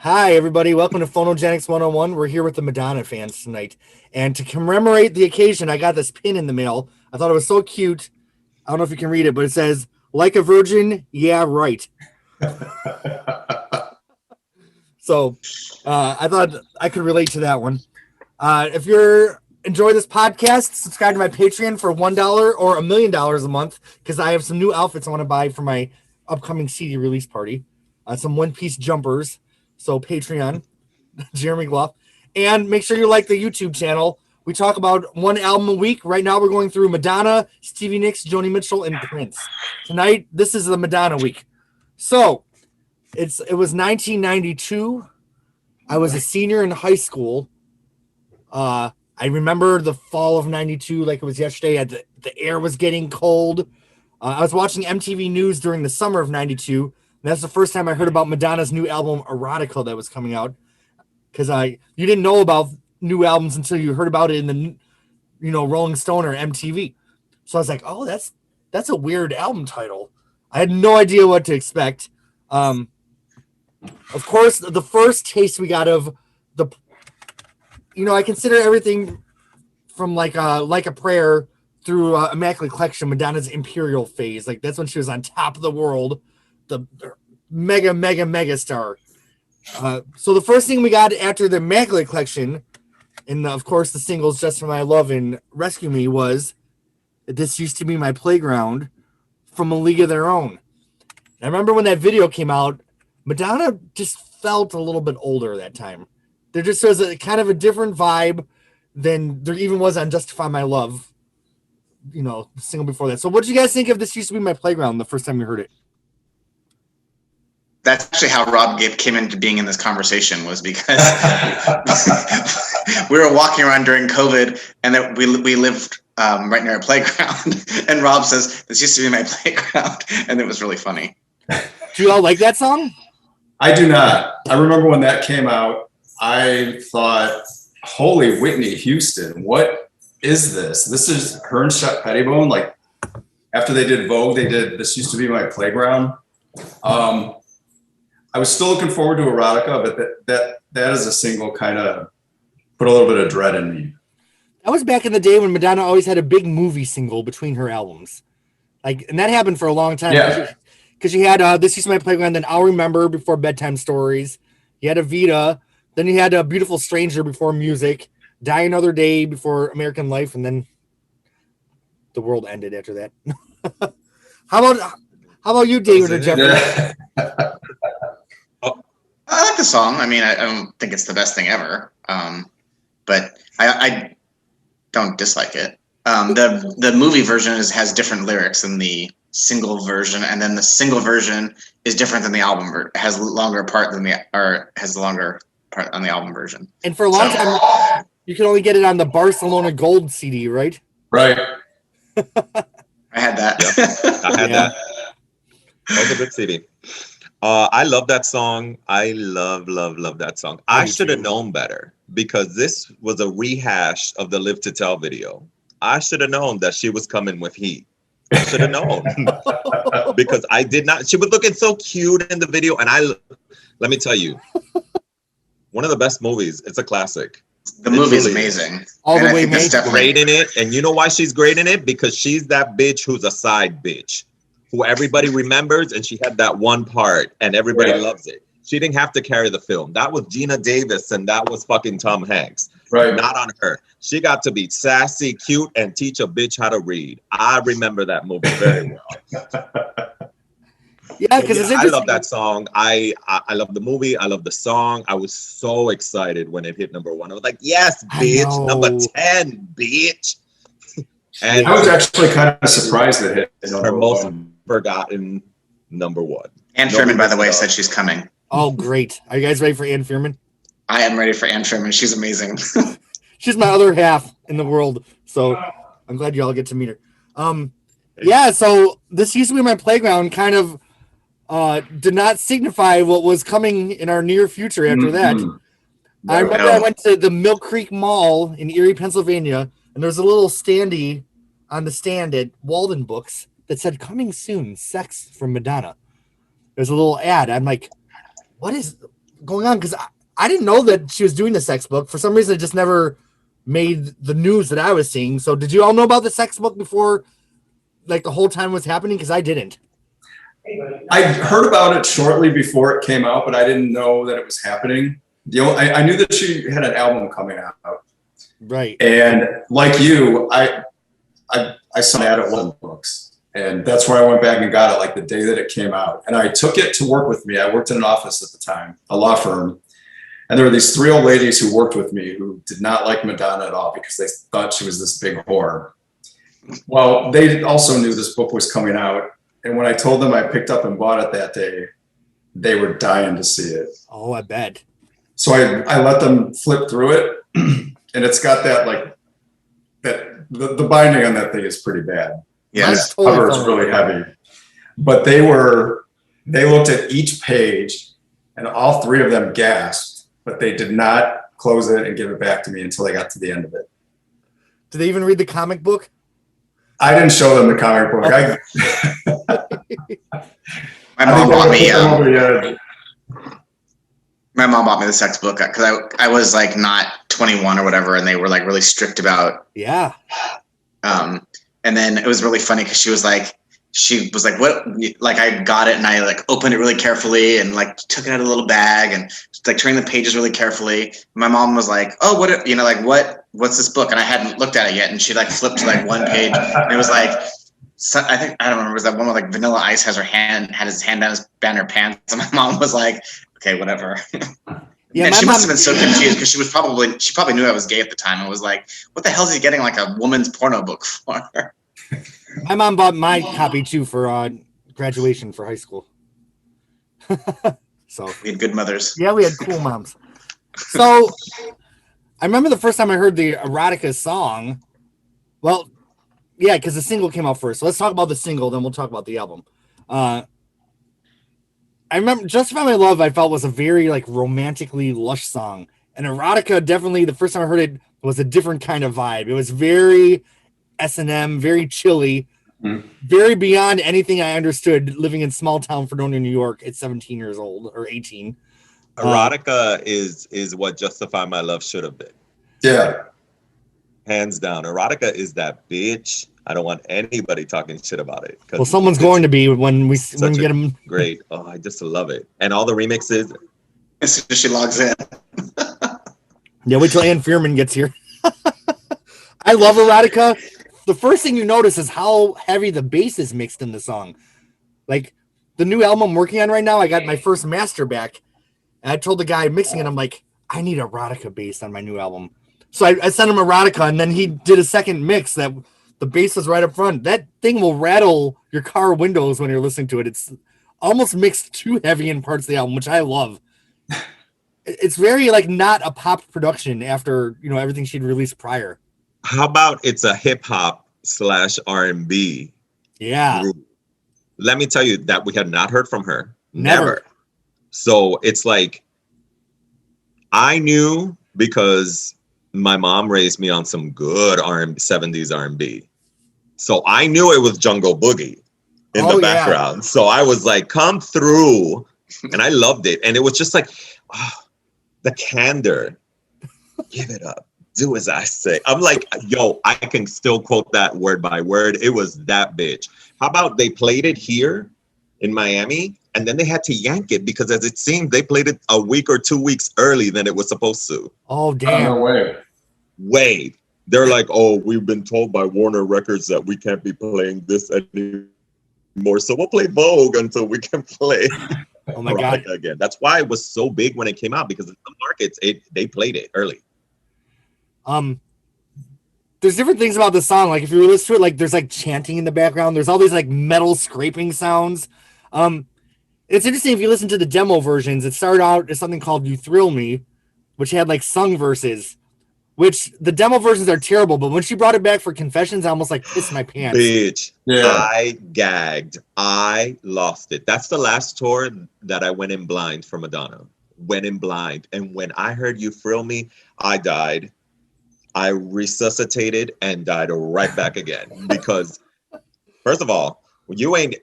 Hi, everybody. Welcome to Phonogenics 101. We're here with the Madonna fans tonight. And to commemorate the occasion, I got this pin in the mail. I thought it was so cute. I don't know if you can read it, but it says, "Like a virgin, yeah, right." So I thought I could relate to that one. If you're enjoying this podcast, subscribe to my Patreon for $1 or $1 million a month, because I have some new outfits I want to buy for my upcoming CD release party. Some one-piece jumpers. So Patreon, Jeremy Gloff. And make sure you like the YouTube channel. We talk about one album a week. Right now we're going through Madonna, Stevie Nicks, Joni Mitchell, and Prince. Tonight, this is the Madonna week. So it was 1992. I was a senior in high school. I remember the fall of 92 like it was yesterday. The air was getting cold. I was watching MTV News during the summer of 92. And that's the first time I heard about Madonna's new album, Erotica, that was coming out. Because you didn't know about new albums until you heard about it in the, Rolling Stone or MTV. So I was like, oh, that's a weird album title. I had no idea what to expect. Of course, the first taste we got of I consider everything from like a Prayer through Immaculate Collection, Madonna's Imperial phase. Like that's when she was on top of the world, the mega star. So the first thing we got after the Immaculate Collection, and of course the singles Just For My Love and Rescue Me, was This Used To Be My Playground from A League of Their Own. And I remember when that video came out, Madonna just felt a little bit older that time. There just was a kind of a different vibe than there even was on Justify My Love, the single before that. So what did you guys think of This Used To Be My Playground the first time you heard it? That's actually how Rob came into being in this conversation, was because we were walking around during COVID, and that we lived right near a playground. And Rob says, "This used to be my playground," and it was really funny. Do you all like that song? I do not. I remember when that came out, I thought, "Holy Whitney Houston, what is this? This is her and Shep Pettibone." Like after they did Vogue, they did This Used to Be My Playground. I was still looking forward to Erotica, but that is a single kind of put a little bit of dread in me. That was back in the day when Madonna always had a big movie single between her albums. And that happened for a long time. Yeah. Because you had This Used to Be My Playground, then I'll Remember before Bedtime Stories. You had Evita. Then you had A Beautiful Stranger before Music. Die Another Day before American Life. And then the world ended after that. How about you, David or Jeffrey? I like the song. I mean, I don't think it's the best thing ever, but I don't dislike it. The movie version has different lyrics than the single version, and then the single version is different than the album. Has longer part has the longer part on the album version. And for a long time, you can only get it on the Barcelona Gold CD, right? Right. I had that. Yep. I had that. That was a good CD. I love that song. I love that song. I should have known better, because this was a rehash of the Live to Tell video. I should have known that she was coming with heat. I should have known because I did not. She was looking so cute in the video. And let me tell you, one of the best movies. It's a classic. The movie is amazing. All the way made. Great in it. And you know why she's great in it? Because she's that bitch who's a side bitch, who everybody remembers, and she had that one part and everybody loves it. She didn't have to carry the film. That was Gina Davis and that was fucking Tom Hanks. Right. Not on her. She got to be sassy, cute, and teach a bitch how to read. I remember that movie very well. Yeah, because I love that song. I love the movie. I love the song. I was so excited when it hit number 1. I was like, yes, bitch. Number 10, bitch. And I was actually kind of surprised that it hit her most forgotten number 1. Ann Fearman, by the way, said she's coming. Oh, great. Are you guys ready for Ann Fearman? I am ready for Ann Fearman. She's amazing. She's my other half in the world. So I'm glad you all get to meet her. Yeah, so This Used to Be My Playground kind of did not signify what was coming in our near future after that. I remember I went to the Mill Creek Mall in Erie, Pennsylvania, and there's a little standee on the stand at Walden Books that said, "Coming soon, sex from Madonna." There's a little ad. I'm like, what is going on? Because I didn't know that she was doing the sex book. For some reason, it just never made the news that I was seeing. So did you all know about the sex book before, like the whole time was happening? Because I didn't. I heard about it shortly before it came out, but I didn't know that it was happening. I knew that she had an album coming out. Right. And like you, I saw that at one books, and that's where I went back and got it, like the day that it came out. And I took it to work with me. I worked in an office at the time, a law firm. And there were these 3 old ladies who worked with me who did not like Madonna at all because they thought she was this big whore. Well, they also knew this book was coming out. And when I told them I picked up and bought it that day, they were dying to see it. Oh, I bet. So I let them flip through it. And it's got that, like, that the binding on that thing is pretty bad. Yeah, The cover is really heavy. But they looked at each page, and all 3 of them gasped, but they did not close it and give it back to me until they got to the end of it. Did they even read the comic book? I didn't show them the comic book. my mom bought me. My mom bought me the sex book because I was like not 21 or whatever, and they were like really strict about. Yeah. And then it was really funny because she was like, what? Like I got it and I like opened it really carefully and like took it out of a little bag and like turned the pages really carefully. My mom was like, "Oh, what's this book?" And I hadn't looked at it yet, and she like flipped to like one page, and it was like, I don't remember, was that one where like Vanilla Ice had his hand down her pants, and my mom was like, "Okay, whatever." Yeah, and she must have been so confused because she probably knew I was gay at the time and was like, "What the hell is he getting like a woman's porno book for?" My mom bought my copy too for graduation for high school. So we had good mothers. Yeah, we had cool moms. So I remember the first time I heard the Erotica song. Well, yeah, because the single came out first. So let's talk about the single, then we'll talk about the album. I remember Justify My Love, I felt was a very like romantically lush song. And Erotica, definitely the first time I heard it was a different kind of vibe. It was very S&M, very chilly, very beyond anything I understood living in small town Fredonia, New York at 17 years old or 18. Erotica is what Justify My Love should have been. Yeah. Hands down. Erotica is that bitch. I don't want anybody talking shit about it. Well, someone's going to be when we get them. Great. Oh, I just love it. And all the remixes. As soon as she logs in. Yeah, wait till Ann Fearman gets here. I love Erotica. The first thing you notice is how heavy the bass is mixed in the song. Like the new album I'm working on right now, I got my first master back. And I told the guy mixing it, I'm like, I need Erotica bass on my new album. So I sent him Erotica, and then he did a second mix that the bass was right up front. That thing will rattle your car windows when you're listening to it. It's almost mixed too heavy in parts of the album, which I love. It's very like not a pop production after everything she'd released prior. How about it's a hip hop / R&B? Yeah. Group. Let me tell you that we had not heard from her. Never. So it's like, I knew because my mom raised me on some good 70s R&B. So I knew it was Jungle Boogie in the background. Yeah. So I was like, come through. And I loved it. And it was just like, the candor. Give it up. Do as I say. I'm like, yo, I can still quote that word by word. It was that bitch. How about they played it here in Miami, and then they had to yank it because, as it seemed, they played it a week or 2 weeks early than it was supposed to. Oh, damn. No way. Wait. They're like, oh, we've been told by Warner Records that we can't be playing this anymore, so we'll play Vogue until we can play. Oh my God. Again. That's why it was so big when it came out, because in some markets they played it early. There's different things about the song. Like if you listen to it, like there's like chanting in the background. There's all these like metal scraping sounds. It's interesting if you listen to the demo versions. It started out as something called "You Thrill Me," which had like sung verses. Which the demo versions are terrible, but when she brought it back for Confessions, I almost like pissed my pants. Bitch, yeah. I gagged. I lost it. That's the last tour that I went in blind for Madonna. Went in blind, and when I heard "You Thrill Me," I died. I resuscitated and died right back again because, first of all, you ain't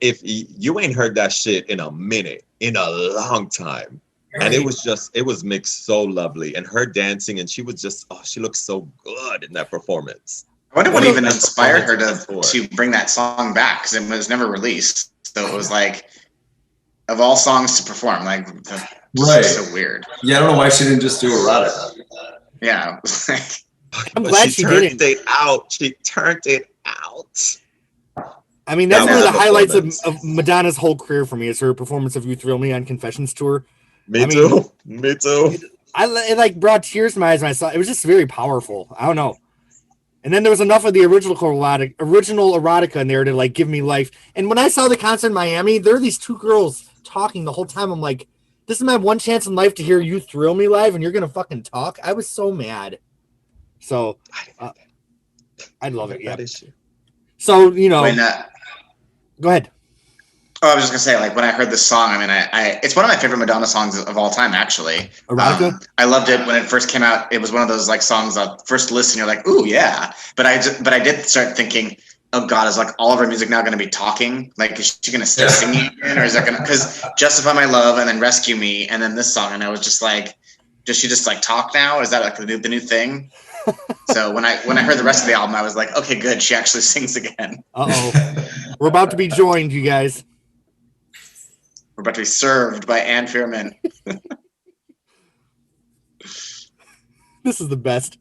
heard that shit in a minute, in a long time. And it was mixed so lovely, and her dancing, and she was just, she looked so good in that performance. I wonder what even inspired her to bring that song back, because it was never released. So it was like, of all songs to perform, like, right. So weird. Yeah, I don't know why she didn't just do Erotica. Yeah. I'm glad she didn't. She turned it out. I mean, that's one of the highlights of Madonna's whole career for me, is her performance of "You Thrill Me" on Confessions tour. Me too. It like brought tears to my eyes when I saw it. It was just very powerful. I don't know. And then there was enough of the original erotica in there to like give me life. And when I saw the concert in Miami, there were these two girls talking the whole time. I'm like, this is my one chance in life to hear "You Thrill Me" live, and you're gonna fucking talk. I was so mad. So I love it. Yeah. So go ahead. Oh, I was just gonna say, like, when I heard this song, I mean, it's one of my favorite Madonna songs of all time, actually. Erotica? I loved it when it first came out. It was one of those like songs that first listen, you're like, ooh, yeah. But I did start thinking, oh God, is like all of her music now going to be talking? Like, is she going to start singing again, or is that going to? Because "Justify My Love" and then "Rescue Me" and then this song, and I was just like, does she just like talk now? Is that like the new thing? So when I heard the rest of the album, I was like, okay, good, she actually sings again. We're about to be joined, you guys. We're about to be served by Ann Fearman. This is the best.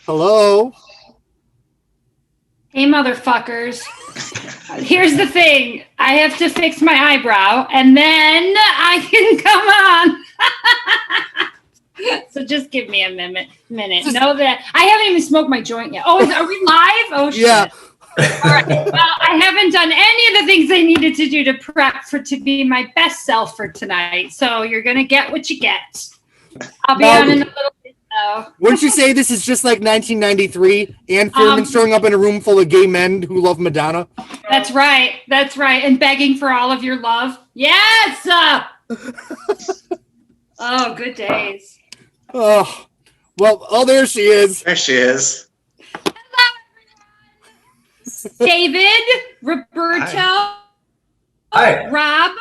Hello. Hey, motherfuckers. Here's the thing. I have to fix my eyebrow, and then I can come on. So just give me a minute. Know that I haven't even smoked my joint yet. Oh, are we live? Oh, shit. Yeah. All right. Well, I haven't done any of the things I needed to do to prep to be my best self for tonight. So you're going to get what you get. I'll be on in a little bit, though. Wouldn't you say this is just like 1993? Ann Fearman showing up in a room full of gay men who love Madonna? That's right. And begging for all of your love. Yes! Oh, good days. Oh, well, there she is. There she is. David, Roberto, Hi. Rob,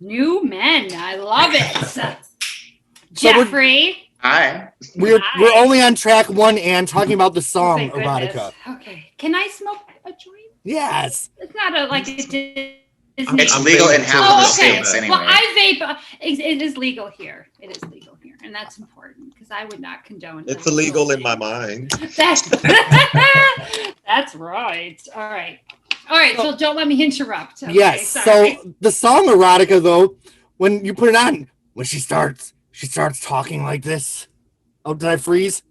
new men. I love it. Jeffrey. Hi. We're only on track 1 and talking about the song Erotica. Okay. Can I smoke a joint? Yes. It's not It's legal in half of the states anyway. Well, I vape. It is legal here. And that's important because I would not condone. It's illegal in my mind. That's right. All right. So don't let me interrupt. Okay, yes. sorry. So the song Erotica, though, when you put it on, when she starts talking like this. Oh, did I freeze?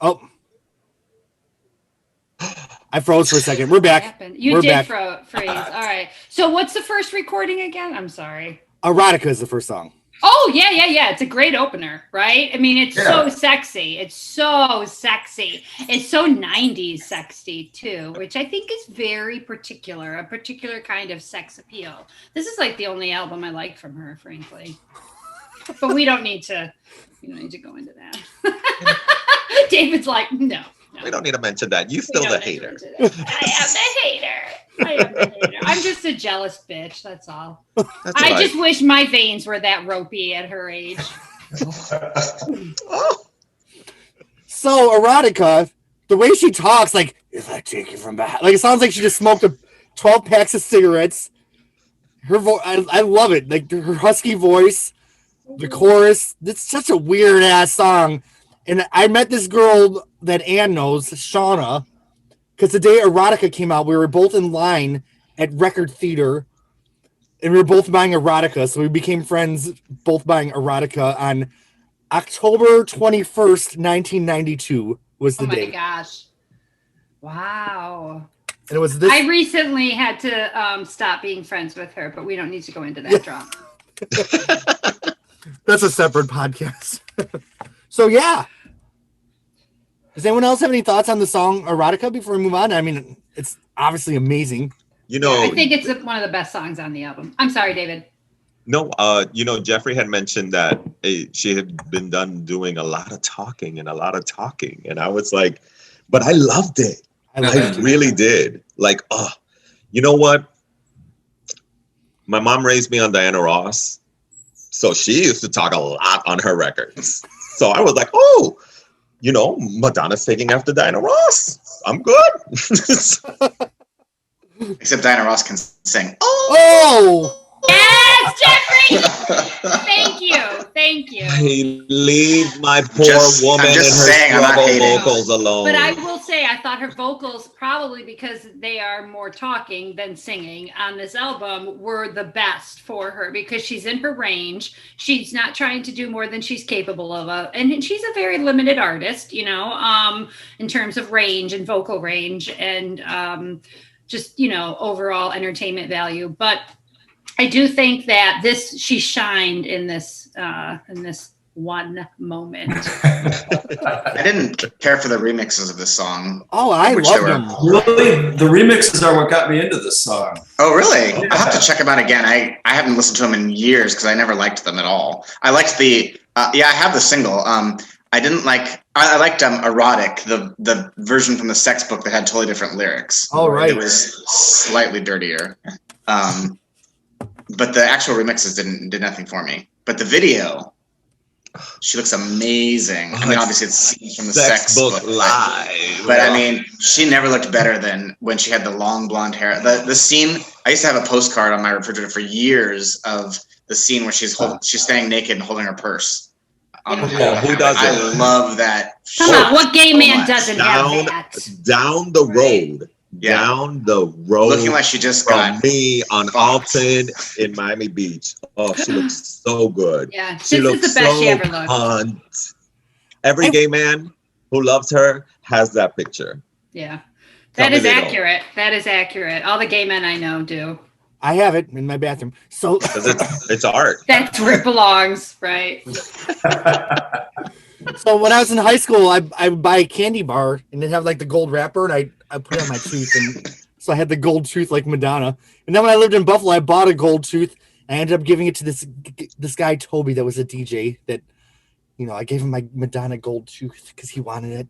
Oh. I froze for a second. We're back. You did freeze. All right. So what's the first recording again? I'm sorry. Erotica is the first song. Oh, yeah. It's a great opener, right? I mean, it's so sexy. It's so 90s sexy, too, which I think is very particular, a particular kind of sex appeal. This is like the only album I like from her, frankly. But we don't need to go into that. David's like, no. We don't need to mention that. You're still the hater. I am the hater. I'm just a jealous bitch. That's all. I just wish my veins were that ropey at her age. So Erotica, the way she talks, like, if I take you from behind, like it sounds like she just smoked 12 packs of cigarettes. Her voice, I love it. Like her husky voice, the chorus. It's such a weird ass song. And I met this girl that Ann knows, Shauna, because the day Erotica came out, we were both in line at Record Theater, and we were both buying Erotica. So we became friends, both buying Erotica on October 21st, 1992 was the day. Oh my gosh. Wow. And it was this. I recently had to stop being friends with her, but we don't need to go into that drama. That's a separate podcast. So, yeah. Does anyone else have any thoughts on the song Erotica before we move on? I mean, it's obviously amazing. I think it's one of the best songs on the album. I'm sorry, David. No, Jeffrey had mentioned that she had been done doing a lot of talking. And I was like, but I loved it. I really did. Like, you know what? my mom raised me on Diana Ross. So she used to talk a lot on her records. So I was like, oh, you know, Madonna's taking after Diana Ross. I'm good. Except Diana Ross can sing. Oh! Yes, Jeffrey! Thank you. I leave my poor woman I'm and just her saying, I'm not struggle hating. vocals alone. But I will say, I thought her vocals, probably because they are more talking than singing on this album, were the best for her because she's in her range. She's not trying to do more than she's capable of. And she's a very limited artist, you know, in terms of range and vocal range and just, you know, overall entertainment value. But I do think that she shined in this one moment. I didn't care for the remixes of this song. Oh, I love them. Really, the remixes are what got me into this song. Oh, really? Yeah. I'll have to check them out again. I haven't listened to them in years because I never liked them at all. I liked the I have the single. I didn't like. I liked Erotic, the version from the Sex book that had totally different lyrics. Oh, right. It was slightly dirtier. But the actual remixes did nothing for me. But the video, she looks amazing. I mean, obviously it's scenes from the Sex book live. But I mean, she never looked better than when she had the long blonde hair. The scene, I used to have a postcard on my refrigerator for years of the scene where she's staying naked and holding her purse. Who doesn't? I love that. Come on, what gay man doesn't have Down, that? down the road. Yeah. Down the road. Looking like she just from got me on fucked. Alton in Miami Beach. Oh, she looks so good. Yeah, She this looks is the best so she ever looked. cunt. Every gay man who loves her has that picture. Yeah, Tell that me is they don't. accurate. That is accurate. All the gay men I know do. I have it in my bathroom. So 'Cause it's art. That's where it belongs, right? So when I was in high school, I would buy a candy bar and it'd have like the gold wrapper, and I put it on my tooth, and so I had the gold tooth like Madonna. And then when I lived in Buffalo, I bought a gold tooth. I ended up giving it to this guy Toby that was a DJ. That, you know, I gave him my Madonna gold tooth because he wanted it.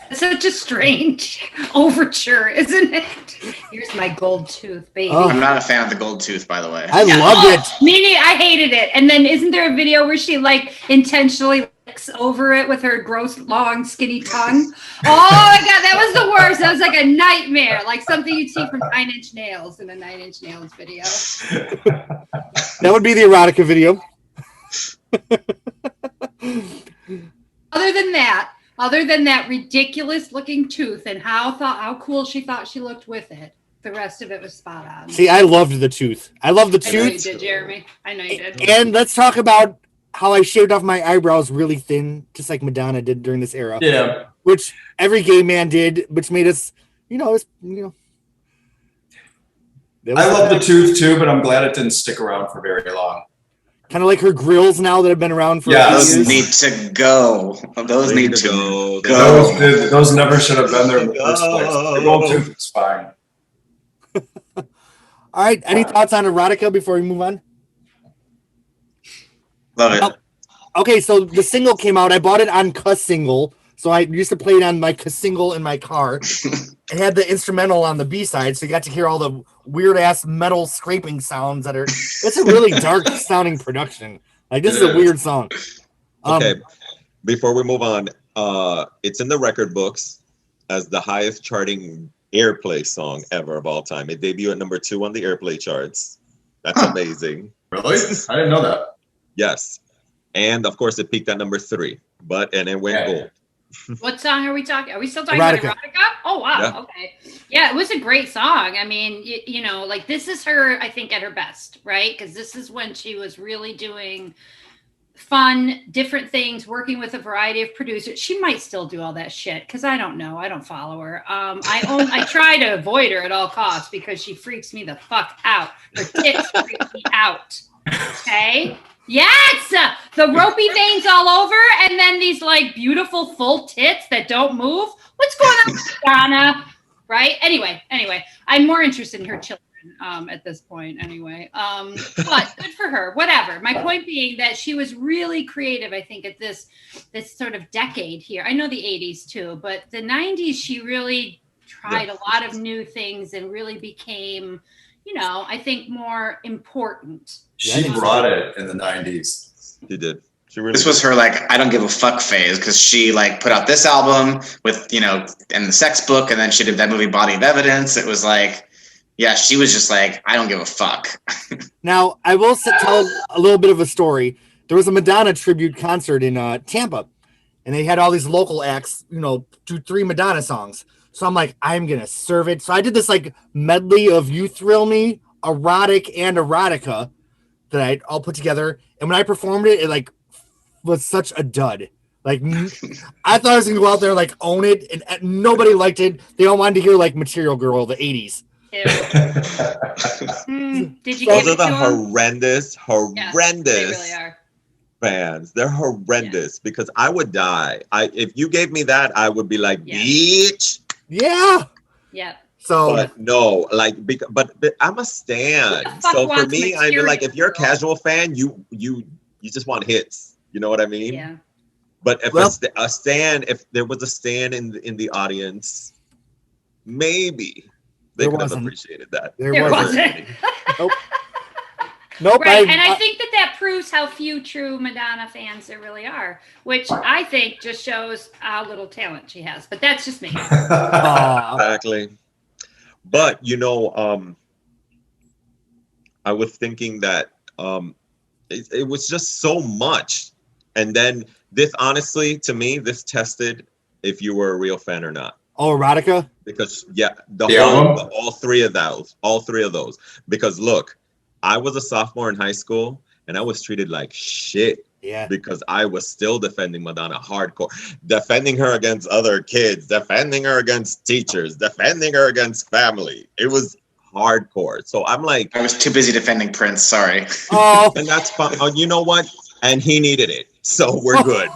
It's such a strange overture, isn't it? Here's my gold tooth, baby. Oh. I'm not a fan of the gold tooth, by the way. I loved it. Meaning, I hated it. And then isn't there a video where she like intentionally licks over it with her gross, long, skinny tongue? Oh my god, that was the worst. That was like a nightmare, like something you'd see from 9 Inch Nails in a 9 Inch Nails video. That would be the erotica video. Other than that ridiculous looking tooth and how cool she thought she looked with it, the rest of it was spot on. See, I loved the tooth. I love the I know you tooth. did, Jeremy. I know you did. And let's talk about how I shaved off my eyebrows really thin, just like Madonna did during this era. Yeah. Which every gay man did, which made us, you know, I love the tooth too, but I'm glad it didn't stick around for very long. kind of like her grills now that have been around for Yeah, a Those few years. need to go. Those They need need to to go. Those never should have been there in the first place. The gold tooth is fine. All right, any thoughts on erotica before we move on? Love it. Okay, so the single came out. I bought it on Single. So I used to play it on my Single in my car. It had the instrumental on the B side, so you got to hear all the weird ass metal scraping sounds that are. It's a really dark sounding production. Like this is a weird song. Okay, before we move on, it's in the record books as the highest charting airplay song ever of all time. It debuted at number 2 on the airplay charts. That's amazing. Really? I didn't know that. Yes. And of course, it peaked at number 3, and it went gold. What song are we talking? Are we still talking Erotica. about Erotica? Oh, wow. Yeah. Okay. Yeah, it was a great song. I mean, you know, like this is her, I think, at her best, right? Because this is when she was really doing fun, different things, working with a variety of producers. She might still do all that shit because I don't know. I don't follow her. I try to avoid her at all costs because she freaks me the fuck out. Her tits freak me out. Okay? Yes, the ropey veins all over, and then these like beautiful full tits that don't move. What's going on, Donna? Right? Anyway, I'm more interested in her children at this point. Anyway, but good for her. Whatever. My point being that she was really creative. I think at this sort of decade here. I know the '80s too, but the '90s she really tried a lot of new things and really became, I think more important. She brought it in the 90s. She did. She really This was her like I don't give a fuck phase because she like put out this album with and the Sex Book, and then she did that movie Body of Evidence. It was like, yeah, she was just like I don't give a fuck. Now I will tell a little bit of a story. There was a Madonna tribute concert in Tampa, and they had all these local acts, do 3 Madonna songs. So I'm like, I'm gonna serve it. So I did this like medley of "You Thrill Me," "Erotic," and "Erotica" that I all put together. And when I performed it, it like was such a dud. Like I thought I was gonna go out there like own it, and nobody liked it. They all wanted to hear like Material Girl, the '80s. Did you? Those give are it the to 'em? horrendous Yeah, they really are. fans. They're horrendous because I would die. If you gave me that, I would be like, bitch. Yeah. Yeah. So But no, like, but I'm a stan. Who the fuck So for wants me, I feel like if you're a Material Girl? casual fan, you just want hits. You know what I mean? Yeah. But if Well- a stan, if there was a stan in the audience, maybe they There could have wasn't. appreciated that. There wasn't. Nope. Right, and I think that proves how few true Madonna fans there really are, which I think just shows how little talent she has. But that's just me. Exactly. But I was thinking that it was just so much, and then this, honestly, to me, this tested if you were a real fan or not. Oh, Erotica? Because album? all three of those. Because look, I was a sophomore in high school, and I was treated like shit. Yeah. Because I was still defending Madonna hardcore, defending her against other kids, defending her against teachers, defending her against family. It was hardcore. So I'm like, I was too busy defending Prince. Sorry. Oh, and that's fine. Oh, you know what? And he needed it. So we're good.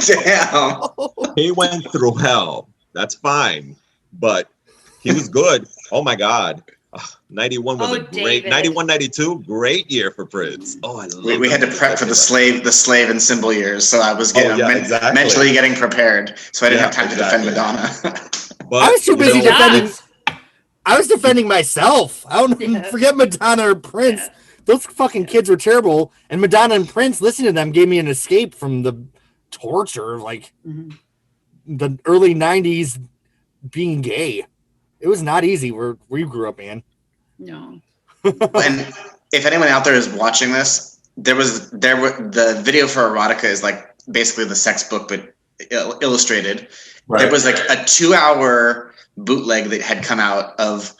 Damn. He went through hell. That's fine. But he was good. Oh my God. 91 was a great David. 91, 92, great year for Prince. Oh, I love We had to prep for the slave and symbol years, so I was getting exactly. mentally getting prepared, so I didn't have time exactly. to defend Madonna. But, I was too busy you know, defending. I was defending myself. I don't forget Madonna or Prince. Yeah. Those fucking kids were terrible. And Madonna and Prince, listening to them gave me an escape from the torture of like the early 90s being gay. It was not easy where we grew up, man. No. And if anyone out there is watching this, the video for Erotica is like basically the Sex Book but illustrated. Right. There was like a 2-hour bootleg that had come out of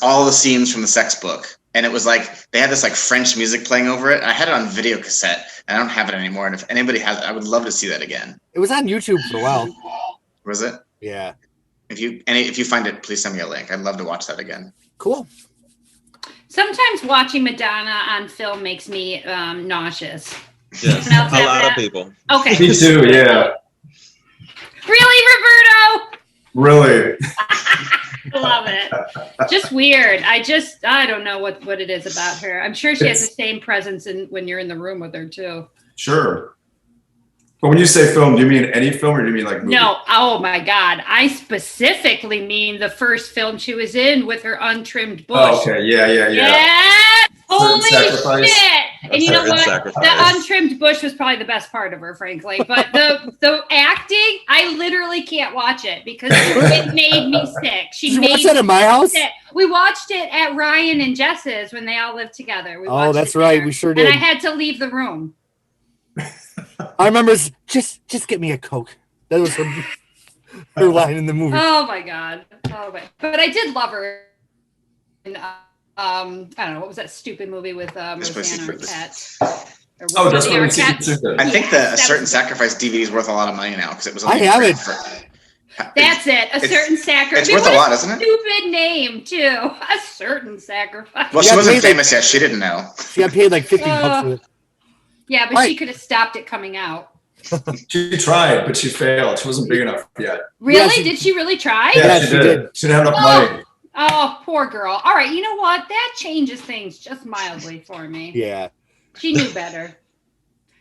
all the scenes from the Sex Book, and it was like they had this like French music playing over it. I had it on video cassette, and I don't have it anymore. And if anybody has it, I would love to see that again. It was on YouTube for a while. Was it? Yeah. If you find it, please send me a link. I'd love to watch that again. Cool. Sometimes watching Madonna on film makes me nauseous. yes, Anyone else a have lot that? of people. Okay. Me too, yeah. Really, Roberto? Really. Love it. Just weird. I don't know what it is about her. I'm sure she has the same presence when you're in the room with her too. Sure. But when you say film, do you mean any film or do you mean like movie? No, oh my God. I specifically mean the first film she was in with her untrimmed bush. Oh, okay. Yeah. Yeah. Holy Sacrifice. shit. And you know Certain what? Sacrifice. The untrimmed bush was probably the best part of her, frankly. But the acting, I literally can't watch it because it made me sick. Did you watch that at my house? sick. We watched it at Ryan and Jess's when they all lived together. We Oh, watched that's it right. there. We sure And did. I had to leave the room. I remember just get me a Coke. That was her line in the movie. Oh my God. But I did love her. And, I don't know, what was that stupid movie with Rosanna Arquette? Oh, that's what we Arquette. see too. I think Yes, A that Certain was- Sacrifice DVD is worth a lot of money now because it was. I have it. That's it. A certain sacrifice. It's worth a lot, isn't it? Stupid name too. A certain sacrifice. Well, Yeah, she wasn't maybe- famous yet. She didn't know. She got paid like $50 for it. Yeah, but Right. she could have stopped it coming out. She tried, but she failed. She wasn't big enough yet. Really? she- Did she really try? Yeah, Yeah, she she did. did. She didn't have enough money. Oh, poor girl. All right, you know what? That changes things just mildly for me. Yeah. She knew better.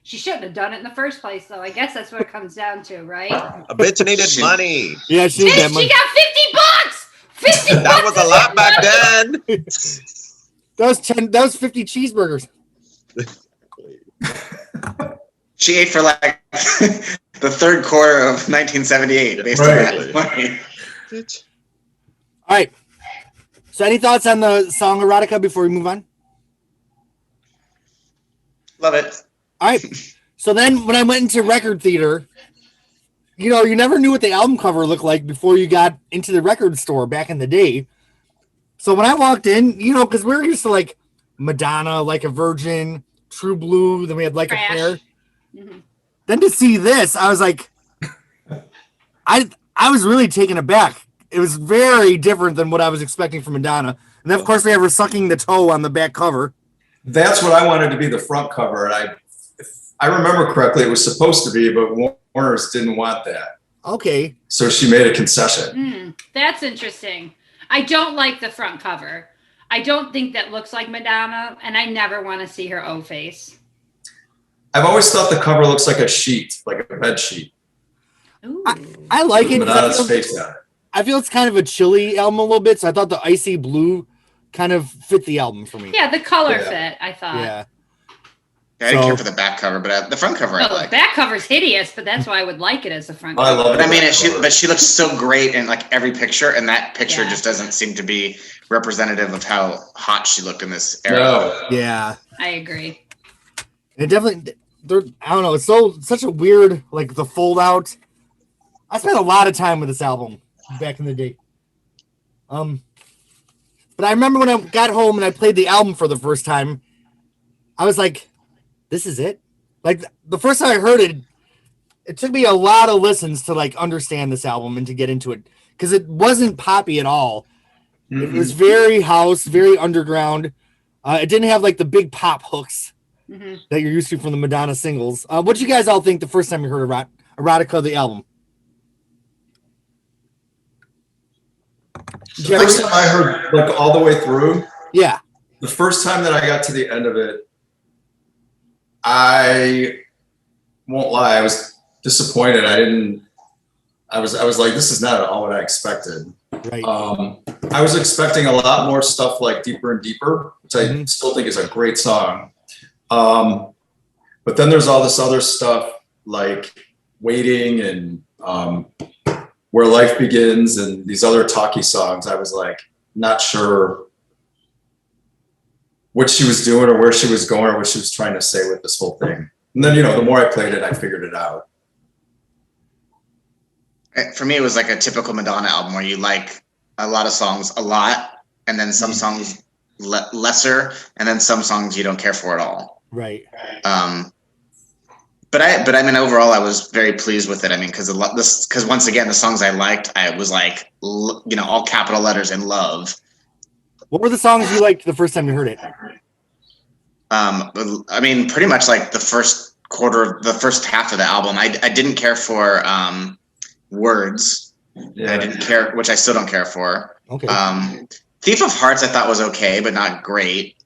She shouldn't have done it in the first place, though. I guess that's what it comes down to, right? A bitch needed money. Yeah, she did Bitch, that she money. got $50. 50 That was a lot back then. That was 50 cheeseburgers. She ate for like the third quarter of 1978 based on that money. All right. So any thoughts on the song Erotica before we move on? Love it. All right. So then when I went into record theater, you know, you never knew what the album cover looked like before you got into the record store back in the day. So when I walked in, you know, because we were used to like Madonna, Like a Virgin, True Blue, then we had Like a Prayer. Mm-hmm. Then to see this, I was like, I was really taken aback. It was very different than what I was expecting from Madonna. And then, of course, we have her sucking the toe on the back cover. That's what I wanted to be the front cover. And if I remember correctly, it was supposed to be, but Warner's didn't want that. Okay. So she made a concession. That's interesting. I don't like the front cover. I don't think that looks like Madonna, and I never want to see her O face. I've always thought the cover looks like a sheet, like a bed sheet. Ooh. I like it. Madonna's face on it. I feel it's kind of a chilly album a little bit, so I thought the icy blue kind of fit the album for me. Yeah, the color fit, I thought. Yeah. I didn't care for the back cover, but the front cover I The like. back cover's hideous, but that's why I would like it as the front I cover. love it. But I mean, she looks so great in like every picture, and that picture Yeah. just doesn't seem to be representative of how hot she looked in this era. No. Yeah. I agree. It definitely, I don't know. It's such a weird, like the fold out. I spent a lot of time with this album back in the day. But I remember when I got home and I played the album for the first time, I was like, this is it? Like the first time I heard it, it took me a lot of listens to like understand this album and to get into it because it wasn't poppy at all. It was very house, very underground. It didn't have like the big pop hooks that you're used to from the Madonna singles. What did you guys all think the first time you heard Erotica, the album? The first time I heard like all the way through, Yeah. the first time that I got to the end of it, I won't lie, I was disappointed. I was like, this is not at all what I expected. Right. I was expecting a lot more stuff like Deeper and Deeper, which I still think is a great song. But then there's all this other stuff like Waiting and Where Life Begins and these other talky songs. I was like, not sure what she was doing or where she was going or what she was trying to say with this whole thing. And then, you know, the more I played it, I figured it out. For me, it was like a typical Madonna album where you like a lot of songs a lot, and then some songs lesser, and then some songs you don't care for at all. Right. But I mean, overall, I was very pleased with it. I mean, because once again, the songs I liked, I was like, you know, all capital letters in love. What were the songs you liked the first time you heard it? I mean, pretty much like the first half of the album. I didn't care for Words. Yeah. I didn't care, which I still don't care for. Okay. Thief of Hearts I thought was okay, but not great.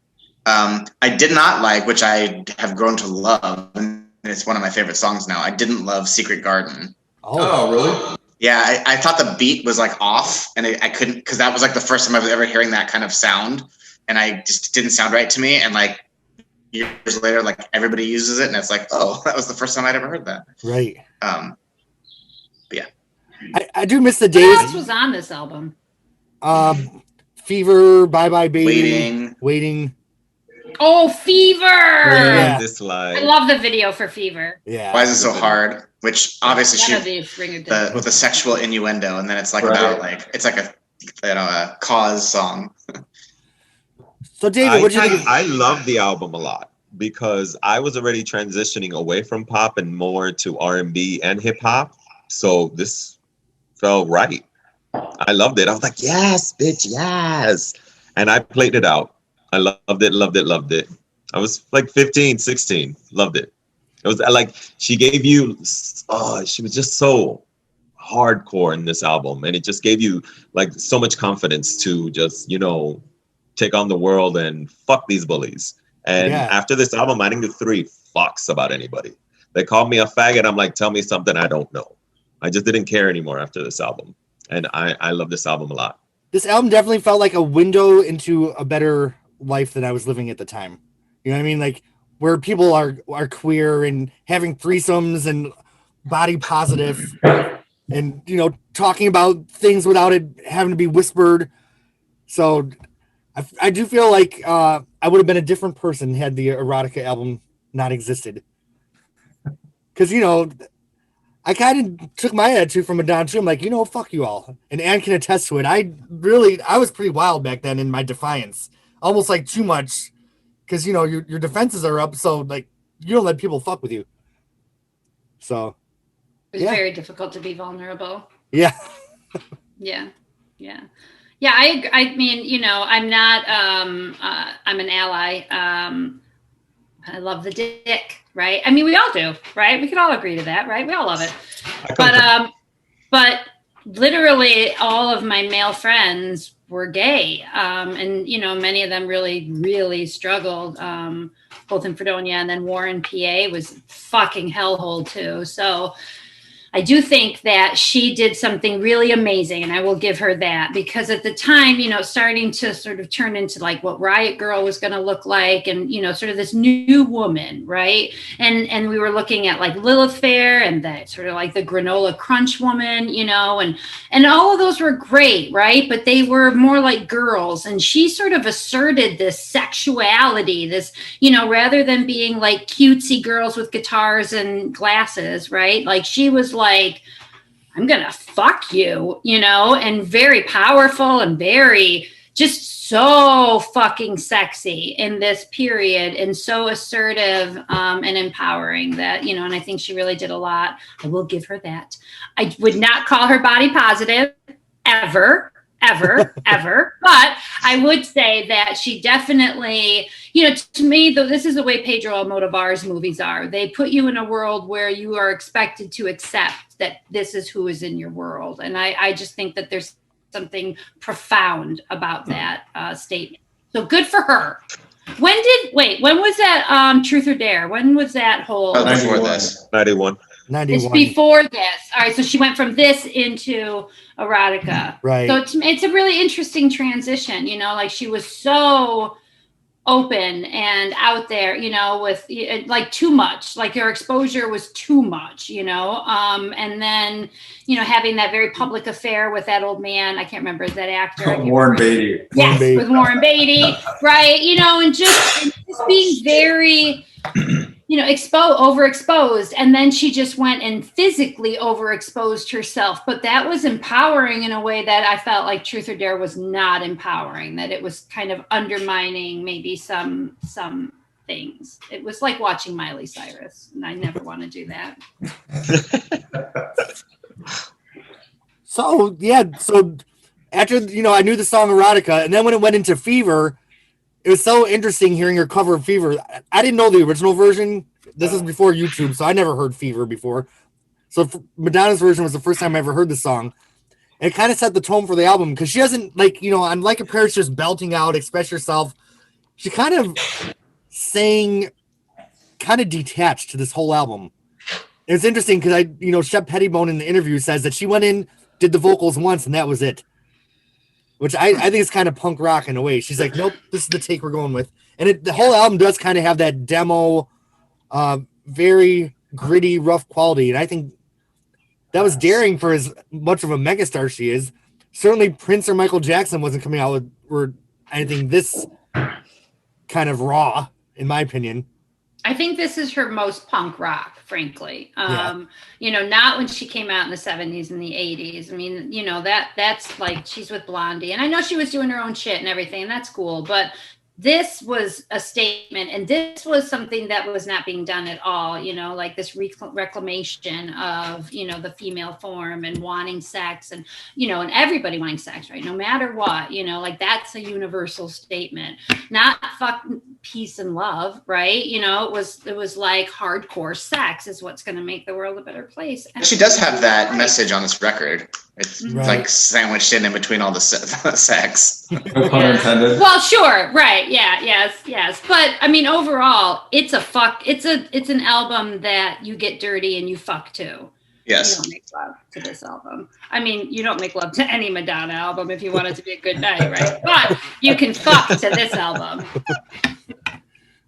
I did not like, which I have grown to love, and it's one of my favorite songs now. I didn't love Secret Garden. Oh, really? Yeah, I thought the beat was like off, and I couldn't, because that was like the first time I was ever hearing that kind of sound, and I just didn't sound right to me. And like years later, like everybody uses it, and it's like, oh, that was the first time I'd ever heard that. Right. But yeah. I do miss the What days. else was on this album? Fever, Bye Bye Baby, Waiting. Oh, Fever! Yeah. Dislike. I love the video for Fever. Yeah. Why is it so hard? Which obviously None of these ring a bell. with the sexual innuendo, and then it's like Right. about like it's like a cause song. So David, what do you think? I love the album a lot because I was already transitioning away from pop and more to R&B and hip hop. So this felt right. I loved it. I was like, yes, bitch, yes. And I played it out. I loved it. I was like 15, 16. Loved it. It was like she gave you, she was just so hardcore in this album. And it just gave you like so much confidence to just, you know, take on the world and fuck these bullies. And after this album, I didn't give 3 fucks about anybody. They called me a faggot. I'm like, tell me something I don't know. I just didn't care anymore after this album. And I love this album a lot. this album definitely felt like a window into a better life than I was living at the time. You know what I mean? Like where people are queer and having threesomes and body positive and, you know, talking about things without it having to be whispered. So I do feel like I would have been a different person had the Erotica album not existed. Because, you know, I kind of took my attitude from Madonna too. I'm like, you know, fuck you all. And Anne can attest to it. I was pretty wild back then in my defiance. Almost like too much. Because, you know, your defenses are up. So, like, you don't let people fuck with you. So. It was very difficult to be vulnerable. Yeah. Yeah. Yeah. Yeah. I mean, you know, I'm not, I'm an ally. I love the dick, right? I mean, we all do, right? We can all agree to that, right? We all love it. But literally all of my male friends were gay. And, you know, many of them really, really struggled, both in Fredonia, and then Warren, PA was fucking hellhole too. So I do think that she did something really amazing, and I will give her that, because at the time, you know, starting to sort of turn into like what Riot Girl was going to look like, and, you know, sort of this new woman, right? And we were looking at like Lilith Fair and that sort of like the granola crunch woman, you know, and all of those were great, right? But they were more like girls, and she sort of asserted this sexuality, this, you know, rather than being like cutesy girls with guitars and glasses, right? Like she was like, I'm gonna fuck you, you know, and very powerful and very just so fucking sexy in this period, and so assertive and empowering that, you know, and I think she really did a lot. I will give her that. I would not call her body positive ever. But I would say that she definitely, you know, to me, though, this is the way Pedro Almodovar's movies are. They put you in a world where you are expected to accept that this is who is in your world. And I just think that there's something profound about that statement. So good for her. When was that Truth or Dare? When was that whole? Before this. 91. It's before this. All right, so she went from this into Erotica. Right. So it's a really interesting transition, you know, like she was so open and out there, you know, with like too much, like her exposure was too much, you know, and then, you know, having that very public affair with that old man, I can't remember that actor. Warren Beatty. Yes, with Warren Beatty, right, you know, and just being very, you know, overexposed. And then she just went and physically overexposed herself. But that was empowering in a way that I felt like Truth or Dare was not empowering, that it was kind of undermining maybe some things. It was like watching Miley Cyrus, and I never want to do that. So after, you know, I knew the song Erotica, and then when it went into Fever, it was so interesting hearing her cover of Fever. I didn't know the original version. This is before YouTube, so I never heard Fever before. So Madonna's version was the first time I ever heard the song. And it kind of set the tone for the album, because she doesn't, like, you know, on Like a Prayer, just belting out, express yourself. She kind of sang kind of detached to this whole album. And it's interesting because Shep Pettibone in the interview says that she went in, did the vocals once, and that was it. Which I think is kind of punk rock in a way. She's like, nope, this is the take we're going with. And the whole album does kind of have that demo, very gritty, rough quality. And I think that was daring for as much of a megastar she is. Certainly Prince or Michael Jackson wasn't coming out with anything this kind of raw, in my opinion. I think this is her most punk rock, frankly. Yeah. You know, not when she came out in the 70s and the 80s. I mean, you know, that's like, she's with Blondie. And I know she was doing her own shit and everything, and that's cool. But this was a statement, and this was something that was not being done at all, you know, like this reclamation of, you know, the female form and wanting sex, and, you know, and everybody wanting sex, right? No matter what, you know, like that's a universal statement, not fuck, peace and love, right? You know, it was like hardcore sex is what's going to make the world a better place. And she does have that message on this record. It's like sandwiched in between all the sex. No pun intended. Well, sure, right, yeah, yes. But I mean, overall, it's an album that you get dirty and you fuck too. Yes. You don't make love to this album. I mean, you don't make love to any Madonna album if you want it to be a good night, right? But you can fuck to this album.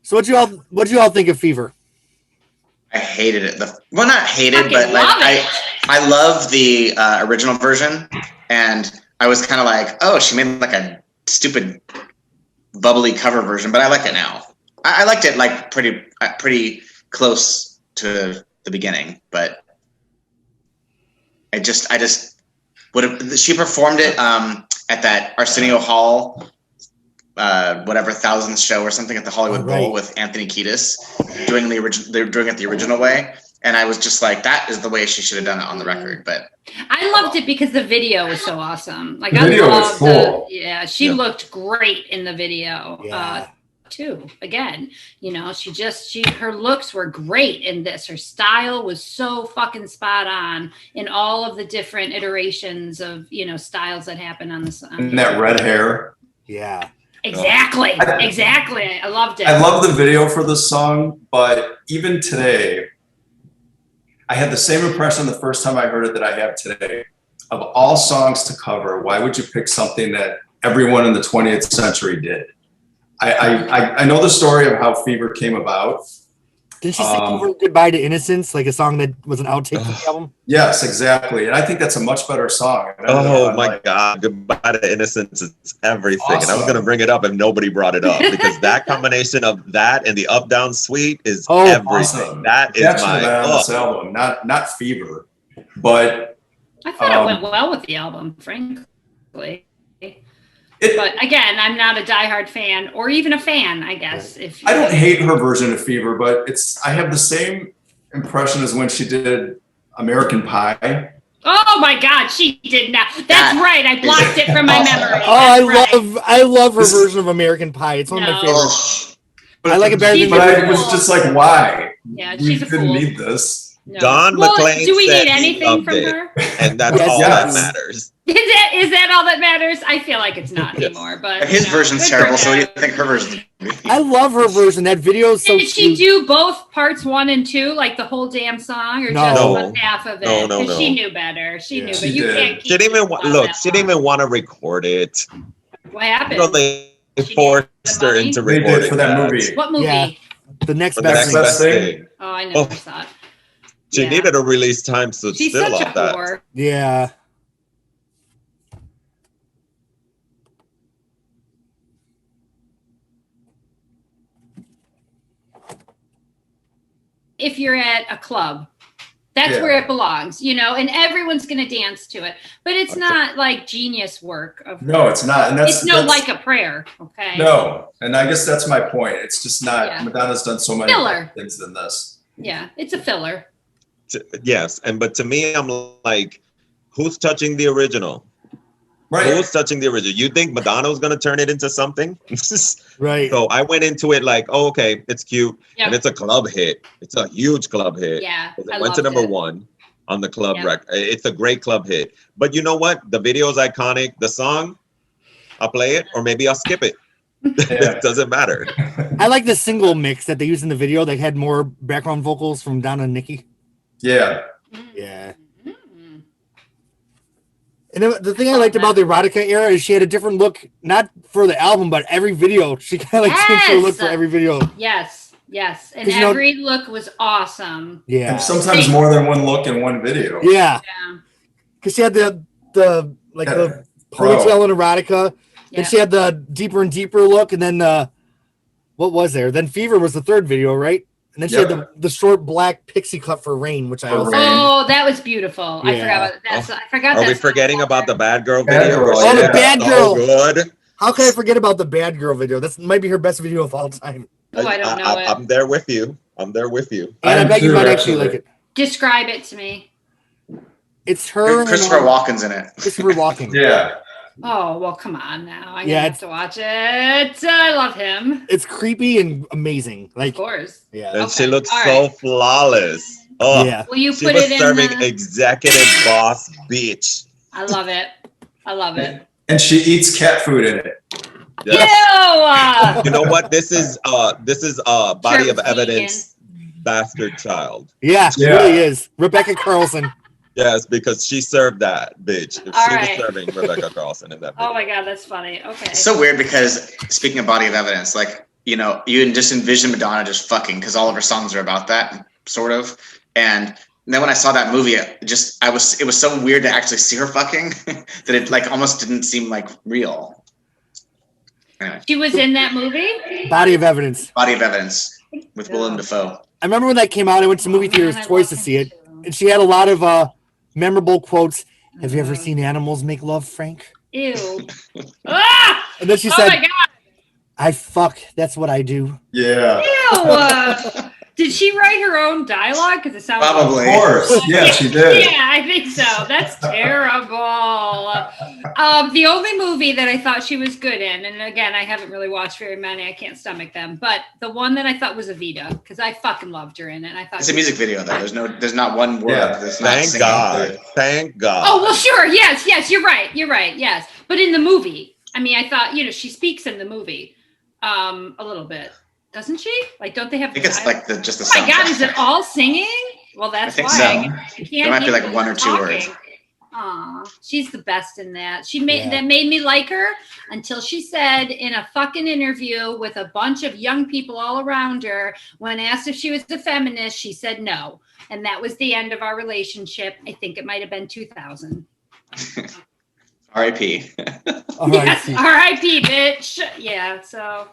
So what you all think of Fever? I hated it. Well, not hated, Fucking but like love it. I love the original version, and I was kind of like, oh, she made like a stupid bubbly cover version, but I like it now. I liked it like pretty close to the beginning, but I just would have. She performed it at that Arsenio Hall. Whatever thousandth show or something at the Hollywood Bowl with Anthony Kiedis doing it the original way, and I was just like, that is the way she should have done it on the record. But I loved it because the video was so awesome. Like The I video was loved cool. she looked great in the video. Yeah. Too. Again, her looks were great in this. Her style was so fucking spot on in all of the different iterations of styles that happen on this. And that red hair. Yeah. Exactly. I loved it. I love the video for this song, but even today, I had the same impression the first time I heard it that I have today. Of all songs to cover, why would you pick something that everyone in the 20th century did? I know the story of how Fever came about. Didn't she sing over Goodbye to Innocence, like a song that was an outtake from the album? Yes, exactly. And I think that's a much better song. Oh my God, Goodbye to Innocence is everything. Awesome. And I was going to bring it up if nobody brought it up because that combination of that and the Up Down Suite is everything. Awesome. That is That's my on this album, not Fever. But I thought it went well with the album, frankly. But again, I'm not a diehard fan or even a fan, I guess. I don't hate her version of Fever, but I have the same impression as when she did American Pie. Oh my God, she did not. That's right. I blocked it from my memory. I love her version of American Pie. It's one of my favorites. I like it better than But I was just like, why? Yeah, we she's a didn't fool. need this. No. Don McLean do we said need he anything loved from it. her? And that's all Yes. that matters. Is that all that matters? I feel like it's not anymore. But his version's good for terrible. So what do her. you think her version? I love her version. That video is so Did she cute. do both parts 1 and 2, like the whole damn song, or just No. one half of it? No. 'Cause she knew better. She knew, She but you did. can't. She didn't even she didn't even want to record it. What happened? You know, they She forced didn't her have the into They recording did for that movie. What movie? Yeah. The next The best next thing. best best thing. Oh, I never saw it. She Yeah. needed a release time, so She's still such off a that. whore. Yeah. If you're at a club, that's Yeah. where it belongs, and everyone's going to dance to it. But it's not like genius work. No, it's not. And that's It's no that's- like a prayer, okay? No, and I guess that's my point. It's just not. Yeah. Madonna's done so many Filler. things than this. Yeah, it's a filler. Yes, but to me, I'm like, who's touching the original? Right. Who's touching the original? You think Madonna was going to turn it into something? Right. So I went into it like, oh, okay, it's cute. Yep. And it's a club hit. It's a huge club hit. Yeah, It I went to loved number it. 1 on the club Yeah. record. It's a great club hit. But you know what? The video is iconic. The song, I'll play it or maybe I'll skip it. Yeah. It doesn't matter. I like the single mix that they used in the video that had more background vocals from Donna and Nikki. Yeah. Yeah. Mm. And then the thing I liked about the Erotica era is she had a different look, not for the album, but every video. She kind of like changed her look for every video. Yes. And 'Cause, you know- every look was awesome. Yeah. And sometimes more than one look in one video. Yeah. Yeah. Because she had the Yeah. ponytail in Erotica. Yeah. Then she had the deeper and deeper look. And then what was there? Then Fever was the third video, right? And then she had the short black pixie cut for Rain, which I For also Rain. Oh, that was beautiful. I Yeah. forgot about that. I forgot Are that we song forgetting was about the there. Bad Girl Bad video? Girl, Oh, the yeah. Bad So Girl. good. How can I forget about the Bad Girl video? That might be her best video of all time. Oh, I don't know it. I'm there with you. I'm there with you. And I I'm bet you too, might actually actually. like it. Describe it to me. It's her and Christopher Walken's in it. Christopher Walken. Yeah. Oh, well, come on now. I'm Yeah, gonna have to watch it. I love him. It's creepy and amazing. Like, Of course. yeah. And she Okay, looks all so right. flawless. Oh, Yeah. Will you she put was it in serving the... executive boss bitch. I love it. I love it. And she eats cat food in it. Yes. Ew! You know what? This is body of Sure, evidence bastard child. Yeah, she Yeah. really is. Rebecca Carlson. Yes, because she served that bitch. She right. was serving Rebecca Carlson in that video. Oh my God, that's funny. Okay. It's so weird because speaking of body of evidence, like, you know, you just envision Madonna just fucking because all of her songs are about that, sort of. And then when I saw that movie, it was so weird to actually see her fucking that it like almost didn't seem like real. Anyway. She was in that movie? Body of Evidence. Body of Evidence with Willem Dafoe. I remember when that came out, I went to movie theaters twice to see it. And she had a lot of memorable quotes. Have you ever seen animals make love, Frank? Ew. Ah! And then she Oh said, my God. I fuck. That's what I do. Yeah. Ew. Did she write her own dialogue? Because it sounds Probably. Of course. Yeah, she did. Yeah, I think so. That's terrible. The only movie that I thought she was good in, and again, I haven't really watched very many. I can't stomach them. But the one that I thought was Evita, because I fucking loved her in it. And I thought It's a music video though. There's not one word. Yeah. That's not Thank singing. God. Thank God. Oh well, sure. Yes. You're right. Yes. But in the movie, I mean, I thought she speaks in the movie, a little bit. Doesn't she? Like, don't they have? I think it's like just the. Oh my God, soundtrack. is it all singing? Well, that's I think why. so. I can't There might be even like one or two talking. words. Aw, she's the best in that. That made me like her until she said in a fucking interview with a bunch of young people all around her, when asked if she was a feminist, she said no. And that was the end of our relationship. I think it might have been 2000. R.I.P. Yes, R.I.P. bitch. Yeah, so.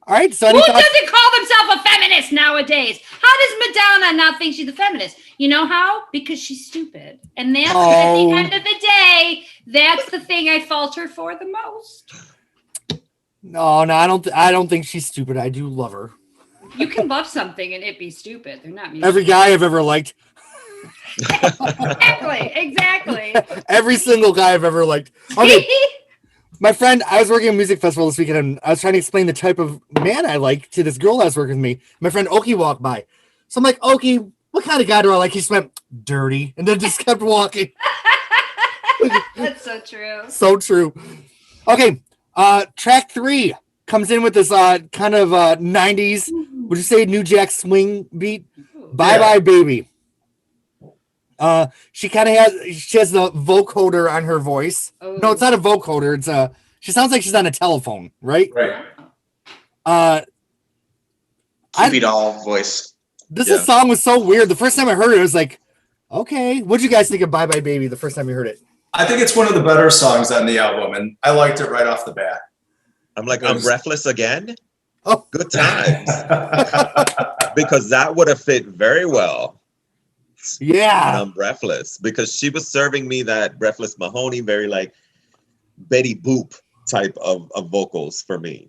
All right. So Who doesn't call themselves a feminist nowadays? How does Madonna not think she's a feminist? You know how? Because she's stupid. And that's at the end of the day, that's the thing I falter for the most. No, I don't think she's stupid. I do love her. You can love something and it be stupid. They're not music. Every guy I've ever liked. Exactly. Every single guy I've ever liked. Okay. My friend, I was working at a music festival this weekend, and I was trying to explain the type of man I like to this girl that was working with me. My friend Oki walked by. So I'm like, Oki, what kind of guy do I like? He just went, dirty, and then just kept walking. That's so true. So true. Okay, track 3 comes in with this kind of 90s, would you say New Jack swing beat? Bye Bye Baby. She has the vocoder on her voice. Oh. No, it's not a vocoder. It's she sounds like she's on a telephone, right? Right. Cupid doll voice. This song was so weird. The first time I heard it, I was like, okay. What'd you guys think of Bye Bye Baby the first time you heard it? I think it's one of the better songs on the album, and I liked it right off the bat. I'm like, I'm breathless again. Oh, good times. Because that would have fit very well. Yeah. I'm breathless because she was serving me that Breathless Mahoney, very like Betty Boop type of vocals for me.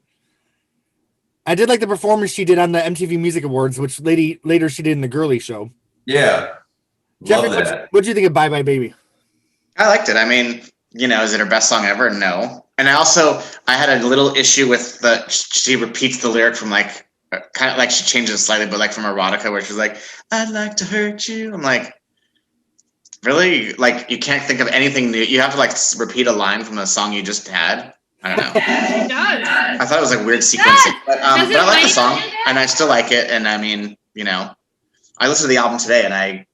I did like the performance she did on the MTV Music Awards, which later she did in the Girly Show. Yeah. Jeffrey, Love that. what'd you think of Bye Bye Baby? I liked it. I mean, is it her best song ever? No. And I had a little issue with she repeats the lyric from like, kind of like she changes it slightly, but like from Erotica, where she's like, I'd like to hurt you. I'm like, really? Like, you can't think of anything new. You have to like repeat a line from the song you just had. I don't know. She does. I thought it was like weird sequencing, but I like the song and I still like it. And I mean, I listened to the album today and I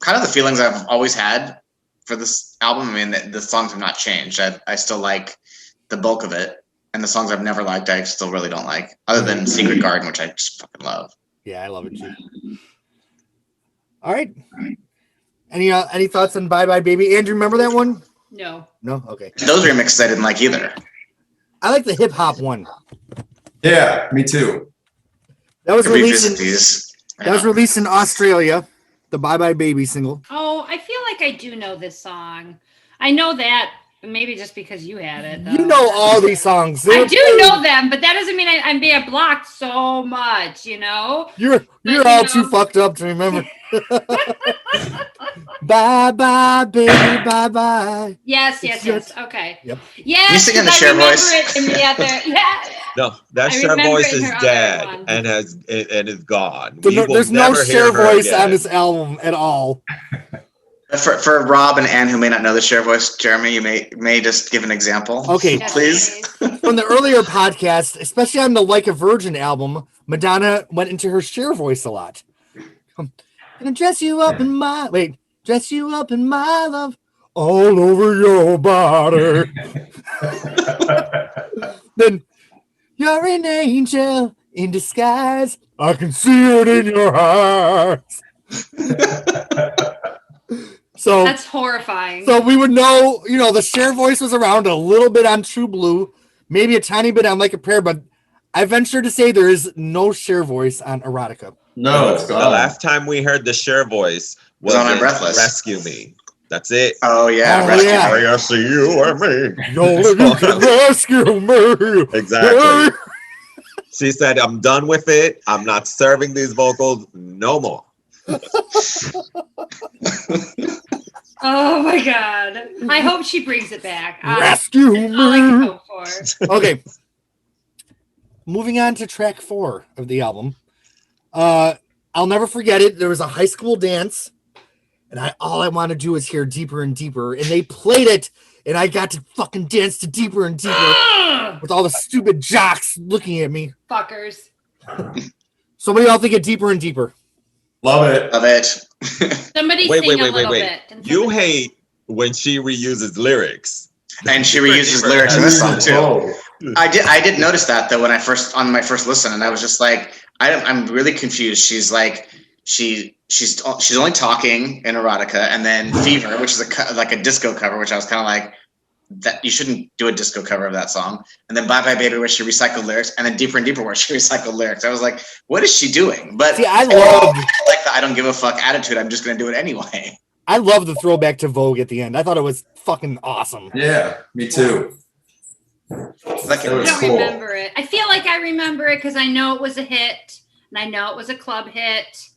kind of the feelings I've always had for this album. I mean, the songs have not changed. I still like the bulk of it. And the songs I've never liked, I still really don't like, other than Secret Garden, which I just fucking love. Yeah, I love it too. All right. Any thoughts on Bye Bye Baby? Andrew, remember that one? No. No? Okay. Those remixes I didn't like either. I like the hip hop one. Yeah, me too. That was Revisit these. released in Australia, the Bye Bye Baby single. Oh, I feel like I do know this song. I know that. Maybe just because you had it. Though. You know all these songs. I do know them, but that doesn't mean I'm being blocked so much, You're all too fucked up to remember. Bye bye, baby, bye bye. Yes. Okay. Yep. Yes. You sing in the Cher voice. It in the other. Yeah. No, that Cher voice is dead and is gone. There's no Cher voice on this album at all. For Rob and Ann who may not know the Cher voice, Jeremy, you may just give an example. Okay. Yes, please. From the earlier podcast, especially on the Like a Virgin album, Madonna went into her Cher voice a lot. Gonna dress you up in my love all over your body. Then you're an angel in disguise. I can see it in your eyes. So That's horrifying. So we would know, the Cher voice was around a little bit on True Blue, maybe a tiny bit on Like a Prayer, but I venture to say there is no Cher voice on Erotica. No, it's the gone. last time we heard the Cher voice was on in Breathless. Rescue Me. That's it. Oh yeah, Oh, Rescue yeah. Me. I see you and me. You can rescue me. Exactly. She said, I'm done with it. I'm not serving these vocals no more. Oh my God. I hope she brings it back. Rescue That's all I can me. hope for. Okay. Moving on to track 4 of the album. I'll never forget it. There was a high school dance, and all I want to do is hear Deeper and Deeper, and they played it, and I got to fucking dance to Deeper and Deeper with all the stupid jocks looking at me. Fuckers. So what do y'all think of Deeper and Deeper? Love it. Love it. Somebody sing a little bit. And You somebody- hate when she reuses lyrics. And she reuses lyrics in this song too. Oh. I did notice that though when on my first listen, and I was just like, I'm really confused. She's like, she's only talking in Erotica, and then Fever, which is like a disco cover, which I was kind of like, that you shouldn't do a disco cover of that song. And then Bye Bye Baby, where she recycled lyrics, and then Deeper and Deeper, where she recycled lyrics. I was like, what is she doing? But See, I love like the I don't give a fuck attitude. I'm just gonna do it anyway. the throwback to Vogue at the end. I thought it was fucking awesome. Yeah, me too. Like, That I was don't cool. remember it. I feel like I remember it because I know it was a hit and I know it was a club hit.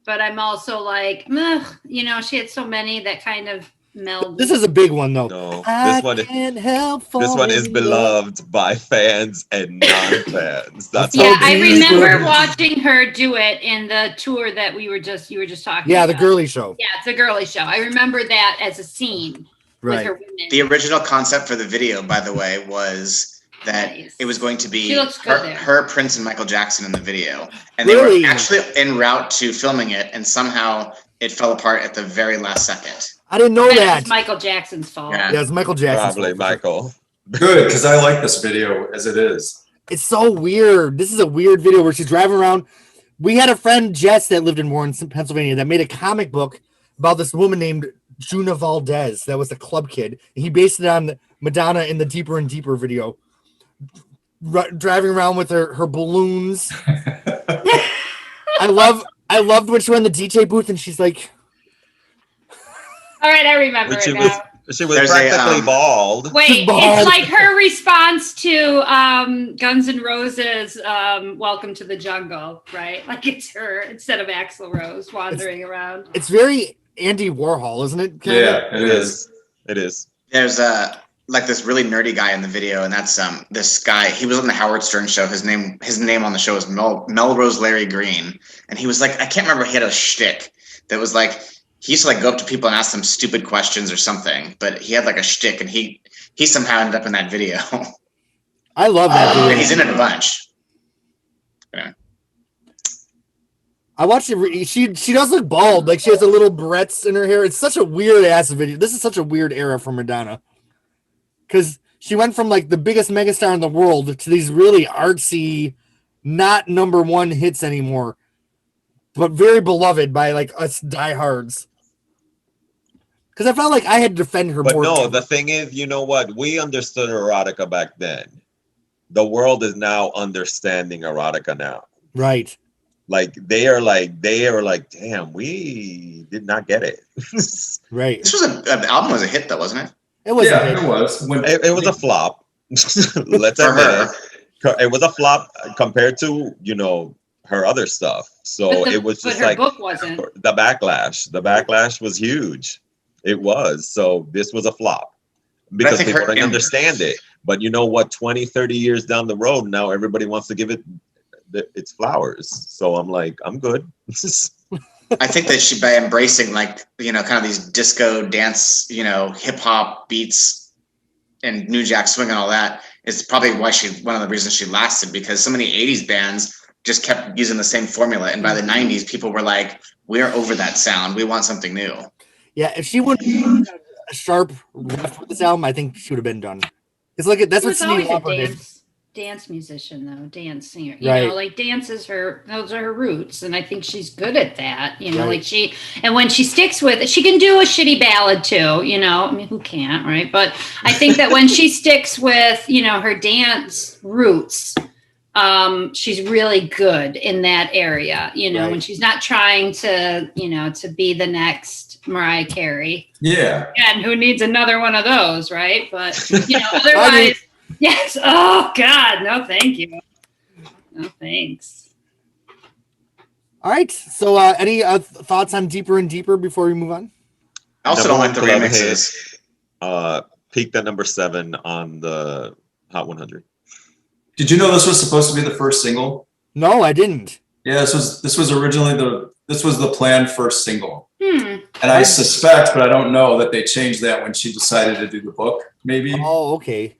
But I'm also like, ugh, she had so many that kind of meld. This is a big one though. No, I this one can't help is falling in love. beloved by fans and non-fans. That's Yeah, how I deep. remember watching her do it in the tour that you were just talking Yeah, about. the girly show. Yeah, it's a girly show. I remember that as a scene with Right. her women. the original concept for the video, by the way, was that Nice. it was going to be She looks good there. her, Prince, and Michael Jackson in the video, and they Really? were actually en route to filming it, and somehow it fell apart at the very last second. I didn't know That that. was Michael Jackson's fault. Yeah. Yeah, it's Michael Jackson. probably Michael. Good, because I like this video as it is. It's so weird. This is a weird video where she's driving around. We had a friend, Jess, that lived in Warren, Pennsylvania, that made a comic book about this woman named Juna Valdez that was a club kid. And he based it on Madonna in the Deeper and Deeper video. Driving around with her balloons. I loved when she went in the DJ booth and she's like, All right, I remember But it she now. was There's practically bald. Wait, Bald. it's like her response to Guns N' Roses' Welcome to the Jungle, right? Like it's her instead of Axl Rose wandering around. it's very Andy Warhol, isn't it? Kinda? Yeah, it is. It is. There's like this really nerdy guy in the video, and that's this guy. He was on the Howard Stern show. His name on the show is Melrose Larry Green, and he was like, I can't remember. He had a shtick that was like, he used to like go up to people and ask them stupid questions or something, but he had like a shtick, and he somehow ended up in that video. I love that video. And he's in it a bunch. I watched it. She does look bald. Like she has a little barrettes in her hair. It's such a weird ass video. This is such a weird era for Madonna. Because she went from like the biggest megastar in the world to these really artsy, not number one hits anymore, but very beloved by like us diehards. Because I felt like I had to defend her But more. no, the thing is, you know what? We understood erotica back then. The world is now understanding erotica now. Right. Like they are like, damn, we did not get it. Right. This was the album was a hit though, wasn't it? It was. Yeah, a hit. it was. It was a flop. Let's For admit her. it. It was a flop compared to, her other stuff. So But it was but just her like book wasn't. the backlash. The backlash was huge. It was. So this was a flop because think people her didn't image- understand it. But you know what? 20, 30 years down the road, now everybody wants to give it its flowers. So I'm like, I'm good. I think that she, by embracing like, kind of these disco dance, hip hop beats and New Jack Swing and all that, is probably why one of the reasons she lasted, because so many 80s bands just kept using the same formula. And by the 90s, people were like, we're over that sound. We want something new. Yeah, if she wouldn't a sharp left with this album, I think she would have been done. It's like that's She what was always Cyndi a Lauper did. dance musician though, dance singer. You Right. know, like dance is those are her roots, and I think she's good at that. You know, Right. and when she sticks with it, she can do a shitty ballad too. You know, I mean, who can't, right? But I think that when she sticks with her dance roots, she's really good in that area. You know, Right. when she's not trying to to be the next Mariah Carey. Yeah. And who needs another one of those, right? But otherwise, yes. Oh God, no, thank you. No thanks. All right. So, any thoughts on Deeper and Deeper before we move on? I also don't like the Number one club remixes. Peaked at number 7 on the Hot 100. Did you know this was supposed to be the first single? No, I didn't. Yeah, this was originally the planned first single. Hmm. And I suspect, but I don't know, that they changed that when she decided to do the book, maybe. Oh, okay.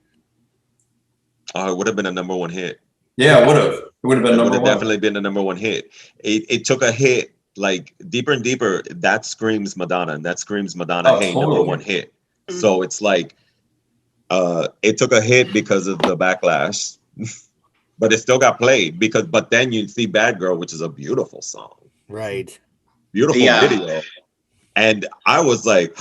It would have been a number 1 hit. Yeah, it would have. It would have been It would number have one. definitely been a number 1 hit. It took a hit like Deeper and Deeper. That screams Madonna, and that screams Madonna. Oh, Hey, totally. number 1 hit. So it's like it took a hit because of the backlash, but it still got played But then you see Bad Girl, which is a beautiful song, Right. beautiful video, and I was like.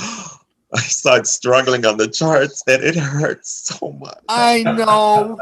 I started struggling on the charts, and it hurts so much. I know.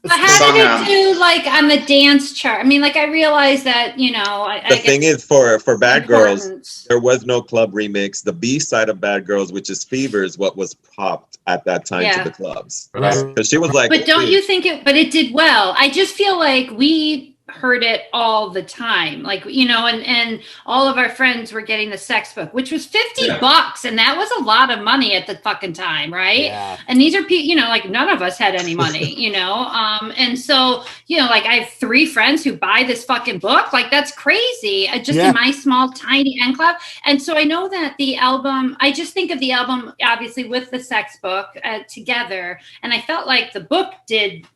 But how did it do, like, on the dance chart? I mean, like, I realized that, The thing is, for Bad Girls, there was no club remix. The B side of Bad Girls, which is Fever, is what was popped at that time to the clubs. Right. Because she was like, But don't you think but it did well? I just feel like we heard it all the time, like, and all of our friends were getting the sex book, which was $50, and that was a lot of money at the fucking time, right? Yeah. And these are people, like, none of us had any money, and so, like, I have 3 friends who buy this fucking book, like, that's crazy, just in my small tiny enclave. And so I know that the album, I just think of the album obviously with the sex book together, and I felt like the book did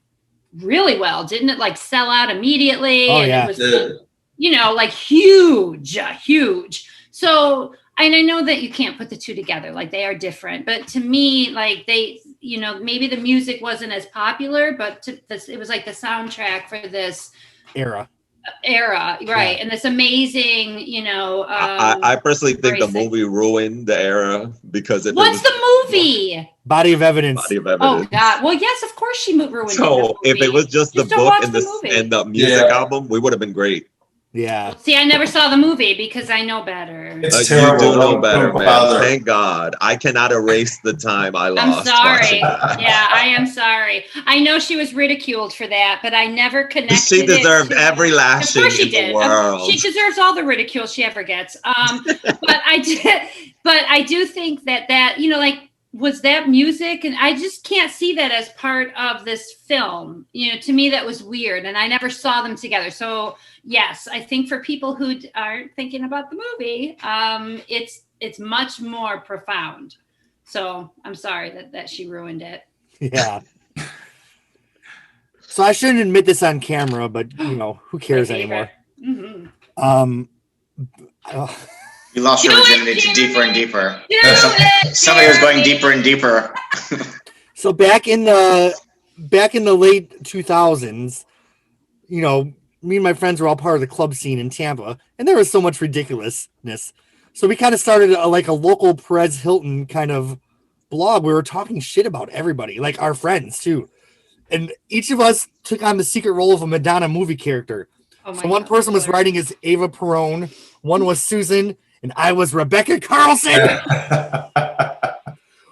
really well, didn't it? Like, sell out immediately. Oh, and yeah. it was like huge. So, and I know that you can't put the two together, like, they are different, but to me, like, they, maybe the music wasn't as popular, but it was like the soundtrack for this Era, right? Yeah. And this amazing, I personally think the movie ruined the era because what's the movie? Body of Evidence. Oh God! Well, yes, of course she ruined. So if it was just the book and the music album, we would have been great. Yeah. See, I never saw the movie because I know better. It's terrible. You do know better, Don't man. bother. Thank God. I cannot erase the time I lost. I'm sorry. Yeah, I am sorry. I know she was ridiculed for that, but I never connected. She deserved every lashing in the world. She deserves all the ridicule she ever gets. But I do think that like, was that music? And I just can't see that as part of this film. To me, that was weird, and I never saw them together. So yes, I think for people who aren't thinking about the movie, it's much more profound. So I'm sorry that she ruined it. Yeah. So I shouldn't admit this on camera, but who cares anymore? Mm-hmm. You lost your virginity to Deeper and Deeper. Somebody was going deeper and deeper. So back in the late 2000s, me and my friends were all part of the club scene in Tampa, and there was so much ridiculousness. So we kind of started a local Perez Hilton kind of blog. We were talking shit about everybody, like our friends too. And each of us took on the secret role of a Madonna movie character. So one person was writing as Ava Perón, one was Susan, and I was Rebecca Carlson.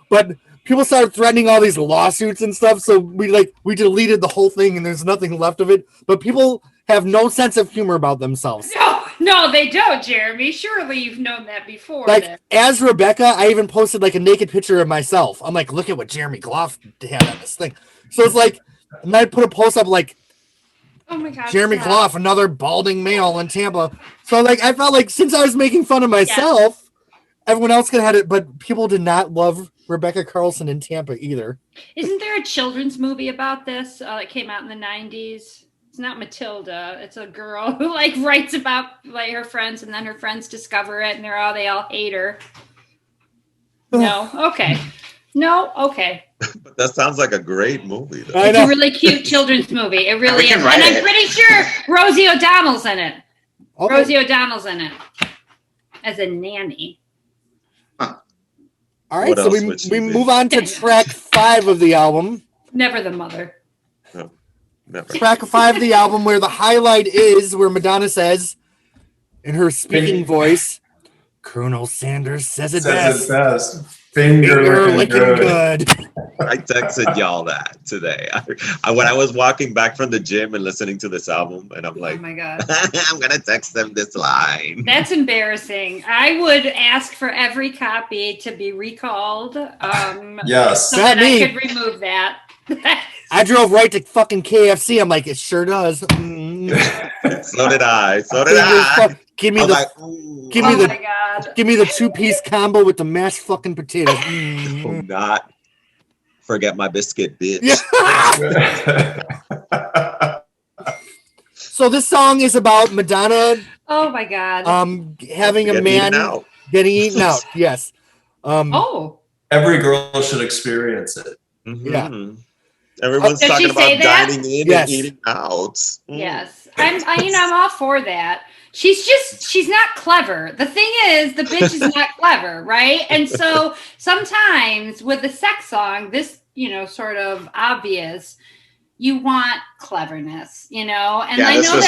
But people started threatening all these lawsuits and stuff, so we deleted the whole thing, and there's nothing left of it. But people have no sense of humor about themselves. No, they don't, Jeremy. Surely you've known that before. Like, as Rebecca, I even posted like a naked picture of myself. I'm like, look at what Jeremy Gloff had on this thing. So it's like, and I put a post up like, oh my God, Jeremy Gloff, another balding male in Tampa. So like, I felt like since I was making fun of myself, everyone else could have had it, but people did not love Rebecca Carlson in Tampa either. Isn't there a children's movie about this that came out in the 90s? It's not Matilda. It's a girl who like writes about like her friends, and then her friends discover it, and they all hate her. No, okay. No, okay. But that sounds like a great movie, though. It's a really cute children's movie. It really is. And I'm pretty sure Rosie O'Donnell's in it. Okay. Rosie O'Donnell's in it as a nanny. Huh. All right, so we move on to track 5 of the album. Never the Mother. No, never. Track 5 of the album, where the highlight is where Madonna says, in her speaking voice, Colonel Sanders says it best. Finger licking good. I texted y'all that today. When I was walking back from the gym and listening to this album, and I'm like, oh my God. I'm going to text them this line. That's embarrassing. I would ask for every copy to be recalled. Yes. So that I could remove that. I drove right to fucking KFC. I'm like, it sure does. So did I. Give me the 2-piece combo with the mashed fucking potatoes. Do not forget my biscuit, bitch. Yeah. So this song is about Madonna. Oh my God. Having a man getting eaten out. Yes. Every girl should experience it. Mm-hmm. Yeah. Everyone's talking about dining in and eating out. Yes. I'm all for that. She's not clever. The thing is, the bitch is not clever, right? And so sometimes with a sex song, this, sort of obvious, you want cleverness, And I know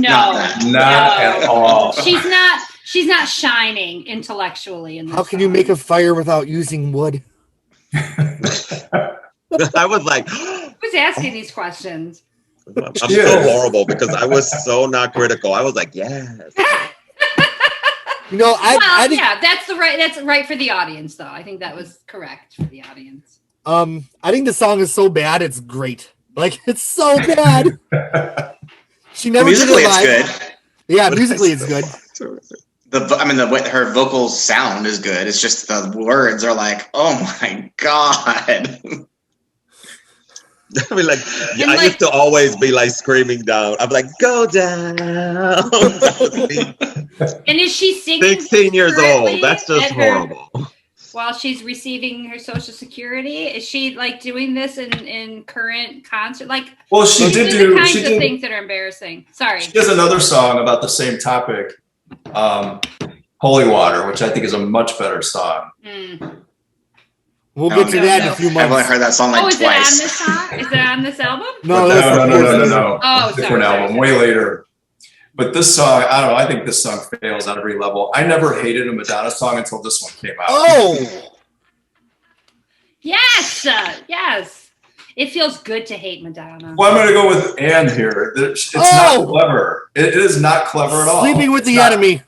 not at all. She's not shining intellectually in this How can you make a fire without using wood? I was like, who's asking these questions? I'm so horrible because I was so not critical. I was like, yes. I think, that's right for the audience, though. I think that was correct for the audience. I think the song is so bad it's great. Like, it's so bad. She never musically did it live. It's good. Yeah, musically it's good. Her vocal sound is good. It's just the words are like, oh my God. I mean, I used to always be like screaming down. I'm like, go down. And is she singing? 16 years old. That's just horrible. While she's receiving her Social Security, is she like doing this in current concert? Well, she did the kinds of things that are embarrassing. Sorry. She has another song about the same topic, Holy Water, which I think is a much better song. We'll get to that in a few months. I've only heard that song twice. Is it on this song? Is it on this album? No. Oh, different album, way later. But this song, I don't know. I think this song fails on every level. I never hated a Madonna song until this one came out. Oh, yes. It feels good to hate Madonna. Well, I'm going to go with Anne here. It's not clever. It is not clever at all. Sleeping with the enemy.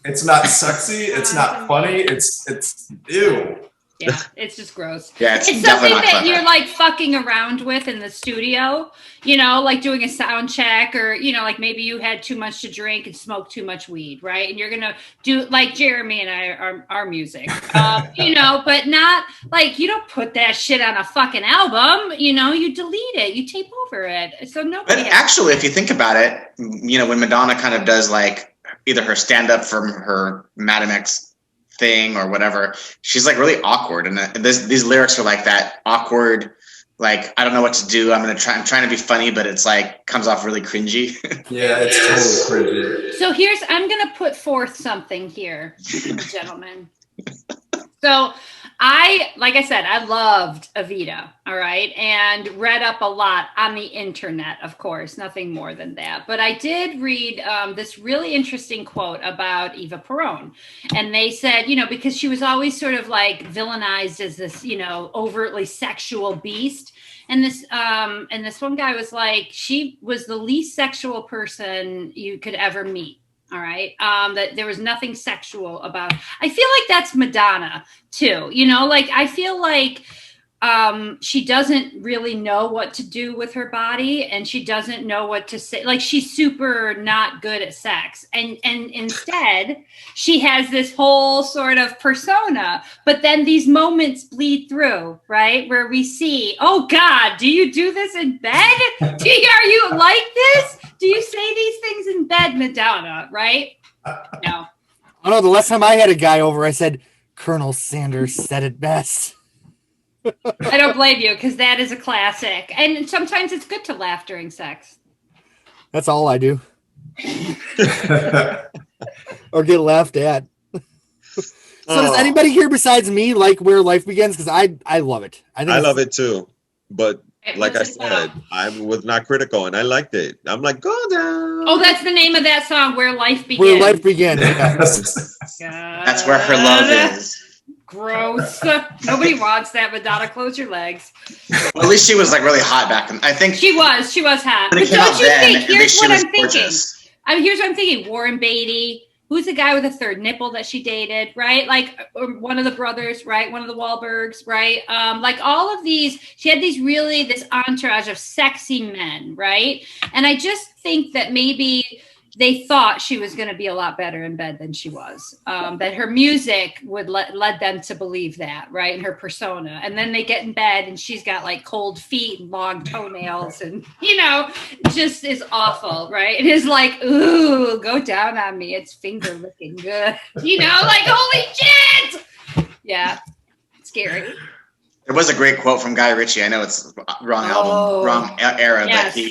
It's not sexy. It's not funny. It's ew. Yeah, it's just gross. Yeah, it's something that clever. you're like fucking around with in the studio, like doing a sound check, or like maybe you had too much to drink and smoked too much weed, right? And you're gonna do like Jeremy and I our music, but not like you don't put that shit on a fucking album. You delete it, you tape over it, so nobody. But actually, if you think about it, when Madonna kind of does like either her stand up from her Madam X thing or whatever, she's like really awkward, and these lyrics are like that awkward, like I don't know what to do, I'm trying to be funny, but it's like comes off really cringy. Yeah, it's totally cringy. So I'm gonna put forth something here, gentlemen. So like I said, I loved Evita, all right, and read up a lot on the internet, of course, nothing more than that. But I did read this really interesting quote about Eva Peron. And they said, because she was always sort of like villainized as this, overtly sexual beast. And this one guy was like, she was the least sexual person you could ever meet. All right. That there was nothing sexual about. I feel like that's Madonna too. I feel like she doesn't really know what to do with her body, and she doesn't know what to say. Like, she's super not good at sex, and instead she has this whole sort of persona. But then these moments bleed through, right, where we see, oh God, do you do this in bed? Are you like this? Do you say these things in bed, Madonna? Right? No. I know the last time I had a guy over, I said, Colonel Sanders said it best. I don't blame you, because that is a classic. And sometimes it's good to laugh during sex. That's all I do. Or get laughed at. So does anybody here besides me like Where Life Begins? Because I love it. I love it too. But like I said, I was not critical and I liked it. I'm like, go down. Oh, that's the name of that song, Where Life Begins. Where Life Begins. That's where her love is. Gross. Nobody wants that. Madonna, close your legs. Well, at least she was like really hot back then. I think she was hot. But don't you think? Here's what I'm thinking. Here's what I'm thinking. Warren Beatty. Who's the guy with a third nipple that she dated, right? Like one of the brothers, right? One of the Wahlbergs, right? Like all of these, she had this entourage of sexy men, right? And I just think that maybe they thought she was going to be a lot better in bed than she was. That her music would led them to believe that, right? And her persona. And then they get in bed and she's got like cold feet and long toenails and, just is awful, right? It is like, ooh, go down on me. It's finger looking good. Like, holy shit! Yeah, scary. There was a great quote from Guy Ritchie. I know it's wrong album, wrong era, yes. but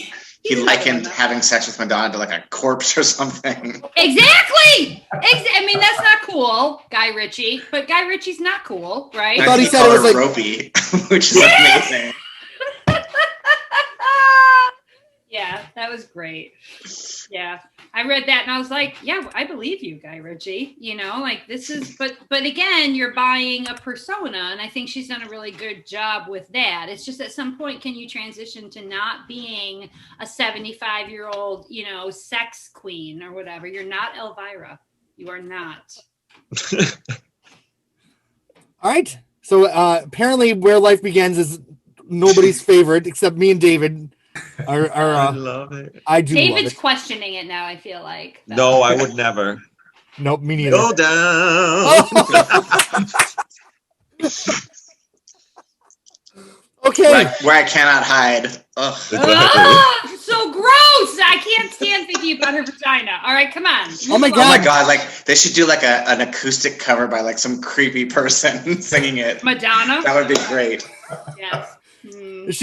he likened having sex with Madonna to like a corpse or something. Exactly. I mean, that's not cool, Guy Ritchie. But Guy Ritchie's not cool, right? I thought he said it was like ropey, which is amazing. Yeah, that was great. Yeah, I read that and I was like, yeah, I believe you, Guy Ritchie. Like this is, but again, you're buying a persona, and I think she's done a really good job with that. It's just at some point, can you transition to not being a 75-year-old, sex queen or whatever? You're not Elvira. You are not. All right. So apparently, Where Life Begins is nobody's favorite except me and David. I love it. I do. David's questioning it now. I feel like. No, I would never. Nope, me neither. Go down. Okay. Where I cannot hide. Ugh. So gross! I can't stand thinking about her vagina. All right, come on. Oh my god! Like they should do like an acoustic cover by like some creepy person singing it. Madonna. That would be great. Yes. Is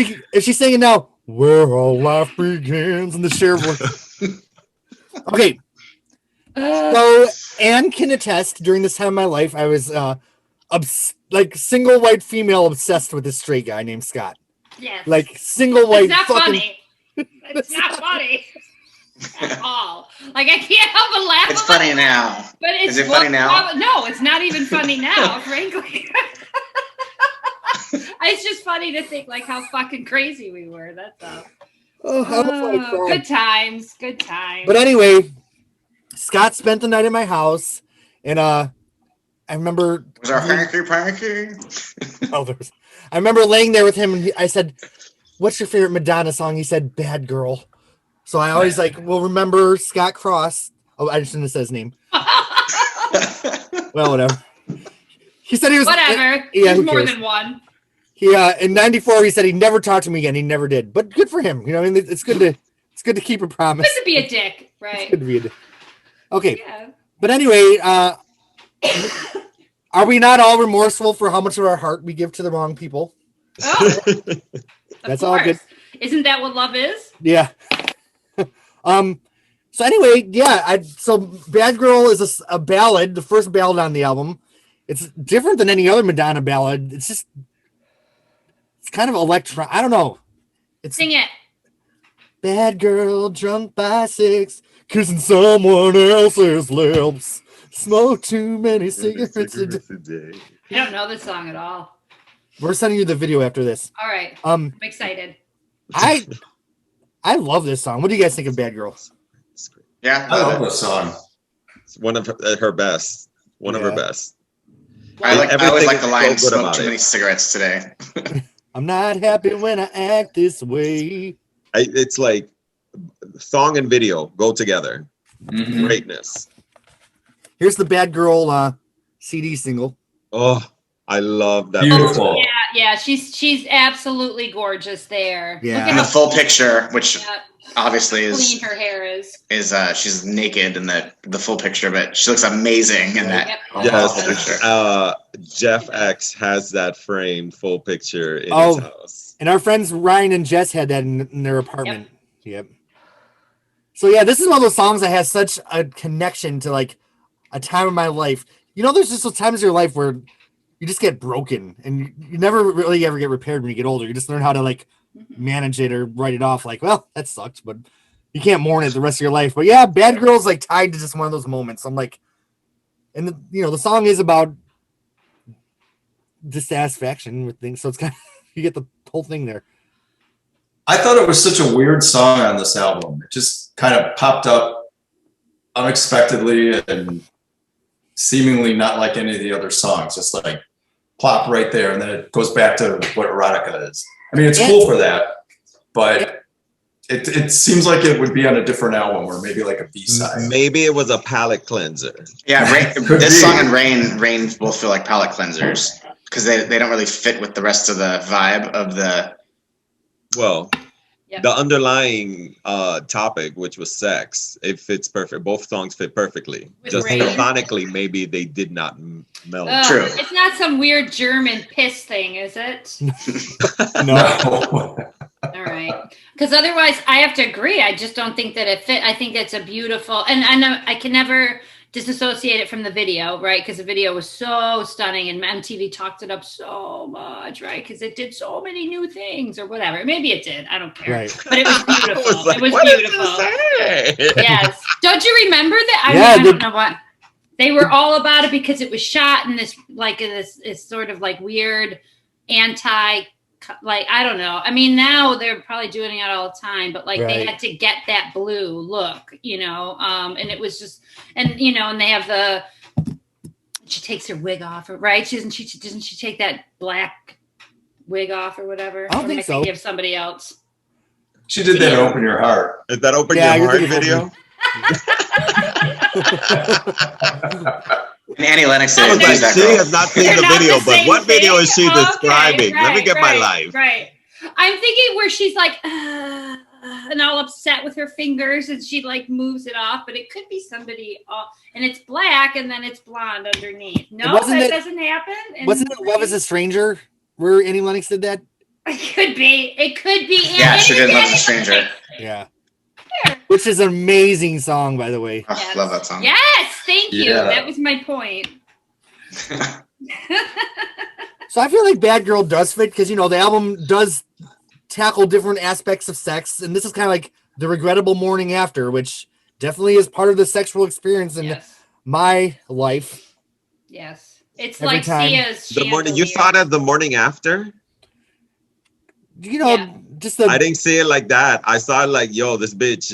she singing now? Where all life begins in the share voice. Okay. So Anne can attest. During this time of my life, I was single white female obsessed with this straight guy named Scott. Yes. Like single white. It's not funny. It's not funny at all. Like I can't help but laugh. It's funny now. But is it funny now? No, it's not even funny now, frankly. It's just funny to think like how fucking crazy we were. That's all. Good times. But anyway, Scott spent the night at my house, and I remember. Was our hanky? I remember laying there with him, and I said, "What's your favorite Madonna song?" He said, "Bad Girl." So I always will remember Scott Cross. Oh, I just didn't say his name. Well, whatever. He said he was whatever. Yeah, there's more than one. In '94 he said he'd never talk to me again. He never did. But good for him. It's good to keep a promise. Good to be a dick, right? It's good to be a dick. Okay. Yeah. But anyway, are we not all remorseful for how much of our heart we give to the wrong people? Oh, that's all good. Isn't that what love is? Yeah. So anyway, yeah. So Bad Girl is a ballad, the first ballad on the album. It's different than any other Madonna ballad. It's kind of electron. I don't know. Sing it. Bad girl, drunk by 6, kissing someone else's lips. Smoke too many cigarettes a day. You don't know this song at all. We're sending you the video after this. All right. I'm excited. I love this song. What do you guys think of Bad Girl? Yeah, I love this song. It's one of her best. One of her best. I always like the line, so "Smoke too many cigarettes today." I'm not happy when I act this way. It's like song and video go together. Mhm. Greatness. Here's the Bad Girl CD single. Oh, I love that. Beautiful. Yeah, she's absolutely gorgeous there. Yeah. Look And at the full picture, which how obviously clean is her hair is. she's naked in the full picture, but she looks amazing in that. Yep. full picture. Yes, Jeff X has that framed full picture in Oh. his house. And our friends Ryan and Jess had that in their apartment. Yep. So yeah, this is one of those songs that has such a connection to like a time of my life. You know, there's just those times in your life where you just get broken and you never really ever get repaired when you get older. You just learn how to like manage it or write it off. Like, well, that sucked, but you can't mourn it the rest of your life. But yeah, Bad Girl's like tied to just one of those moments. I'm like, and the song is about dissatisfaction with things. So it's kind of, you get the whole thing there. I thought it was such a weird song on this album. It just kind of popped up unexpectedly and seemingly not like any of the other songs. Just like plop right there, and then it goes back to what Erotica is. I mean, it's cool for that, but it seems like it would be on a different album or maybe like a B-side. Maybe it was a palate cleanser. Yeah, Could this be. song and Rain both feel like palate cleansers because they don't really fit with the rest of the vibe of the. Well, Yep. the underlying topic, which was sex, it fits perfect. Both songs fit perfectly. With Just Rain. sonically, maybe they did not meld. Oh, True. It's not some weird German piss thing, is it? No. All right. Because otherwise, I have to agree. I just don't think that it fit. I think it's a beautiful, and I know I can never disassociate it from the video, right? Because the video was so stunning, and MTV talked it up so much, right? Because it did so many new things, or whatever. Maybe it did. I don't care. Right. But it was beautiful. Like, It was what did beautiful. you say? Yes. Don't you remember that? I Yeah, mean, I don't know what they were all about it because it was shot in this sort of like weird anti, like, I don't know. I mean, now they're probably doing it all the time, but like they Right. had to get that blue look, and it was just, and and they have she takes her wig off, right? Doesn't she take that black wig off or whatever? I don't Or think am so. Give somebody else. She did that Open Your Heart. Is that Open Yeah, Your you're Heart thinking video? And Annie Lennox I did was like, use that she girl. has not seen They're the not video, the but same what video thing? is she Okay, describing? Let me get my life. Right. I'm thinking where she's like, and all upset with her fingers, and she like moves it off, but it could be somebody, and it's black, and then it's blonde underneath. No, wasn't that it- doesn't happen. in Wasn't it Love Is a Stranger where Annie Lennox did that? It could be. It could be. Yeah, she did Love Is a Annie Stranger. Lennox. Yeah. Which is an amazing song, by the way. Oh, Yes. love that song. Yes, thank you. Yeah. That was my point. So I feel like Bad Girl does fit because, the album does tackle different aspects of sex. And this is kind of like the regrettable morning after, which definitely is part of the sexual experience in Yes. my life. Yes. It's Every like time. Sia's The morning you chandelier. saw it as the morning after? Yeah. Just the I didn't see it like that. I saw it like, yo, this bitch,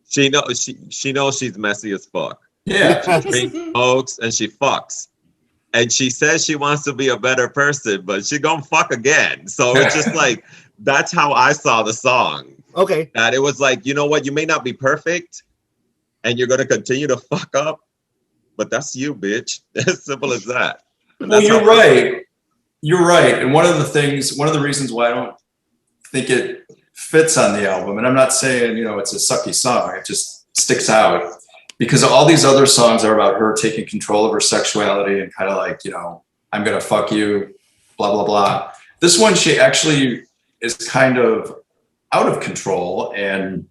she knows she's messy as fuck. Yeah. She smokes and she fucks. And she says she wants to be a better person, but she gonna fuck again. So it's just like, that's how I saw the song. okay. That it was like, you know what, you may not be perfect and you're gonna continue to fuck up, but that's you, bitch. As simple as that. And Well, that's you're how- right. You're right. And one of the reasons why I don't think it fits on the album, and I'm not saying, it's a sucky song, it just sticks out because all these other songs are about her taking control of her sexuality and kind of like, I'm going to fuck you, blah, blah, blah. This one, she actually is kind of out of control, and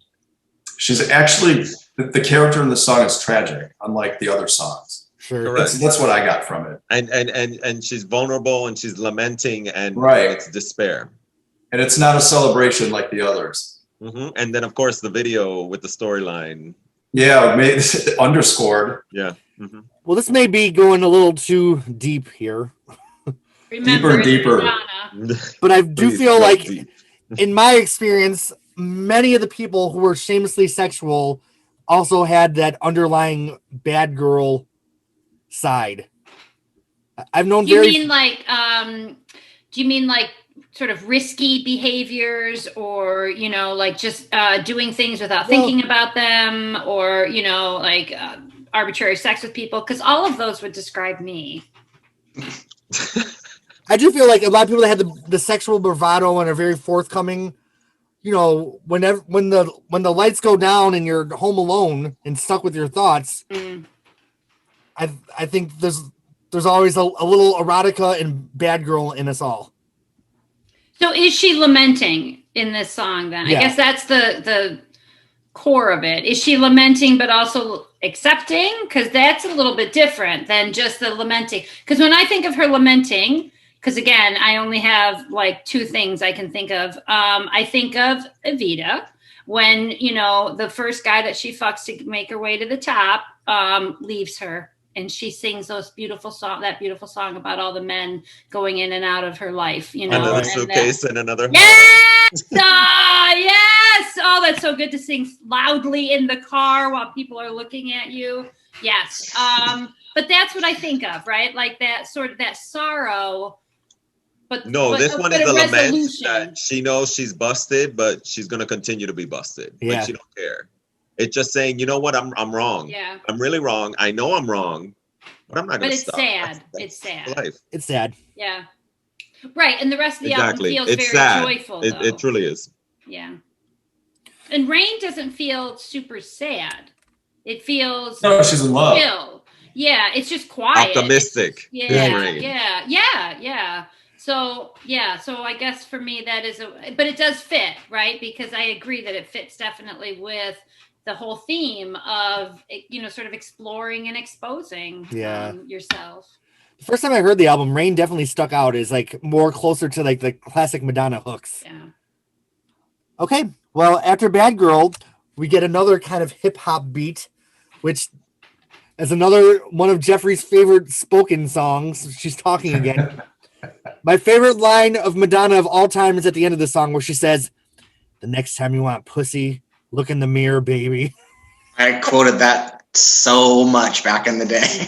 she's actually, the character in the song is tragic, unlike the other songs. Sure. Correct. That's what I got from it. And she's vulnerable and she's lamenting and Right. it's despair. And it's not a celebration like the others. And then of course the video with the storyline. Yeah, underscored. Yeah. Well, this may be going a little too deep here, Remember, it's deeper. Madonna. but I do Please feel go like, deep. in my experience, many of the people who were shamelessly sexual also had that underlying bad girl side. I've known You very mean like Do you mean like sort of risky behaviors, or like just doing things without thinking about them, or like arbitrary sex with people? Because all of those would describe me. I do feel like a lot of people that have the sexual bravado and are very forthcoming, when the lights go down and you're home alone and stuck with your thoughts, I think there's always a little erotica and bad girl in us all. So is she lamenting in this song then? Yeah. I guess that's the core of it. Is she lamenting but also accepting? Because that's a little bit different than just the lamenting. Because when I think of her lamenting, because again, I only have like two things I can think of. I think of Evita when, the first guy that she fucks to make her way to the top leaves her. And she sings that beautiful song about all the men going in and out of her life, Another suitcase and another. Yes! Yes! Oh, that's so good to sing loudly in the car while people are looking at you. Yes. But that's what I think of, right? Like that sort of that sorrow. This one is a lament that she knows she's busted, but she's going to continue to be busted. Yeah. Like she don't care. It's just saying, you know what, I'm wrong. Yeah. I'm really wrong. I know I'm wrong, but I'm not going to stop. But it's sad. It's sad. Life. It's sad. Yeah. Right. And the rest of the album feels very sad. Joyful. It truly is. Yeah. And Rain doesn't feel super sad. It feels no, she's in love. Chill. Yeah. It's just quiet. Optimistic. Yeah. So I guess for me that is but it does fit, right? Because I agree that it fits definitely with the whole theme of, sort of exploring and exposing yourself. The first time I heard the album, Rain definitely stuck out as like more closer to like the classic Madonna hooks. Yeah. Okay. Well, after Bad Girl, we get another kind of hip hop beat, which is another one of Jeffrey's favorite spoken songs. She's talking again. My favorite line of Madonna of all time is at the end of the song where she says, "The next time you want pussy, look in the mirror, baby." I quoted that so much back in the day.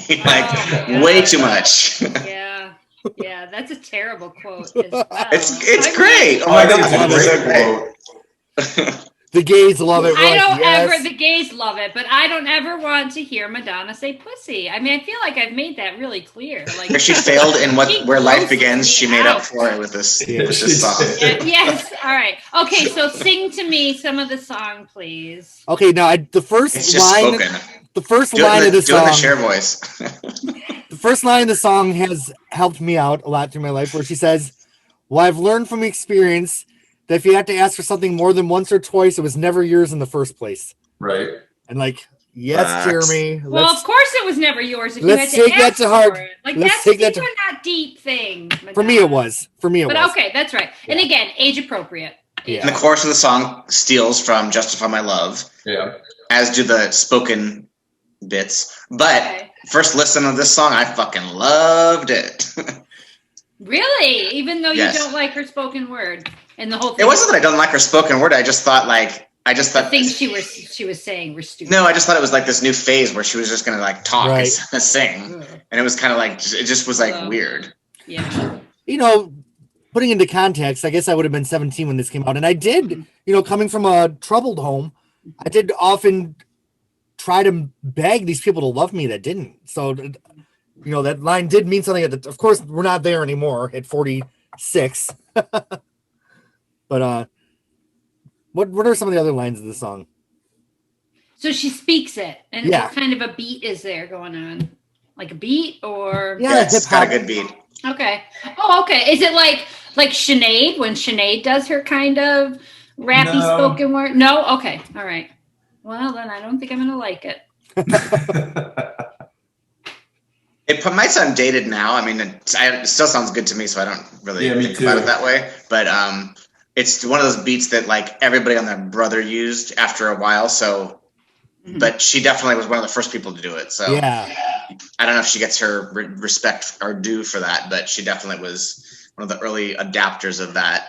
Way too much. Yeah, that's a terrible quote. It's great. Oh my God, it's so great. The gays love it. The gays love it, but I don't ever want to hear Madonna say pussy. I mean, I feel like I've made that really clear. Like where she failed in where life begins, she made up for it with this song. Yes. All right. Okay. So sing to me some of the song, please. Okay. Now the first line. Spoken. The first line of the song. Doing the share voice. The first line of the song has helped me out a lot through my life, where she says, "Well, I've learned from experience that if you have to ask for something more than once or twice, it was never yours in the first place." Right. And yes, Jeremy. Well, of course it was never yours. If let's you had take that to heart. These are not deep things. Madonna. For me, it was. But okay, that's right. Yeah. And again, age appropriate. Yeah. And the chorus of the song steals from "Justify My Love." Yeah. As do the spoken bits. But first listen to this song, I fucking loved it. Really? Even though you don't like her spoken word and the whole thing. It wasn't that I don't like her spoken word. I just thought the things she was saying were stupid. No, I just thought it was like this new phase where she was just gonna talk and sing, and it was kind of it just was weird. Yeah. Putting into context, I guess I would have been 17 when this came out, and I did, coming from a troubled home, I did often try to beg these people to love me that didn't. So, that line did mean something. Of course, we're not there anymore at 46. But what are some of the other lines of the song? So she speaks it, and what kind of a beat is there going on? Like a beat, or it's got a good beat. Okay. Oh, okay. Is it like Sinead when Sinead does her kind of rappy spoken word? No. Okay. All right. Well, then I don't think I'm gonna like it. It might sound dated now. I mean, it still sounds good to me, so I don't really think about it that way. But it's one of those beats that everybody on their brother used after a while. So, but she definitely was one of the first people to do it. So I don't know if she gets her respect or due for that, but she definitely was one of the early adapters of that.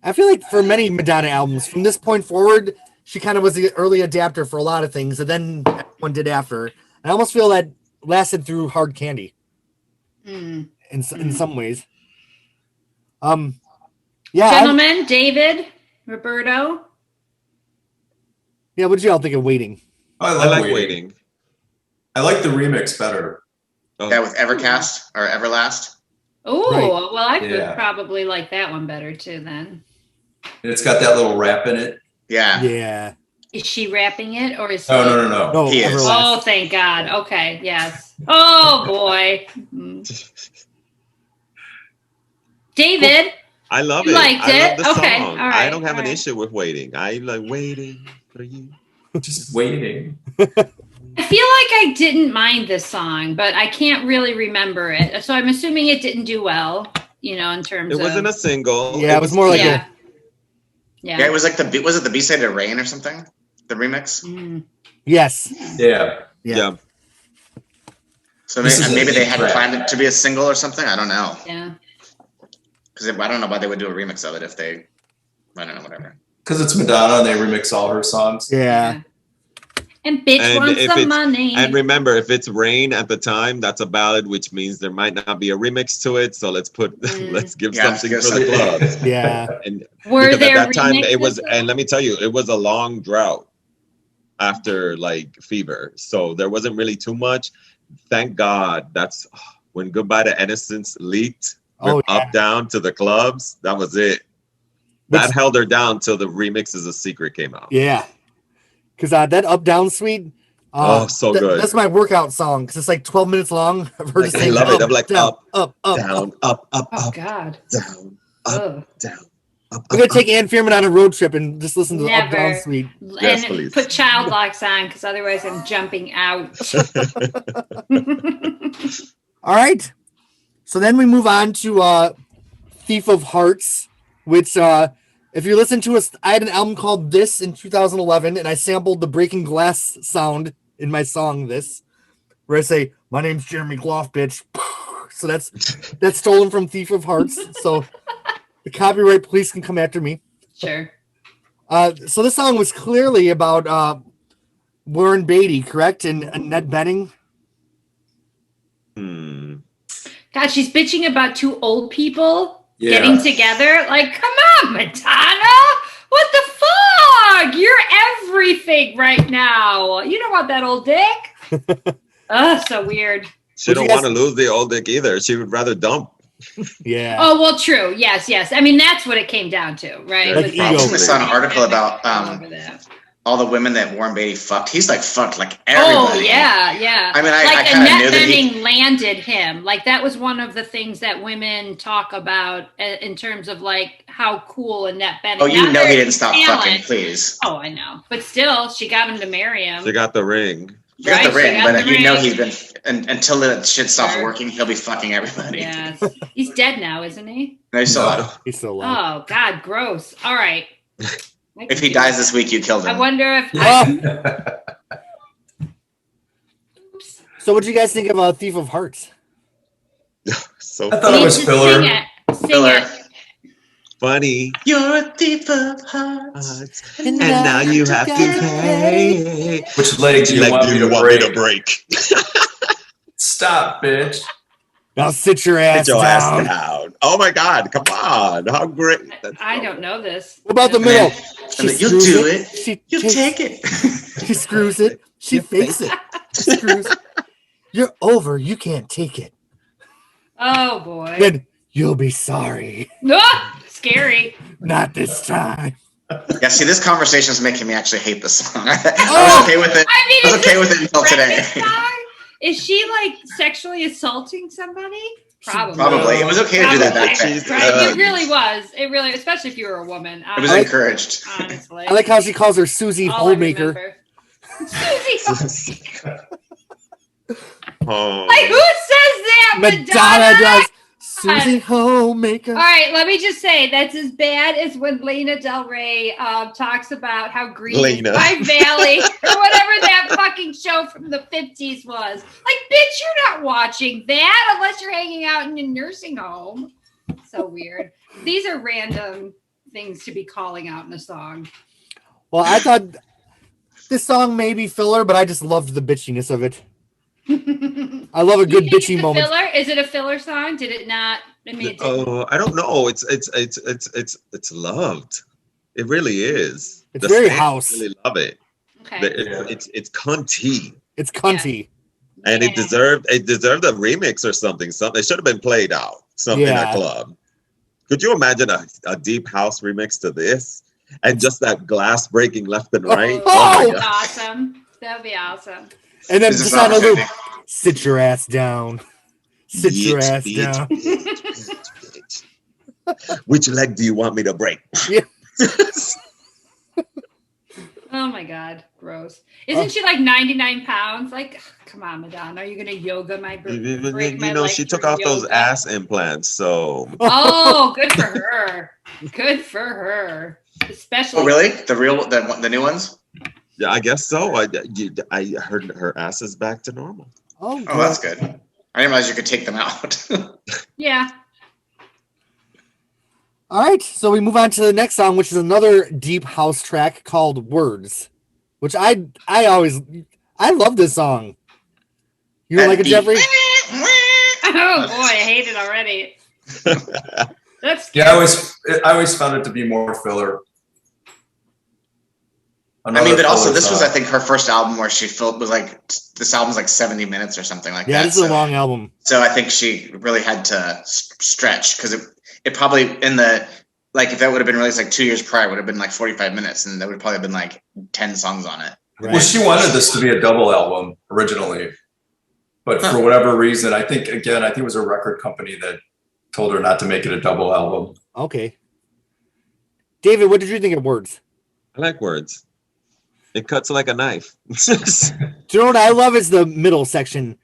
I feel like for many Madonna albums, from this point forward, she kind of was the early adapter for a lot of things, and then everyone did after. I almost feel that lasted through Hard Candy in some ways. Yeah, Gentlemen, David, Roberto. Yeah, what did y'all think of Waiting? I like Waiting. I like the remix better. That with Evercast or Everlast. Oh, Right. well, I would probably like that one better too then. And it's got that little rap in it. Yeah. Yeah. Is she rapping it or is No. He is. Everlast. Oh, thank God. Okay, yes. Oh boy. David. I love You it. liked I love it? the Okay, song. all right, I don't have all an right. issue with Waiting. I like waiting for you. Just waiting. I feel like I didn't mind this song, but I can't really remember it. So I'm assuming it didn't do well, in terms It wasn't a single. Yeah, it was more like yeah. Yeah, it was like was it the B-side to Rain or something? The remix? Yes. Yeah. So This is maybe a they had track. planned it to be a single or something. I don't know. Yeah. Because I don't know why they would do a remix of it if they, I don't know, whatever. Because it's Madonna and they remix all her songs. Yeah. And bitch wants some money. And remember, if it's Rain at the time, that's a ballad, which means there might not be a remix to it. So let's give something for the clubs. Yeah. And Were there at that time it was, remixes? and let me tell you, it was a long drought after like Fever. So there wasn't really too much. Thank God that's when Goodbye to Innocence leaked. Up down to the clubs. That was it. That held her down till the Remixes of Secret came out. Yeah. Because that Up Down Suite. So good. That's my workout song because it's like 12 minutes long. I've heard I love it. I'm like down, up, down, up, Oh up, God. down, up, down. Up, I'm gonna take Ann Fearman on a road trip and just listen to the Up Never. Down Suite. Yes, And please. put child locks on because otherwise I'm jumping out. All right. So then we move on to Thief of Hearts, which if you listen to us, I had an album called This in 2011, and I sampled the breaking glass sound in my song This, where I say, "My name's Jeremy Gloff, bitch." So that's stolen from Thief of Hearts. So the copyright police can come after me. Sure. So this song was clearly about Warren Beatty, correct? And Ned Benning. God, she's bitching about two old people Yeah. getting together. Like, come on, Madonna. What the fuck? You're everything right now. You don't want that old dick. Oh, so weird. She don't want to lose the old dick either. She would rather dump. Yeah. Oh, well, true. Yes, yes. I mean, that's what it came down to, right? Like Was ego. I recently saw an article about over that. all the women that Warren Beatty fucked. He's like fucked like Oh, everybody. yeah, yeah. I mean, I like kind of Annette knew that he. Bening landed him. Like, that was one of the things that women talk about in terms of, like, how cool Annette Bening. Oh, you Not know her he didn't stop talent. fucking, please. Oh, I know. But still, she got him to marry him. She got the ring. He got the Right, she ring, got but the you know ring. he's been until that shit stops Sure. working. He'll be fucking everybody. Yes. He's dead now, isn't he? No, he's still alive. He's still alive. Oh, God, gross. All right. If he dies this week, you killed I him. wonder if... Oops. So what do you guys think of Thief of Hearts? So I thought it was Sing filler. it. Sing Filler. it. funny. You're a thief of hearts. And now you have to pay. Which leg do you want me to break? Stop, bitch. Now sit your ass Sit your down. ass down. Oh my God, come on. How great. I don't know this. What about the middle? And then you do it. She You takes- take it. She screws it. She fakes it. She screws. You're over. You can't take it. Oh, boy. Then you'll be sorry. Ah, scary. Not this time. Yeah, see, this conversation is making me actually hate the song. I Oh! was okay with it. I mean, I was is okay this with it until today. Brandon's song? Is she like sexually assaulting somebody? Probably. Probably. It was okay to do that back then. Right? It really was. It really, especially if you were a woman. It was encouraged. Honestly. I like how she calls her Susie All I Homemaker. remember. Susie. Oh. Like, who says that? Madonna does. Susie Homemaker. All right, let me just say that's as bad as when Lana Del Rey talks about how green Lena. my valley or whatever that fucking show from the 50s was. Like, bitch, you're not watching that unless you're hanging out in a nursing home. So weird. These are random things to be calling out in a song. Well, I thought this song may be filler, but I just loved the bitchiness of it. I love a good You think bitchy it's a moment. Filler? Is it a filler song? Did it not I mean, it didn't. Oh, I don't know. It's loved. It really is. It's The very fans house. really love it. Okay. It's cunty. It's cunty. And Yeah. it deserved a remix or something. It should have been played out in a club. Could you imagine a deep house remix to this? And just that glass breaking left and right. Oh, My God. awesome. That'd be awesome. And then This is just on a loop. opportunity. Sit your ass down. Sit your Bitch, ass bitch, down. bitch, bitch. Which leg do you want me to break? Yeah. Oh my God, gross. Isn't she like 99 pounds? Like, come on, Madonna. Are you going to yoga my break my leg She took through off those yoga? ass implants, so Oh, good for her. Good for her. Especially. Oh, really? The new ones? yeah, I guess so. I heard her ass is back to normal. Oh, Oh, that's good. I didn't realize you could take them out. Yeah. All right, so we move on to the next song, which is another deep house track called "Words," which I love this song. You don't like it, Jeffrey? Oh boy, I hate it already. That's Yeah, I always found it to be more filler. I mean, but also Another this was, song. I think, her first album where she felt was like this album's like 70 minutes or something like Yeah, that. this is a long album. So I think she really had to stretch because it probably if that would have been released like 2 years prior, would have been like 45 minutes, and there would probably have been like 10 songs on it. Right. Well, she wanted this to be a double album originally, but for whatever reason, I think it was a record company that told her not to make it a double album. Okay. David, what did you think of "Words"? I like Words. It cuts like a knife. Do you know what I love is the middle section.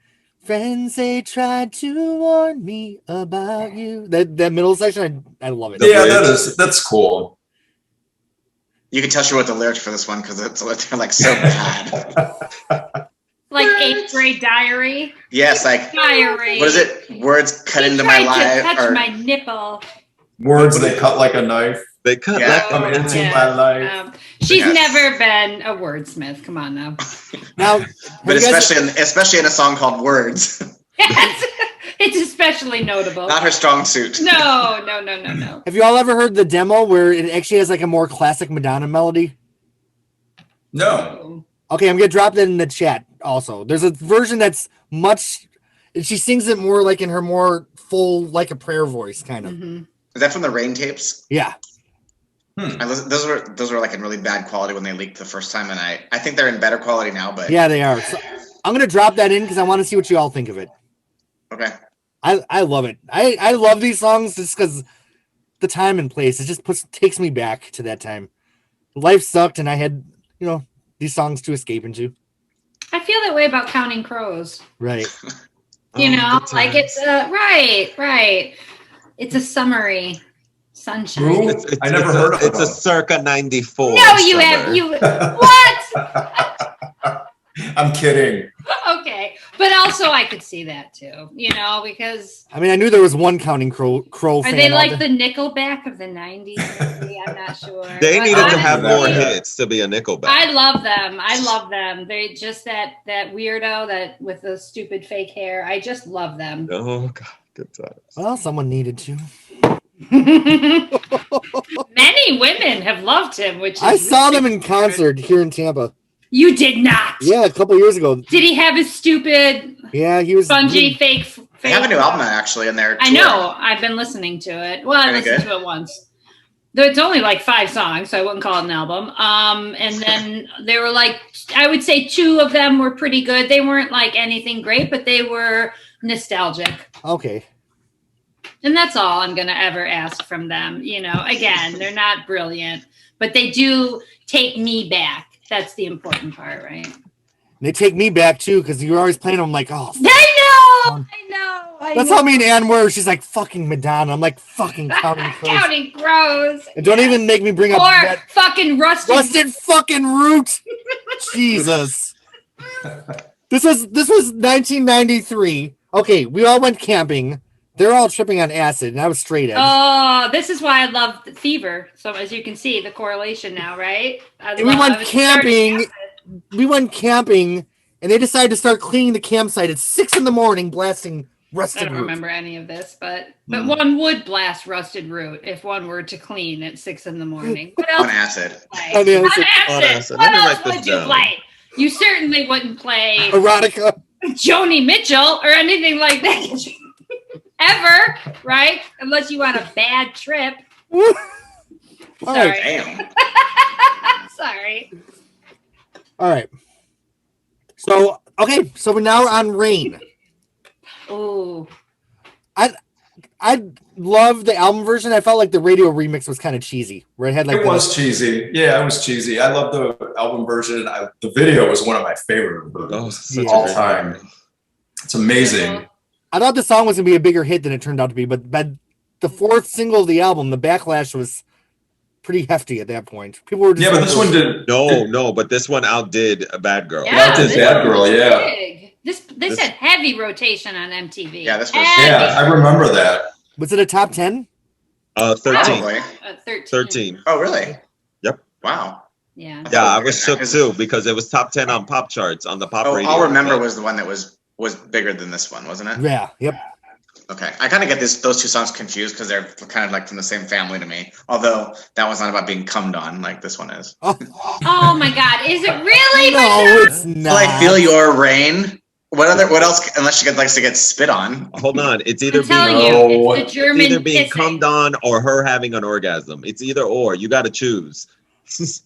Friends, they tried to warn me about you. That middle section, I love it. Yeah, that's cool. You can tell she wrote the lyrics for this one because they're like so bad. like 8th grade diary. Yes, like Diary. what is it? Words cut He into my tried to life. touch my nipple. Words they cut like a knife. They cut Yeah. like Come a into knife. my life. She's Yes. never been a wordsmith. Come on now. Now, But have you guys- especially in a song called Words. It's especially notable. Not her strong suit. No. have you all ever heard the demo where it actually has like a more classic Madonna melody? No. Okay, I'm gonna drop that in the chat also. There's a version that's much, and she sings it more like in her more full, like a prayer voice, kind of. Mhm. Is that from the Rain tapes? Yeah. Those were like in really bad quality when they leaked the first time, and I think they're in better quality now. But Yeah, they are. So I'm gonna drop that in because I want to see what you all think of it. okay. I love it. I love these songs just because the time and place. It just takes me back to that time. Life sucked, and I had these songs to escape into. I feel that way about Counting Crows. Right. You Oh, know, good like times. it's right. It's a summery sunshine. Ooh. I never heard of It's a them. circa 94. No, you summer. have you. What? I'm kidding. Okay, but also I could see that too. Because I mean, I knew there was one Counting Crow are fan. they out like there. the Nickelback of the '90s? Maybe? I'm not sure. They But needed to honestly, have more Yeah. hits to be a Nickelback. I love them. They just that weirdo that with the stupid fake hair. I just love them. Oh God, good times. Well, someone needed to. Many women have loved him, which is I saw them in concert here in Tampa. You did not. Yeah, a couple years ago. Did he have his stupid Yeah, he was spongy fake? They have a new album out, actually, in there. I know. I've been listening to it. Well, I Any listened good? to it once. Though it's only like 5 songs, so I wouldn't call it an album. And then there were like, I would say 2 of them were pretty good. They weren't like anything great, but they were nostalgic. Okay. And that's all I'm going to ever ask from them. Again, they're not brilliant, but they do take me back. That's the important part, right? They take me back too because you were always playing them like, oh. I know. That's how me and Ann were. She's like, fucking Madonna. I'm like, fucking Counting Crows. Counting Crows. And don't even make me bring up Or that fucking rusted fucking root. Jesus. This was 1993. Okay, we all went camping. They're all tripping on acid, and I was straight edge. Oh, this is why I love Fever. So as you can see, the correlation now, right? And we went camping. We went camping, and they decided to start cleaning the campsite at 6 a.m, blasting I Rusted don't Root. remember any of this, but one would blast Rusted Root if one were to clean at 6 a.m. What else? On acid. Play? On acid. On acid. What Let me else write this would you down. play? You certainly wouldn't play Erotica. Joni Mitchell or anything like that ever, right? Unless you want a bad trip. All Sorry. right. Damn. Sorry. All right. So, okay. So we're now on Rain. Ooh. I love the album version. I felt like the radio remix was kind of cheesy, where it had like It was cheesy. Yeah, it was cheesy. I love the album version. The video was one of my favorite Oh, such Yeah. a all great time. movie. It's amazing. I thought the song was gonna be a bigger hit than it turned out to be, but the fourth single of the album, the backlash was pretty hefty at that point. People were just Yeah, but this one did. No, but this one outdid a Bad Girl. Yeah, it did this Bad Girl, was yeah. big. This had heavy rotation on MTV. Yeah, this was- Heavy. Yeah, I remember that. Was it a top 10? 13. Probably. 13. 13. Oh, really? Yep. Wow. Yeah. Yeah, I was shook too because it was top 10 on pop charts on the pop Oh, radio. I'll Remember was the one that was bigger than this one, wasn't it? Yeah. Yep. Okay. I kind of get those two songs confused because they're kind of like from the same family to me. Although that one's not about being cummed on like this one is. Oh, Oh my God. Is it really? no, it's not. Till I Feel Your Rain. What else? Unless she likes to get spit on. Hold on, it's either I'm telling being you, it's the German either being kissing. cummed on or her having an orgasm. It's either or. You got to choose.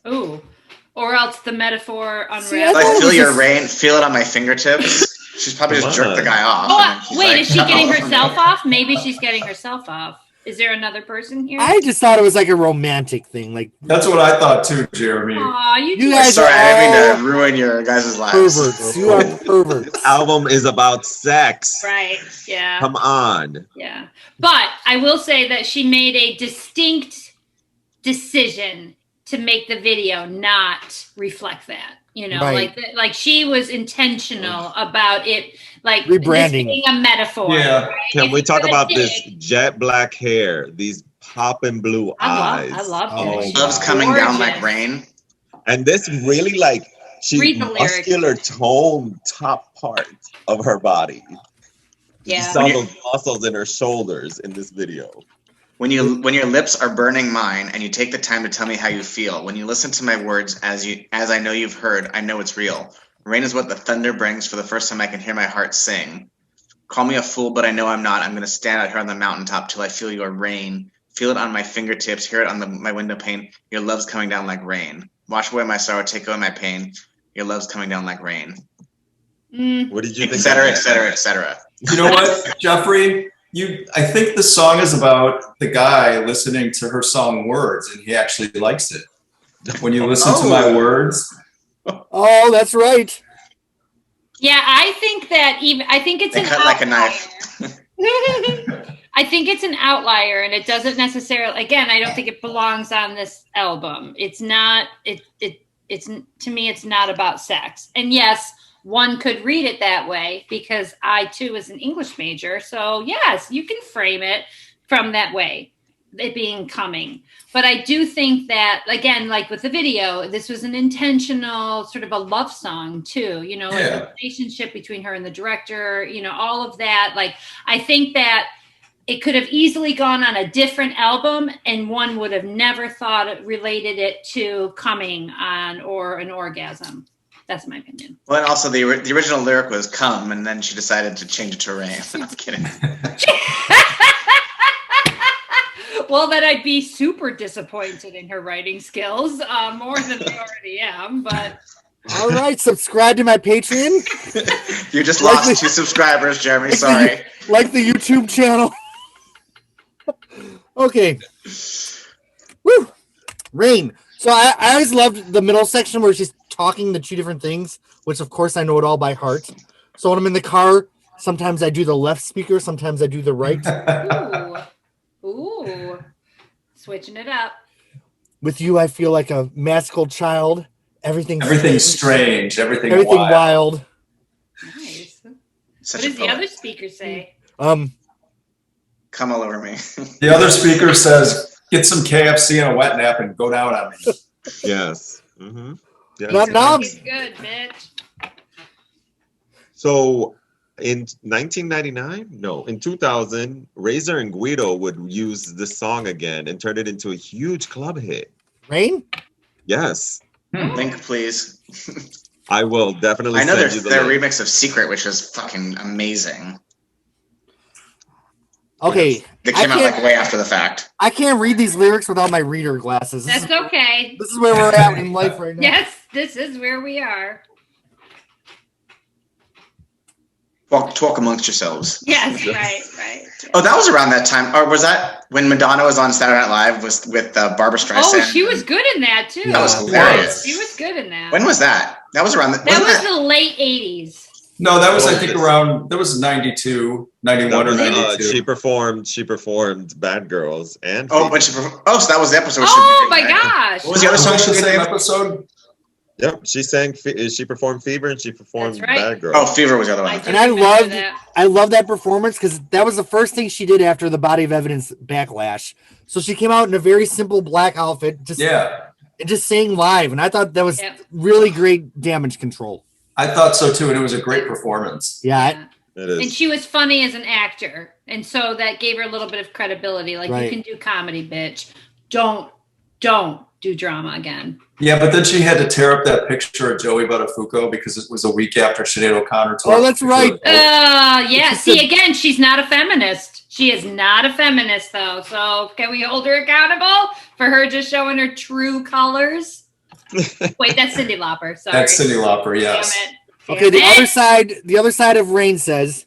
Ooh. Or else the metaphor See, I unravels. thought Like it feel was your just- rain, feel it on my fingertips. She's probably just jerked the guy off. and then Oh, she's wait, like, is she getting "Oh." herself off? Maybe she's getting herself off. Is there another person here? I just thought it was like a romantic thing. Like, That's what I thought too, Jeremy. Aw, you You two guys Sorry, I didn't are mean to ruin your guys' lives. perverts. You are perverts. Album is about sex. right. Yeah. Come on. Yeah. But I will say that she made a distinct decision to make the video not reflect that. You know, Right. like she was intentional about it, like Rebranding. this being a metaphor. Yeah. right? Can we It's talk gonna about dig. this jet black hair, these popping blue eyes? I love Oh, that. She's Love's coming down like gorgeous. rain. And this really like she Read the lyrics. muscular tone top part of her body. You Yeah. saw those muscles in her shoulders in this video. When your lips are burning mine and you take the time to tell me how you feel, when you listen to my words as I know you've heard, I know it's real. Rain is what the thunder brings. For the first time I can hear my heart sing. Call me a fool, but I know I'm not. I'm going to stand out here on the mountaintop till I feel your rain. Feel it on my fingertips, hear it on my window pane. Your love's coming down like rain. Wash away my sorrow, take away my pain. Your love's coming down like rain. What did you Et think? cetera, of et that? cetera, et cetera. You know what, Jeffrey? I think the song is about the guy listening to her song words, and he actually likes it. When you listen to my words, Oh, that's right. Yeah, I think it's They an cut like a outlier. knife. I think it's an outlier, and it doesn't necessarily. Again, I don't think it belongs on this album. It's not. It's to me, it's not about sex. And yes, one could read it that way because I too was an English major. So yes, you can frame it from that way, it being coming. But I do think that, again, like with the video, this was an intentional sort of a love song too. You know, like the relationship between her and the director. You know, all of that. Like I think that it could have easily gone on a different album and one would have never thought it related it to coming on or an orgasm. That's my opinion. Well, and also the original lyric was "come," and then she decided to change it to "rain." I'm kidding. Well, then I'd be super disappointed in her writing skills, more than I already am. But All right, subscribe to my Patreon, You just Like lost the- 2 subscribers, Jeremy. like the- Sorry. like the YouTube channel. Okay. Woo! Rain. So I always loved the middle section where she's talking the two different things, which of course I know it all by heart. So when I'm in the car, sometimes I do the left speaker, sometimes I do the right. ooh, switching it up. With you, I feel like a magical child. Everything's strange, everything wild. Nice. Such What a does the poet. other speaker say? Come all over me. The other speaker says, "Get some KFC and a wet nap and go down on me." Yes. Mm-hmm. Yes. Now I'm It's good, bitch. So in 1999, no, in 2000, Razor and Guido would use this song again and turn it into a huge club hit. Rain? Yes. Link, please. I will definitely I know send you the their link. remix of Secret, which is fucking amazing. Okay. They came out like way after the fact. I can't read these lyrics without my reader glasses. That's okay. This is where we're at in life right now. Yes, this is where we are. Talk amongst yourselves. Yes, right. Oh, that was around that time. Or was that when Madonna was on Saturday Night Live with Barbara Streisand? Oh, she was good in that too. That was hilarious. She was good in that. When was that? That was around That was the late 80s. No, that was I think around. That was 92, 91 or 92. She performed Bad Girls and so that was the episode. Oh my gosh! What was the other song she the did? same episode? Yep, she performed Fever and she performed That's right. Bad Girls. Oh, Fever was the other one. And I loved that performance because that was the first thing she did after the Body of Evidence backlash. So she came out in a very simple black outfit, just sang live, and I thought that was really great damage control. I thought so too, and it was a great performance. Yeah. It is. And she was funny as an actor, and so that gave her a little bit of credibility. Like, Right. you can do comedy, bitch. Don't do drama again. Yeah, but then she had to tear up that picture of Joey Buttafuoco because it was a week after Sinead O'Connor. Oh, that's right. Yeah. See, again, she's not a feminist. She is not a feminist, though. So can we hold her accountable for her just showing her true colors? Wait, that's Cyndi Lauper. Sorry. That's Cyndi Lauper. Yes. Damn it. Okay, the Damn it. other side of Rain says,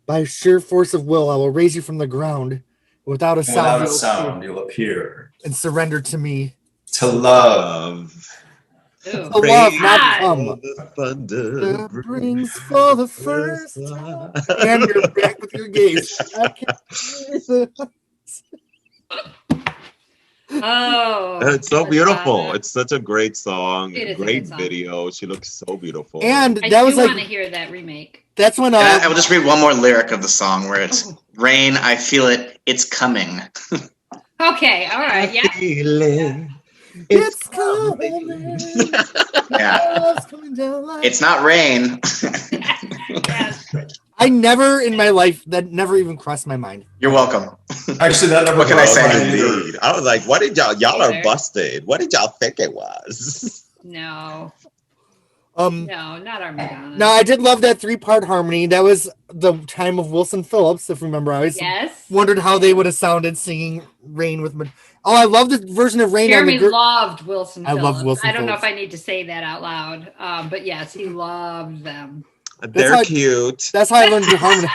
"By sheer force of will, I will raise you from the ground. Without a sound, You'll appear and surrender to me. to love." Ooh. To love, not come. The thunder Brings for the first time. And you're back with your gaze. I can't Oh, It's so Madonna. beautiful. It's such a great song. It is a Great good song. video. She looks so beautiful. And I that do was want to like, hear that remake. that's when I will just read one more lyric of the song where it's "Rain, I feel it, it's coming." Okay, all right, yeah. Feeling it's coming. Yeah, Love's coming down like- it's not rain. Yes. I never in my life, that never even crossed my mind. You're welcome. Actually, that never. What can I say? Indeed. I was like, what did y'all are Either. busted. What did y'all think it was? No, No, not our Madonna. I did love that 3-part harmony. That was the time of Wilson Phillips, if you remember. I always Yes. wondered how they would have sounded singing Rain with Oh, I love the version of Rain Jeremy on the loved Wilson I Phillips. love Wilson I don't know Phillips. if I need to say that out loud, but yes, he loved them. They're how- cute. That's how I learned to harmony.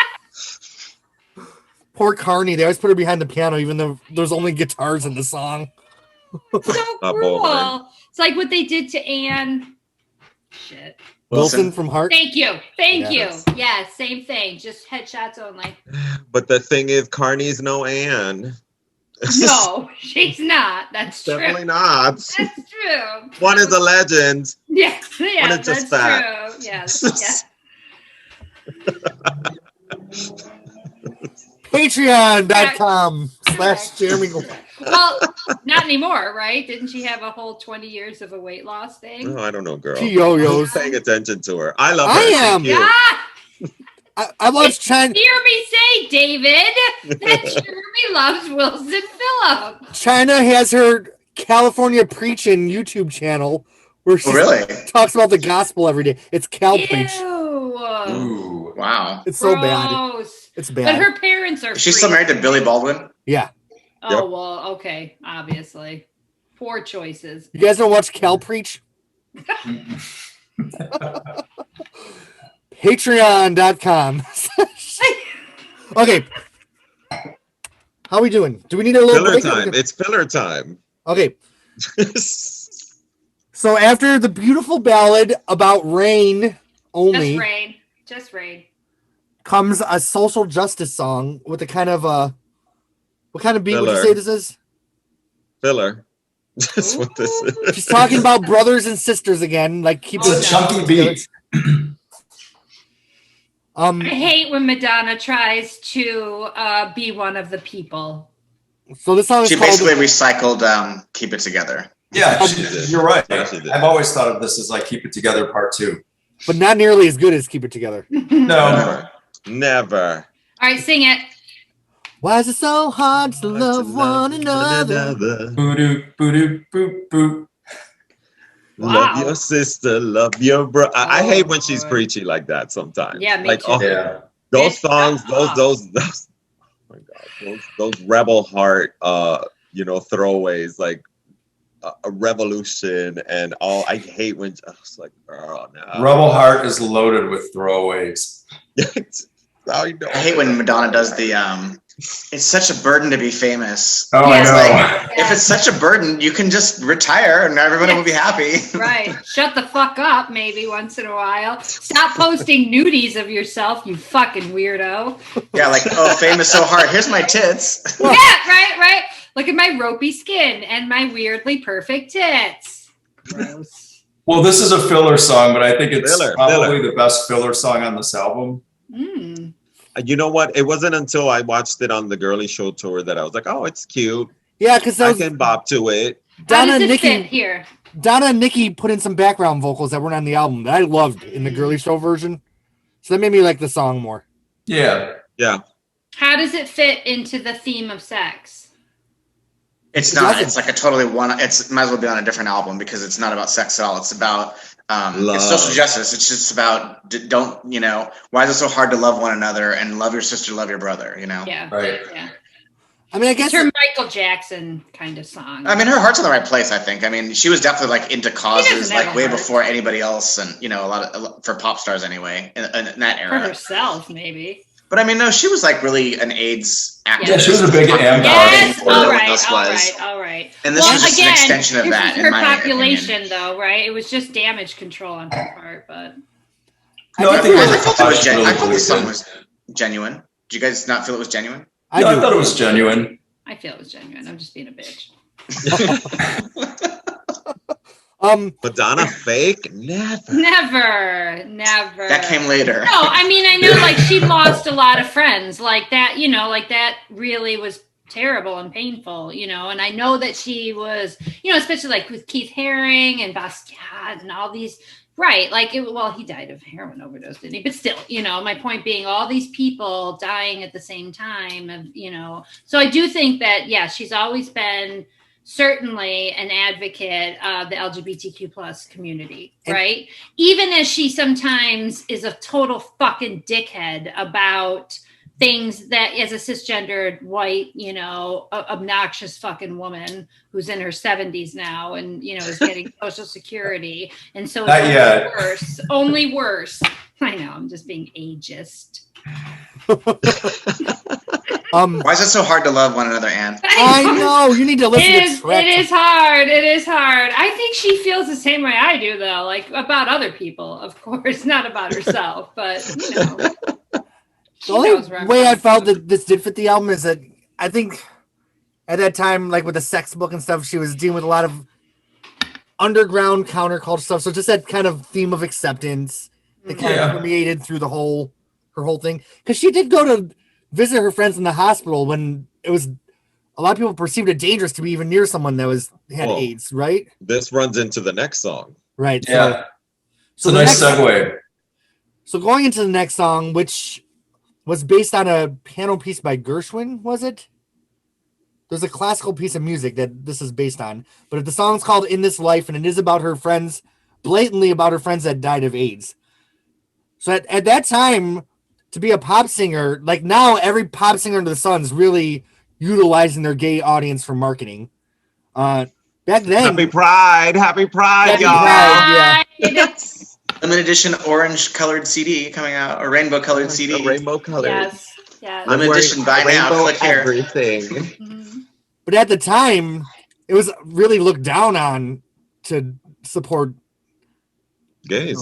Poor Carney. They always put her behind the piano, even though there's only guitars in the song. So Oh, cruel. boy. It's like what they did to Anne. Shit. Wilson from Heart. Thank you. Yes. You. Yeah, same thing. Just headshots only. But the thing is, Carney's no Anne. No, she's not. That's true. Definitely not. That's true. One is a legend. Yes, One yes, is just that's true. Yes, yes. Patreon.com/Jeremy Gloff. Well, not anymore, right? Didn't she have a whole 20 years of a weight loss thing? Oh, I don't know, girl. She yo-yos. I'm paying attention to her. I love her. I She's am. cute. Ah! I watched China. Hear me say, David, that Jeremy loves Wilson Phillips. China has her California Preaching YouTube channel where she Really? talks about the gospel every day. It's Cal Preach. Ew. Ooh. Wow. It's so bad. Gross. It's But bad. her parents are She's still free. married to Billy Baldwin. Yeah. Oh, Yep. well, okay. Obviously. Poor choices. You guys don't watch Cal Preach? Patreon.com. Okay. How we doing? Do we need a little Filler break? time. It's filler time. Okay. So after the beautiful ballad about rain only Just rain. Just rain. comes a social justice song with a kind of what kind of beat would you Filler. say this is? Filler. That's what this is. She's talking about brothers and sisters again, like keep Oh, It's a chunky beat. I hate when Madonna tries to be one of the people. So this song is She called basically recycled "Keep It Together." Yeah, She did. you're right. She did. I've always thought of this as like Keep It Together Part 2. but not nearly as good as Keep It Together. No, Never. All right, sing it. Why is it so hard to love one another? Boo-doo, boo-doo, boop, boop. Love Wow. your sister, love your brother. I Oh, hate when she's Lord. preachy like that sometimes. Yeah, me like, too. Yeah. those Bitch, songs, shut those oh my God, those rebel heart, throwaways like a revolution and all. I hate when I was like, oh no. Rebel Heart is loaded with throwaways. I hate when Madonna does the it's such a burden to be famous. Oh, Yes. I know. Like, if it's such a burden, you can just retire and everybody will be happy. Right. Shut the fuck up, maybe once in a while. Stop posting nudies of yourself, you fucking weirdo. Yeah, like, oh, fame is so hard. Here's my tits. Yeah, right. Look at my ropey skin and my weirdly perfect tits. Gross. Well, this is a filler song, but I think it's Filler. probably the best filler song on this album. Mm. You know what? It wasn't until I watched it on the Girly Show tour that I was like, oh, it's cute. Yeah, because I can bop to it. How Donna does and it Nikki, fit here? Donna and Nikki put in some background vocals that weren't on the album that I loved in the Girly Show version. So that made me like the song more. Yeah. Yeah. How does it fit into the theme of sex? It's not. It's like a totally one. It's might as well be on a different album because it's not about sex at all. It's about it's social justice. It's just about don't why is it so hard to love one another and love your sister, love your brother. Yeah. Right. Yeah. I mean, I guess It's her Michael Jackson kind of song. I mean, her heart's in the right place. I think. I mean, she was definitely like into causes doesn't have like a way heart. before anybody else, and a lot for pop stars anyway in that For era. herself, maybe. But I mean, no, she was like really an AIDS activist. Yeah, she was a big AMPA. Yes. Before All everyone right. else All was. right. All right. And this is just an extension of this that, is in her my population, opinion. though, right? It was just damage control on her part, but No, I think I felt it was really I thought the song good. was genuine. Did you guys not feel it was genuine? I No, do. I thought it was genuine. I feel it was genuine. I'm just being a bitch. Madonna fake? Never. Never. That came later. No, I mean, I know, like, she lost a lot of friends. Like that, like that really was terrible and painful, and I know that she was, especially like with Keith Haring and Basquiat and all these, right? Like, he died of heroin overdose, didn't he? But still, my point being, all these people dying at the same time, So I do think that, yeah, she's always been certainly an advocate of the LGBTQ plus community, right? Even as she sometimes is a total fucking dickhead about things that, as a cisgendered white, obnoxious fucking woman who's in her 70s now and, is getting Social Security. And so it's only worse. I know, I'm just being ageist. Why is it so hard to love one another, Anne? I know, you need to listen to Trek. It is hard. It is hard. I think she feels the same way I do, though, like about other people, of course, not about herself, but, The only way I felt that this did fit the album is that I think at that time, like with the sex book and stuff, she was dealing with a lot of underground counterculture stuff. So just that kind of theme of acceptance that kind of permeated through her whole thing. Because she did go to visit her friends in the hospital when it was a lot of people perceived it dangerous to be even near someone that had AIDS, right? This runs into the next song. Right. Yeah. So It's a nice segue. So going into the next song, which was based on a piano piece by Gershwin, was it? There's a classical piece of music that this is based on, but the song's called In This Life, and it is about her friends, blatantly about her friends that died of AIDS. So at that time, to be a pop singer, like now every pop singer under the sun is really utilizing their gay audience for marketing. Back then, Happy Pride, y'all. Pride, yeah. Limited edition orange colored CD coming out, or rainbow colored CD. A rainbow color. Yes. Yes. Limited edition, buy now, click here. Everything. Mhm. But at the time, it was really looked down on to support Gays.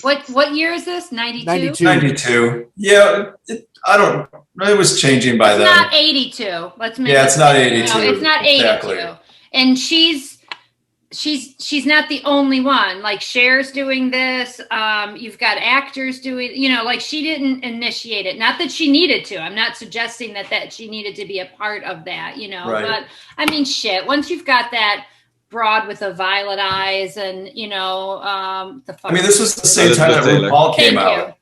What year is this? 92? 92. 92. Yeah, it was changing by It's then. not 82. Let's make Yeah, it's not 82. No, it's not 82. Exactly. And she's not the only one. Like Cher's doing this. You've got actors doing, like she didn't initiate it. Not that she needed to. I'm not suggesting that she needed to be a part of that, Right. But I mean, shit. Once you've got that broad with the violet eyes and, the I mean, this was the same time that Taylor. RuPaul came Thank out. you.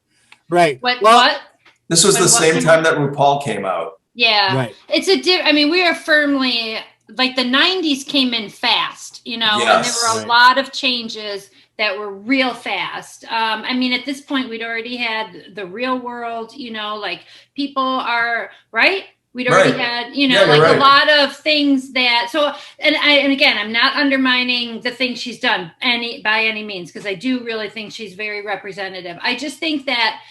Right. What? This was When the what same came time that RuPaul came out. Yeah. Right. It's I mean, we are firmly, like, the 90s came in fast, you know, and there were a lot of changes that were real fast. I mean, at this point, we'd already had the Real World, you know, like, people are, right? We'd already had, you know, like, a lot of things that, so, and again, I'm not undermining the things she's done by any means, because I do really think she's very representative. I just think that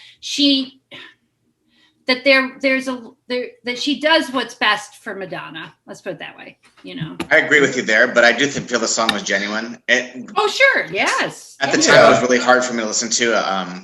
that she does what's best for Madonna. Let's put it that way, you know. I agree with you there, but I do feel the song was genuine. Sure, yes. At the time, it was really hard for me to listen to.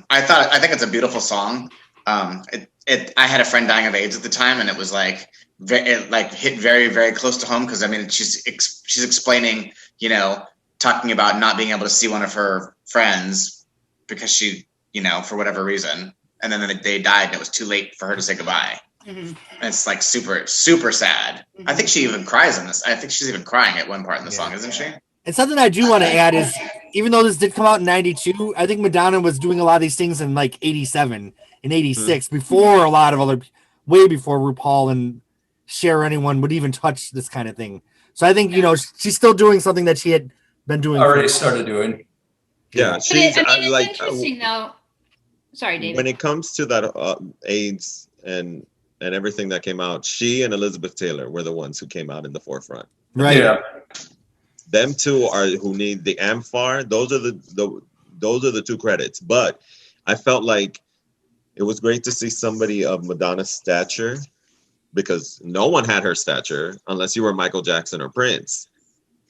I think it's a beautiful song. I had a friend dying of AIDS at the time, and it was like it hit very, very close to home, because I mean, she's explaining, you know, talking about not being able to see one of her friends because she, you know, for whatever reason. And then they died, and it was too late for her to say goodbye. Mm-hmm. And it's like super, super sad. Mm-hmm. I think she even cries in this. I think she's even crying at one part in the song, isn't she? And something I do want to add is, even though this did come out in 92, I think Madonna was doing a lot of these things in like 87 and 86, before a lot of other, way before RuPaul and Cher or anyone would even touch this kind of thing. So I think, you know, she's still doing something that she had been doing. Already started doing. Yeah, she's it's interesting though. Sorry, David. When it comes to that AIDS and everything that came out, she and Elizabeth Taylor were the ones who came out in the forefront. Right. Yeah. Them two are who need the AMFAR. Those are the two credits. But I felt like it was great to see somebody of Madonna's stature, because no one had her stature unless you were Michael Jackson or Prince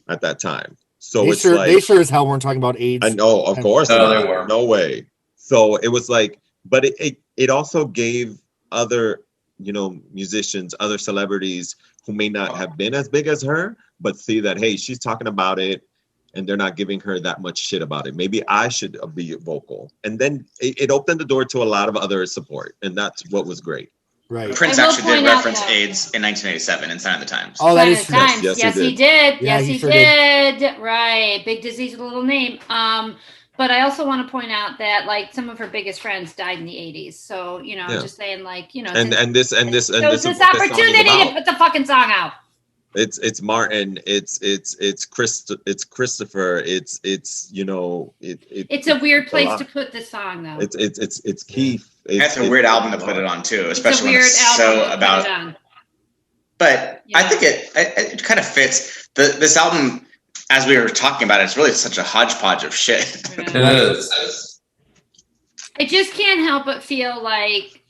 at that time. So they sure as hell weren't talking about AIDS. I know, of course. No, they weren't. No way. So it was like, but it also gave other, you know, musicians, other celebrities who may not have been as big as her, but see that, hey, she's talking about it and they're not giving her that much shit about it. Maybe I should be vocal. And then it opened the door to a lot of other support. And that's what was great. Right. Prince actually did reference AIDS in 1987 in Sign of the Times. Oh, that is true. Yes, he did. Yeah, yes, he did. Right. Big disease with a little name. But I also want to point out that, like, some of her biggest friends died in the 80s. So, you know, just saying, like, you know, this opportunity to put the fucking song out. It's Martin, it's Christopher, it's you know, it's a weird place to put the song though. It's Keith. That's a weird album to put it on too, especially when it's so about. But yeah. I think it kind of fits. This album, as we were talking about, it's really such a hodgepodge of shit. It is. I just can't help but feel like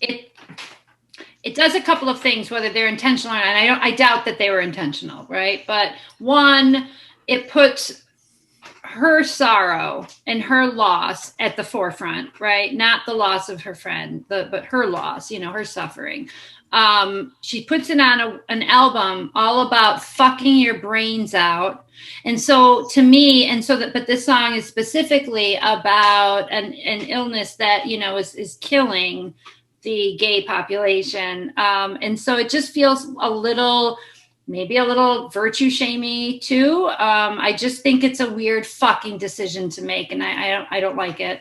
it does a couple of things, whether they're intentional or not. And I doubt that they were intentional, right? But one, it puts her sorrow and her loss at the forefront, right? Not the loss of her friend, but her loss, you know, her suffering. She puts it on an album all about fucking your brains out. And so to me, but this song is specifically about an illness that, you know, is killing the gay population. And so it just feels maybe a little virtue shamey too. I just think it's a weird fucking decision to make. And I don't like it.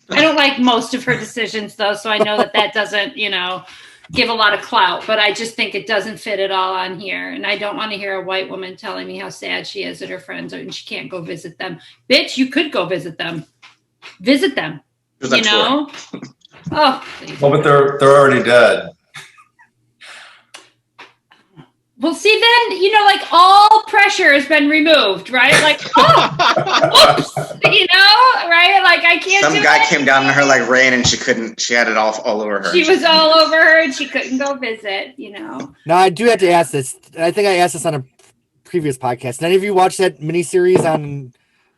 I don't like most of her decisions though. So I know that doesn't, you know, give a lot of clout, but I just think it doesn't fit at all on here. And I don't want to hear a white woman telling me how sad she is that her friends are and she can't go visit them. Bitch, you could go visit them. Visit them. You know? Oh, please. Well, but they're already dead. Well, see, then, you know, like, all pressure has been removed, right? Like, whoops, you know, right? Like, I can't. Some guy came down on her like rain, and she had it all over her. She was all over her, and she couldn't go visit, you know. Now, I do have to ask this. I think I asked this on a previous podcast. Did any of you watch that miniseries on,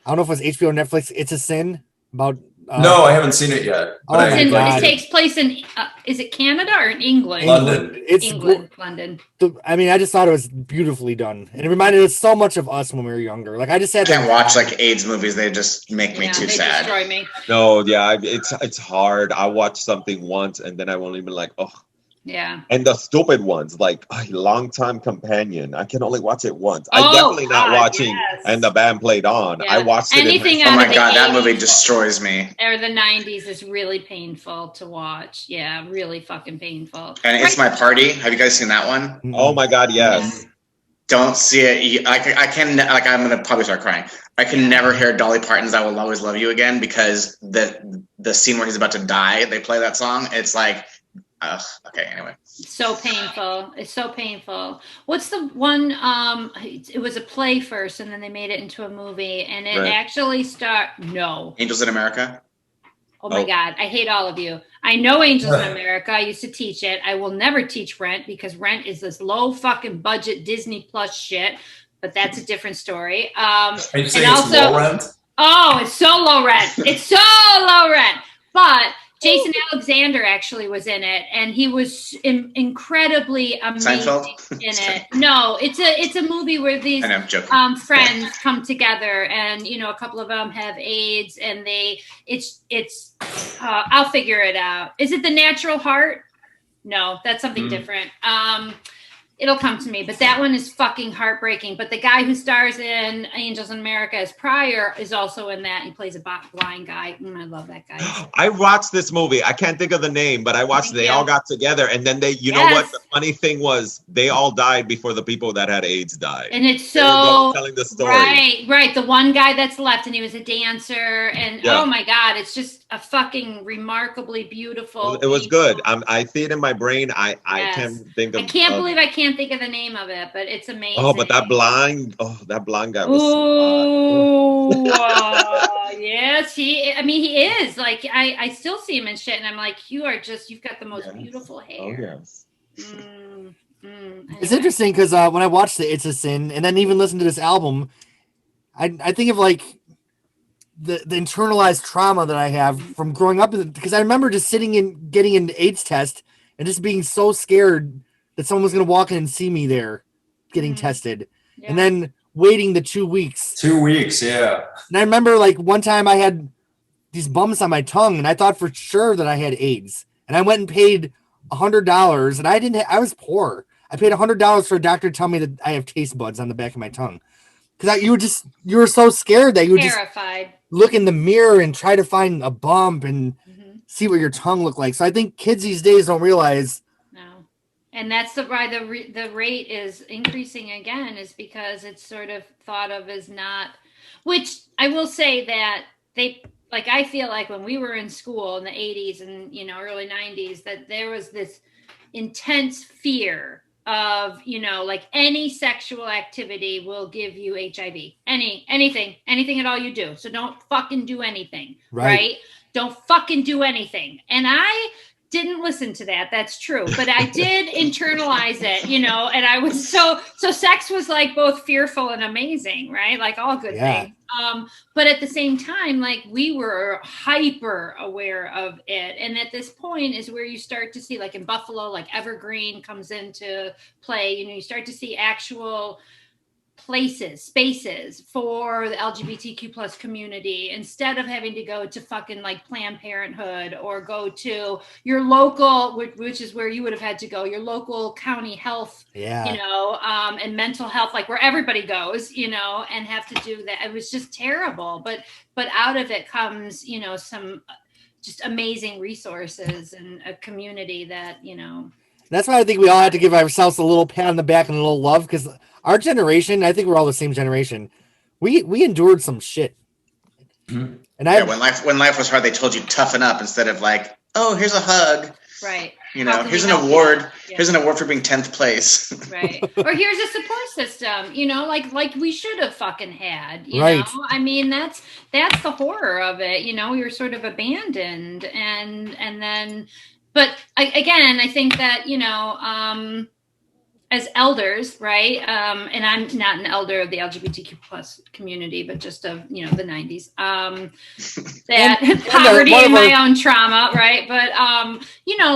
I don't know if it was HBO or Netflix, It's a Sin, about... no, I haven't seen it yet. It takes place in, is it Canada or in England? London. London. I mean, I just thought it was beautifully done. And it reminded us so much of us when we were younger. Like, I just had can't watch, like, AIDS movies. They just make me too sad. Destroy me. No, yeah, it's hard. I watch something once, and then I won't even like, oh, Yeah. And the stupid ones, like Longtime Companion. I can only watch it once. I'm Oh, definitely not God, watching yes. And the Band Played On. Yeah. I watched Anything it Oh out my of the God, that 80s movie destroys me. or the 90s is really painful to watch. Yeah, really fucking painful. And It's My Party. Have you guys seen that one? Oh my God, yes. Don't see it. I can, like, I'm gonna probably start crying. I can never hear Dolly Parton's "I Will Always Love You" again because the scene where he's about to die, they play that song. It's like, okay. Anyway, So painful. It's so painful. What's the one? It was a play first, and then they made it into a movie, and it actually Angels in America. Oh my God, I hate all of you. I know Angels in America. I used to teach it. I will never teach Rent because Rent is this low fucking budget Disney Plus shit, but that's a different story. Are you saying it's low rent? Oh, it's so low rent. It's so low rent. But Jason Alexander actually was in it, and he was incredibly amazing Seinfeld? in it. No, it's a movie where these friends come together, and a couple of them have AIDS, and I'll figure it out. Is it The Natural Heart? No, that's something different. It'll come to me, but that one is fucking heartbreaking. But the guy who stars in Angels in America as Pryor is also in that. He plays a blind guy. I love that guy. I watched this movie. I can't think of the name, but I watched. They all got together, and then you know what? The funny thing was, they all died before the people that had AIDS died. And it's so telling the story. Right. The one guy that's left, and he was a dancer, and oh my God, it's just a fucking remarkably beautiful. It was good. I see it in my brain. I can't think of. I can't believe I can't think of the name of it, but it's amazing. Oh, but that blind guy was yes, he is. Like, I still see him in shit, and I'm like, you've got the most beautiful hair. Oh, yes. Anyway. It's interesting because when I watched the It's a Sin and then even listen to this album, I think of like the internalized trauma that I have from growing up, because I remember just sitting and getting an AIDS test and just being so scared that someone was going to walk in and see me there getting tested. Yeah. And then waiting the 2 weeks. 2 weeks, yeah. And I remember like one time I had these bumps on my tongue and I thought for sure that I had AIDS. And I went and paid $100 and I was poor. I paid $100 for a doctor to tell me that I have taste buds on the back of my tongue. Because you were so scared that you would terrified. Just look in the mirror and try to find a bump and see what your tongue looked like. So I think kids these days don't realize. No. And that's why the rate is increasing again, is because it's sort of thought of as not, which I will say that I feel like when we were in school in the 80s and, early 90s, that there was this intense fear of, like any sexual activity will give you HIV, anything at all you do. So don't fucking do anything, right? Don't fucking do anything. And I didn't listen to that. That's true. But I did internalize it, and I was so sex was like both fearful and amazing, right? Like all good things. But at the same time, like we were hyper aware of it. And at this point is where you start to see, like in Buffalo, like Evergreen comes into play, you start to see actual spaces for the LGBTQ plus community, instead of having to go to fucking like Planned Parenthood or go to your local, which is where you would have had to go, your local county health, and mental health, like where everybody goes, and have to do that. It was just terrible. But out of it comes, some just amazing resources and a community that, That's why I think we all have to give ourselves a little pat on the back and a little love, because our generation, I think we're all the same generation. We endured some shit. Mm-hmm. And when life was hard, they told you toughen up instead of like, oh, here's a hug. Right. Here's an award. Yeah. Here's an award for being 10th place. Right. Or here's a support system, like we should have fucking had, right. I mean, that's the horror of it. You're sort of abandoned and then, but I think that, as elders, right? And I'm not an elder of the LGBTQ plus community, but just of, the 90s, that poverty and my own trauma, right? But,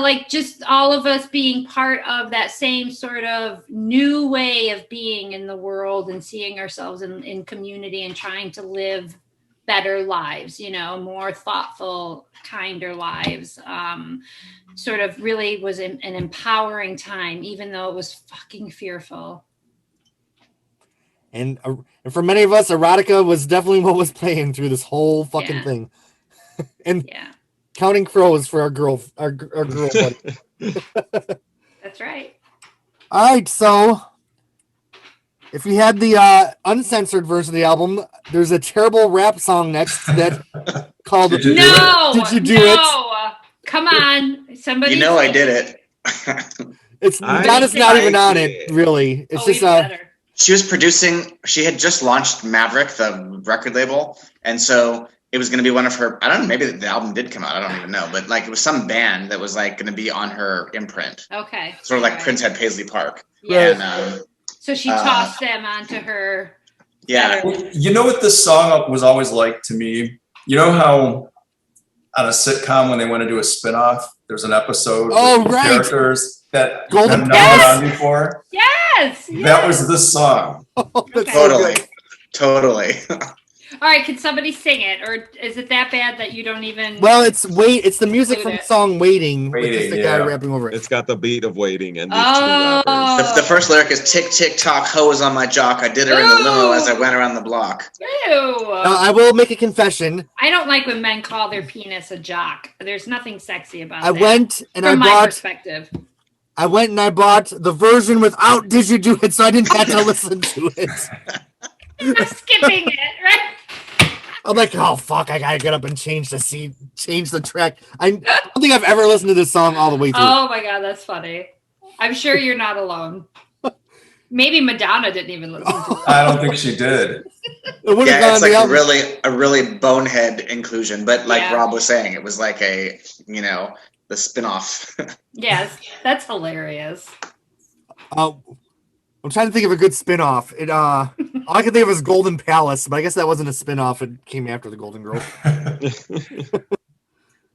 like just all of us being part of that same sort of new way of being in the world and seeing ourselves in community and trying to live better lives, more thoughtful, kinder lives. Sort of really was an empowering time, even though it was fucking fearful. And for many of us, Erotica was definitely what was playing through this whole fucking thing. And Counting Crows for our girl buddy. That's right. All right, so if you had the uncensored version of the album, there's a terrible rap song next that called Did you do it? Did You Do It? Come on. Somebody. I did it. It's Madonna's not even on it, really. It's just she was producing, she had just launched Maverick, the record label, and so it was going to be one of her, I don't know, maybe the album did come out, I don't even know, but like it was some band that was like going to be on her imprint. Okay. Sort of like Prince had Paisley Park. Yeah. And, so she tossed them onto her. Yeah. You know what this song was always like to me? You know how on a sitcom when they want to do a spinoff, there's an episode with characters that have never been on before? Yes. That was this song. Totally. All right, can somebody sing it, or is it that bad that you don't even? Well, it's the music from the song "Waiting," which is the guy rapping over it. It's got the beat of "Waiting" and these two rappers. The first lyric is "Tick tick tock, hoe is on my jock. I did her in the limo as I went around the block." Ew. I will make a confession. I don't like when men call their penis a jock. There's nothing sexy about that. I went and from I my bought. Perspective. I went and I bought the version without "Did You Do It," so I didn't have to listen to it. I'm skipping it, right? I'm like, oh fuck! I gotta get up and change the track. I don't think I've ever listened to this song all the way through. Oh my god, that's funny. I'm sure you're not alone. Maybe Madonna didn't even listen to it. I don't think she did. It's like a really bonehead inclusion, but like Rob was saying, it was like the spinoff. Yes, that's hilarious. I'm trying to think of a good spin-off. All I can think of is Golden Palace, but I guess that wasn't a spin-off. It came after the Golden Girls.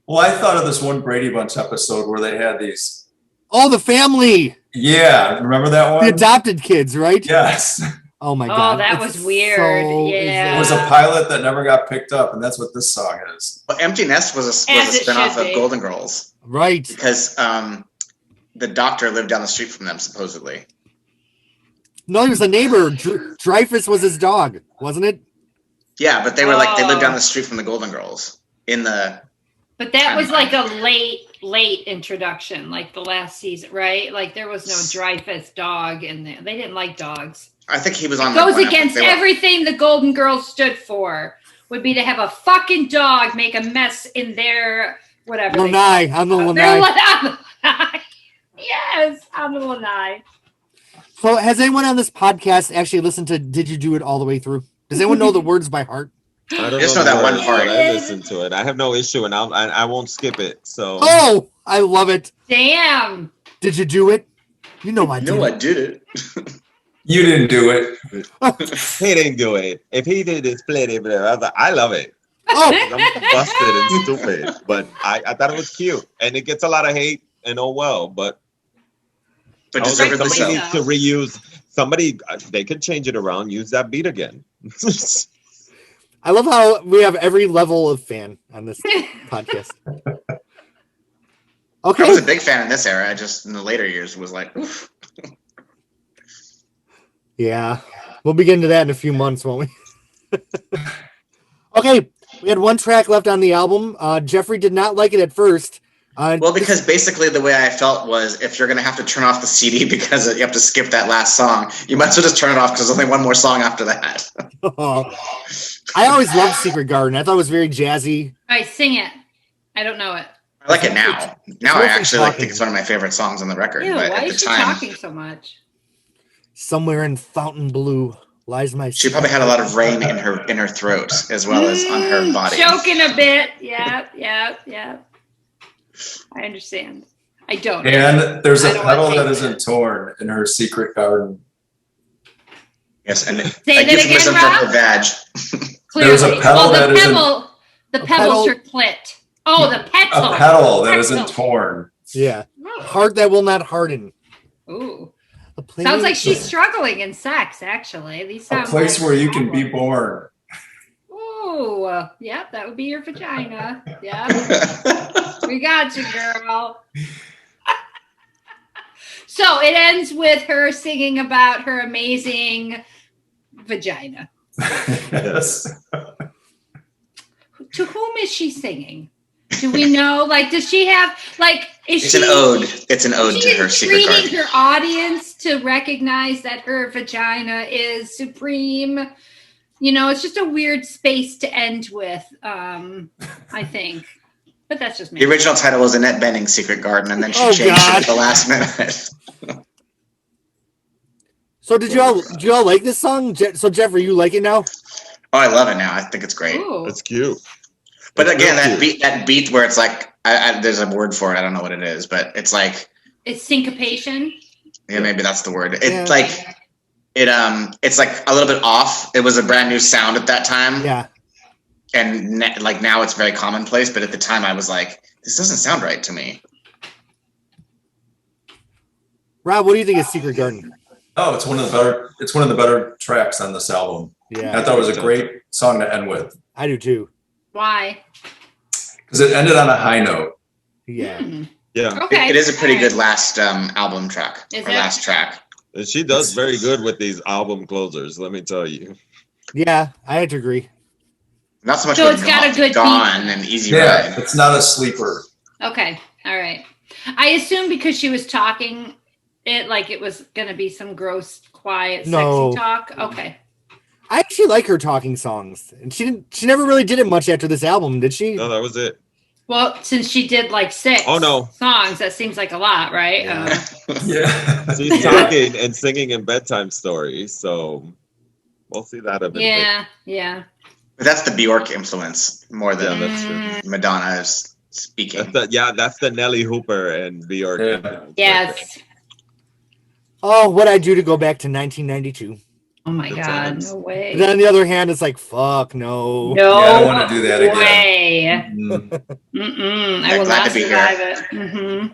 Well, I thought of this one Brady Bunch episode where they had these. Oh, the family. Yeah, remember that one? The adopted kids, right? Yes. Oh my god. Oh, that was weird. It was a pilot that never got picked up, and that's what this song is. Well, Empty Nest was a spin-off of Golden Girls. Right. Because the doctor lived down the street from them, supposedly. No, he was a neighbor. Dreyfus was his dog, wasn't it? Yeah, but they were they lived down the street from the Golden Girls But that was like a late introduction, like the last season, right? Like there was no Dreyfus dog in there. They didn't like dogs. I think he was on. It goes against everything the Golden Girls stood for. Would be to have a fucking dog make a mess in their whatever. Lanai, on the Lanai. Yes, on the Lanai. So, has anyone on this podcast actually listened to "Did You Do It" all the way through? Does anyone know the words by heart? I don't know that one part. I listened to it. I have no issue, and I won't skip it. So. Oh, I love it. Damn. Did you do it? You know I did. No, I did it. You didn't do it. He didn't do it. If he did it, split it. I love it. Oh. I'm busted and stupid, but I thought it was cute, and it gets a lot of hate. And but deservedly so. Somebody needs to reuse. Somebody they could change it around. Use that beat again. I love how we have every level of fan on this podcast. Okay. I was a big fan in this era. I just in the later years was like, oof. Yeah, we'll be getting to that in a few months, won't we? Okay, we had one track left on the album. Jeffrey did not like it at first. Well, because basically the way I felt was if you're going to have to turn off the CD because you have to skip that last song, you might as well just turn it off because there's only one more song after that. I always loved Secret Garden. I thought it was very jazzy. All right, sing it. I don't know it. I like it now. Now I actually think it's one of my favorite songs on the record. Ew, but why at is the she time, talking so much? Somewhere in Fontainebleau lies my. She probably had a lot of rain in her throat as well as on her body. Choking a bit. Yeah. I understand. I don't. And there's a petal that isn't torn in her secret garden. Yes, and say that again, for her vag. Clearly. There's a petal the petal's her clit. Oh, the petal. A petal that isn't torn. Yeah. Heart that will not harden. Ooh. Sounds like she's struggling in sex, actually. These sound a place where you can be born. Ooh. Oh, yeah, that would be your vagina. Yeah, we got you, girl. So it ends with her singing about her amazing vagina. Yes. To whom is she singing? Do we know? Like, does she have like? Is It's she an ode. It's an ode she to her secret treating garden. her audience to recognize that her vagina is supreme? You know, it's just a weird space to end with. I think, but that's just me. The original title was Annette Bening's Secret Garden, and then she Oh, changed it God. at the last minute. So did y'all like this song? So Jeffrey, you like it now? Oh, I love it now. I think it's great. Ooh. It's cute. But It's again, real cute. that beat where it's like, there's a word for it. I don't know what it is, but it's like, It's syncopation. yeah, maybe that's the word. Yeah. It's like, it's like a little bit off. It was a brand new sound at that time. Yeah. And like now it's very commonplace, but at the time I was like, this doesn't sound right to me. Rob, what do you think of Secret Garden? Oh, it's one of the better tracks on this album. Yeah, I thought it was a great song to end with I do too. Why? because it ended on a high note. Yeah. Yeah. Okay. It is a pretty All right. good last album track Is or it? last track. And she does very good with these album closers, let me tell you. Yeah, I had to agree. Not so much So with it's got a good Gone beat. and Easy Yeah, Ride. it's not a sleeper. Okay. All right. I assume because she was talking it like it was going to be some gross, quiet, No. sexy talk. Okay. I actually like her talking songs, and she never really did it much after this album, did she? No, that was it. Well, since she did like 6 Oh, no. songs, that seems like a lot, right? Yeah. Yeah. She's talking and singing in bedtime stories, so we'll see that a bit. Yeah. Yeah. But that's the Bjork influence more Yeah, than that's true. Madonna is speaking. That's the Nelly Hooper and Bjork. Yeah. influence right Yes. Oh, what I do to go back to 1992. Oh my Good God. times. No But way. then on the other hand, it's like, fuck no. No Yeah, I don't want to do that again. way. Mm. Mm-mm. I Yeah, will glad not to be here. survive it. Mm-hmm.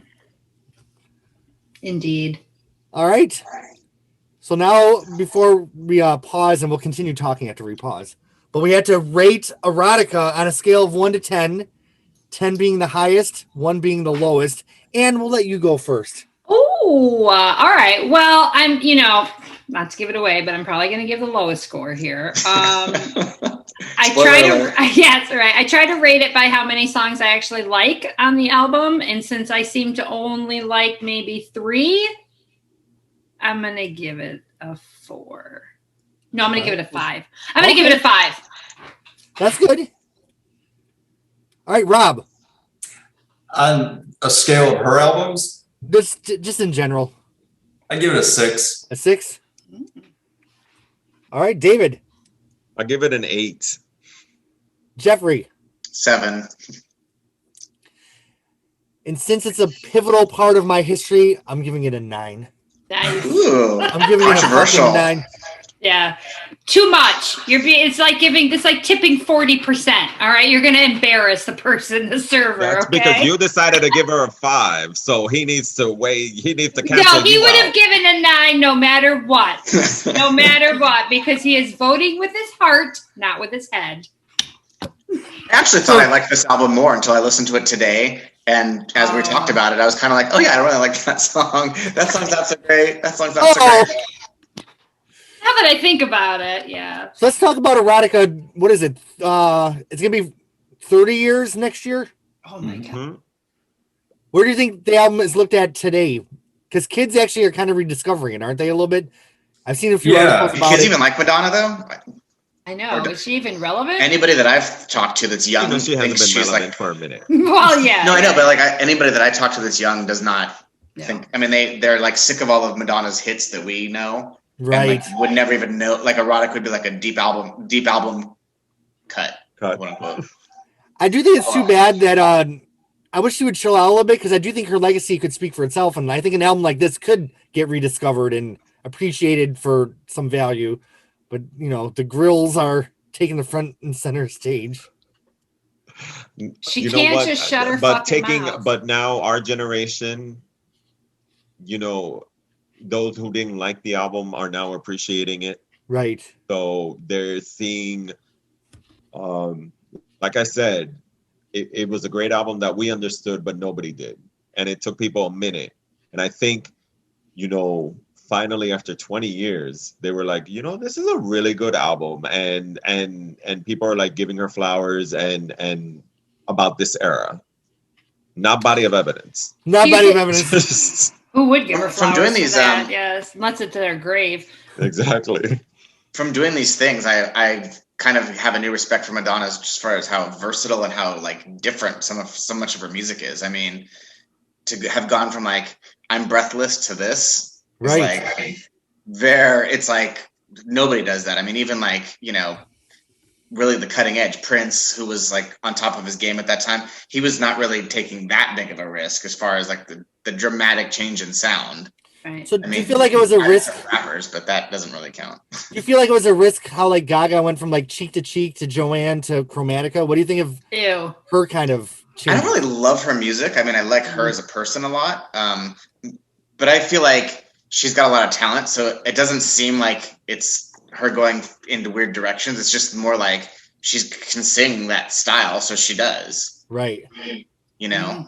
Indeed. All right. So now, before we pause, and we'll continue talking after we pause, but we had to rate Erotica on a scale of 1 to 10, 10 being the highest, 1 being the lowest, and we'll let you go first. Oh, all right. Well, I'm, not to give it away, but I'm probably going to give the lowest score here. I Spoiler try alert. to, yes, right. I try to rate it by how many songs I actually like on the album. And since I seem to only like maybe 3, I'm going to give it a 4. No, I'm going to give it a 5. I'm going to give it a 5. That's good. All right, Rob, On a scale of her albums, just in general, I give it a 6. a 6? All right, David, I give it an 8. Jeffrey, 7. and since it's a pivotal part of my history, I'm giving it a 9. Nice. Ooh, I'm giving it a controversial. fucking 9. Yeah. Too much. It's like tipping 40%. All right. You're going to embarrass the person, the server. That's okay? because you decided to give her a 5, so he needs to cancel No, he you would out. have given a 9 no matter what. No matter what, because he is voting with his heart, not with his head. I actually thought I liked this album more until I listened to it today. And as we talked about it, I was kind of like, oh yeah, I really like that song. That song's not so great. That song's not so great. Now that I think about it, yeah. So let's talk about Erotica. What is it? It's going to be 30 years next year? Oh my God. Mhm. Where do you think the album is looked at today? Because kids actually are kind of rediscovering it, aren't they, a little bit? I've seen a few Yeah. articles Do about kids it. even like Madonna though? I know. Is she even relevant? Anybody that I've talked to that's young She hasn't thinks been she's relevant like. for a minute. Well, yeah. No, I know, but like anybody that I talk to that's young does not No. think. I mean, they're like sick of all of Madonna's hits that we know, Right. And like would never even know. Like Erotic would be like a deep album cut. Cut. Quote unquote. I do think it's too bad that I wish she would chill out a little bit, because I do think her legacy could speak for itself, and I think an album like this could get rediscovered and appreciated for some value. But the grills are taking the front and center stage. She You know can't what? just shut her but fucking mouth. But now our generation, those who didn't like the album are now appreciating it. Right. So they're seeing Like I said, it was a great album that we understood, but nobody did. And it took people a minute. And I think, you know, finally after 20 years, they were like, you know, this is a really good album. And people are like giving her flowers and about this era. Not body of evidence. Not body of evidence. Who would give her flowers From doing these, for that? Yes, unless it's their grave. Exactly. From doing these things, I kind of have a new respect for Madonna as far as how versatile and how like different so much of her music is. I mean, to have gone from like I'm breathless to this, Right? It's like nobody does that. I mean, even like, you know, really the cutting edge Prince, who was like on top of his game at that time, he was not really taking that big of a risk as far as like the dramatic change in sound. Right. So do you feel like it was a risk? Rappers, but that doesn't really count. Do you feel like it was a risk how like Gaga went from like Cheek to Cheek to Joanne to Chromatica? What do you think of her kind of change? I don't really love her music. I mean, I like her as a person a lot. But I feel like she's got a lot of talent, so it doesn't seem like it's her going into weird directions. It's just more like she can sing that style, so she does. Right. You know?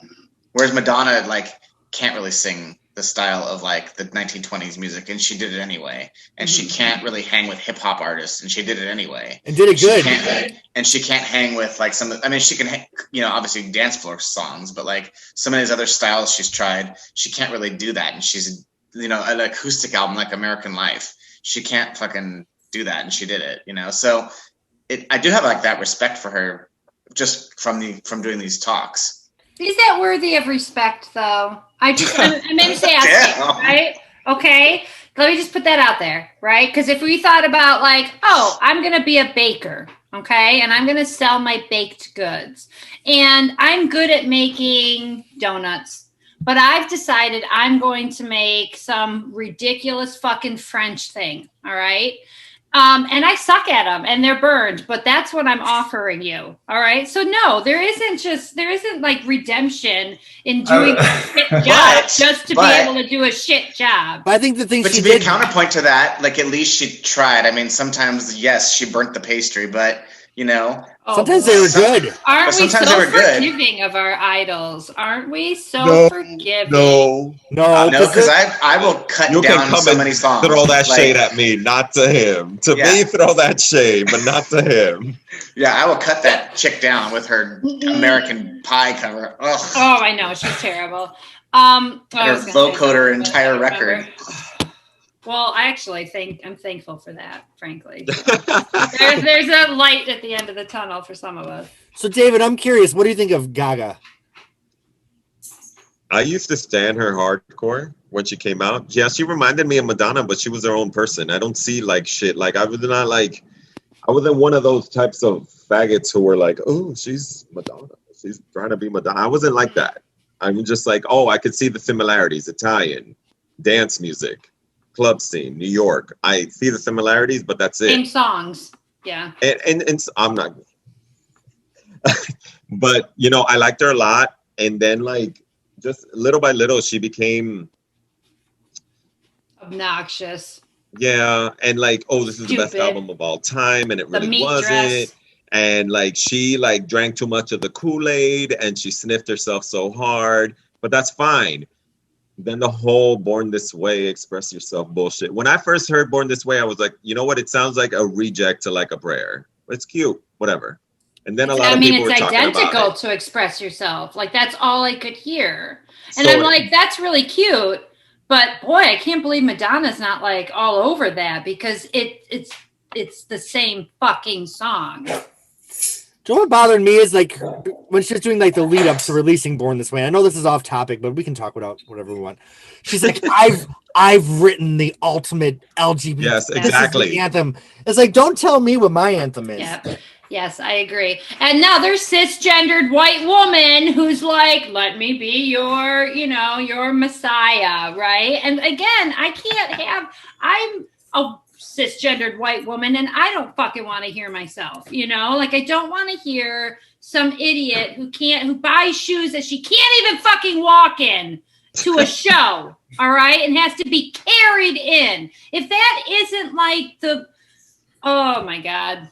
Whereas Madonna like can't really sing the style of like the 1920s music, and she did it anyway. And she can't really hang with hip hop artists, and she did it anyway. And did it good. And she can't hang with like I mean, she can, you know, obviously dance floor songs, but like some of these other styles she's tried, she can't really do that. And she's, you know, an acoustic album like American Life, she can't fucking do that, and she did it, you know. So I do have like that respect for her just from doing these talks. Is that worthy of respect, though? I made a say asking, right? Okay, let me just put that out there, right? Because if we thought about like, oh, I'm gonna be a baker, okay, and I'm gonna sell my baked goods, and I'm good at making donuts, but I've decided I'm going to make some ridiculous fucking French thing, all right? And I suck at them and they're burned, but that's what I'm offering you. All right. So no, there isn't like redemption in doing a shit job just to be able to do a shit job. But I think the thing But to be a counterpoint to that, like at least she tried. I mean, sometimes, yes, she burnt the pastry, but you know. Sometimes they were good. Aren't we so forgiving of our idols? Aren't we so forgiving? No, because I will cut down so many songs. Throw that shade at me, not to him. To me, throw that shade, but not to him. Yeah, I will cut that chick down with her American Pie cover. Ugh. Oh, I know, she's terrible. Her vocoder entire record. Well, I actually think I'm thankful for that, frankly. there's a light at the end of the tunnel for some of us. So, David, I'm curious. What do you think of Gaga? I used to stan her hardcore when she came out. Yeah, she reminded me of Madonna, but she was her own person. I don't see like shit. Like I wasn't one of those types of faggots who were like, oh, she's Madonna. She's trying to be Madonna. I wasn't like that. I'm just like, oh, I could see the similarities. Italian, dance music. Club scene, New York. I see the similarities, but that's it. Same songs, yeah. And I'm not, but you know, I liked her a lot, and then like just little by little, she became obnoxious. Yeah, and like, oh, this is the best album of all time, and it really wasn't. And like, she like drank too much of the Kool-Aid, and she sniffed herself so hard. But that's fine. Then the whole Born This Way, express yourself bullshit. When I first heard Born This Way, I was like, you know what? It sounds like a reject to Like a Prayer. It's cute, whatever. And then a lot of people were talking about it. It's identical to Express Yourself. Like, that's all I could hear. And I'm like, that's really cute. But boy, I can't believe Madonna's not like all over that, because it's the same fucking song. You know what bothered me is like when she was doing like the lead up to releasing Born This Way. I know this is off topic, but we can talk about whatever we want. She's like, I've written the ultimate LGBT. Yes, exactly. Anthem. It's like, don't tell me what my anthem is. Yep. Yes, I agree. And now there's cisgendered white woman who's like, let me be your, your messiah, right? And again, I'm a cisgendered white woman, and I don't fucking want to hear myself, like I don't want to hear some idiot who buys shoes that she can't even fucking walk in to a show, all right, and has to be carried in. If that isn't like oh my God.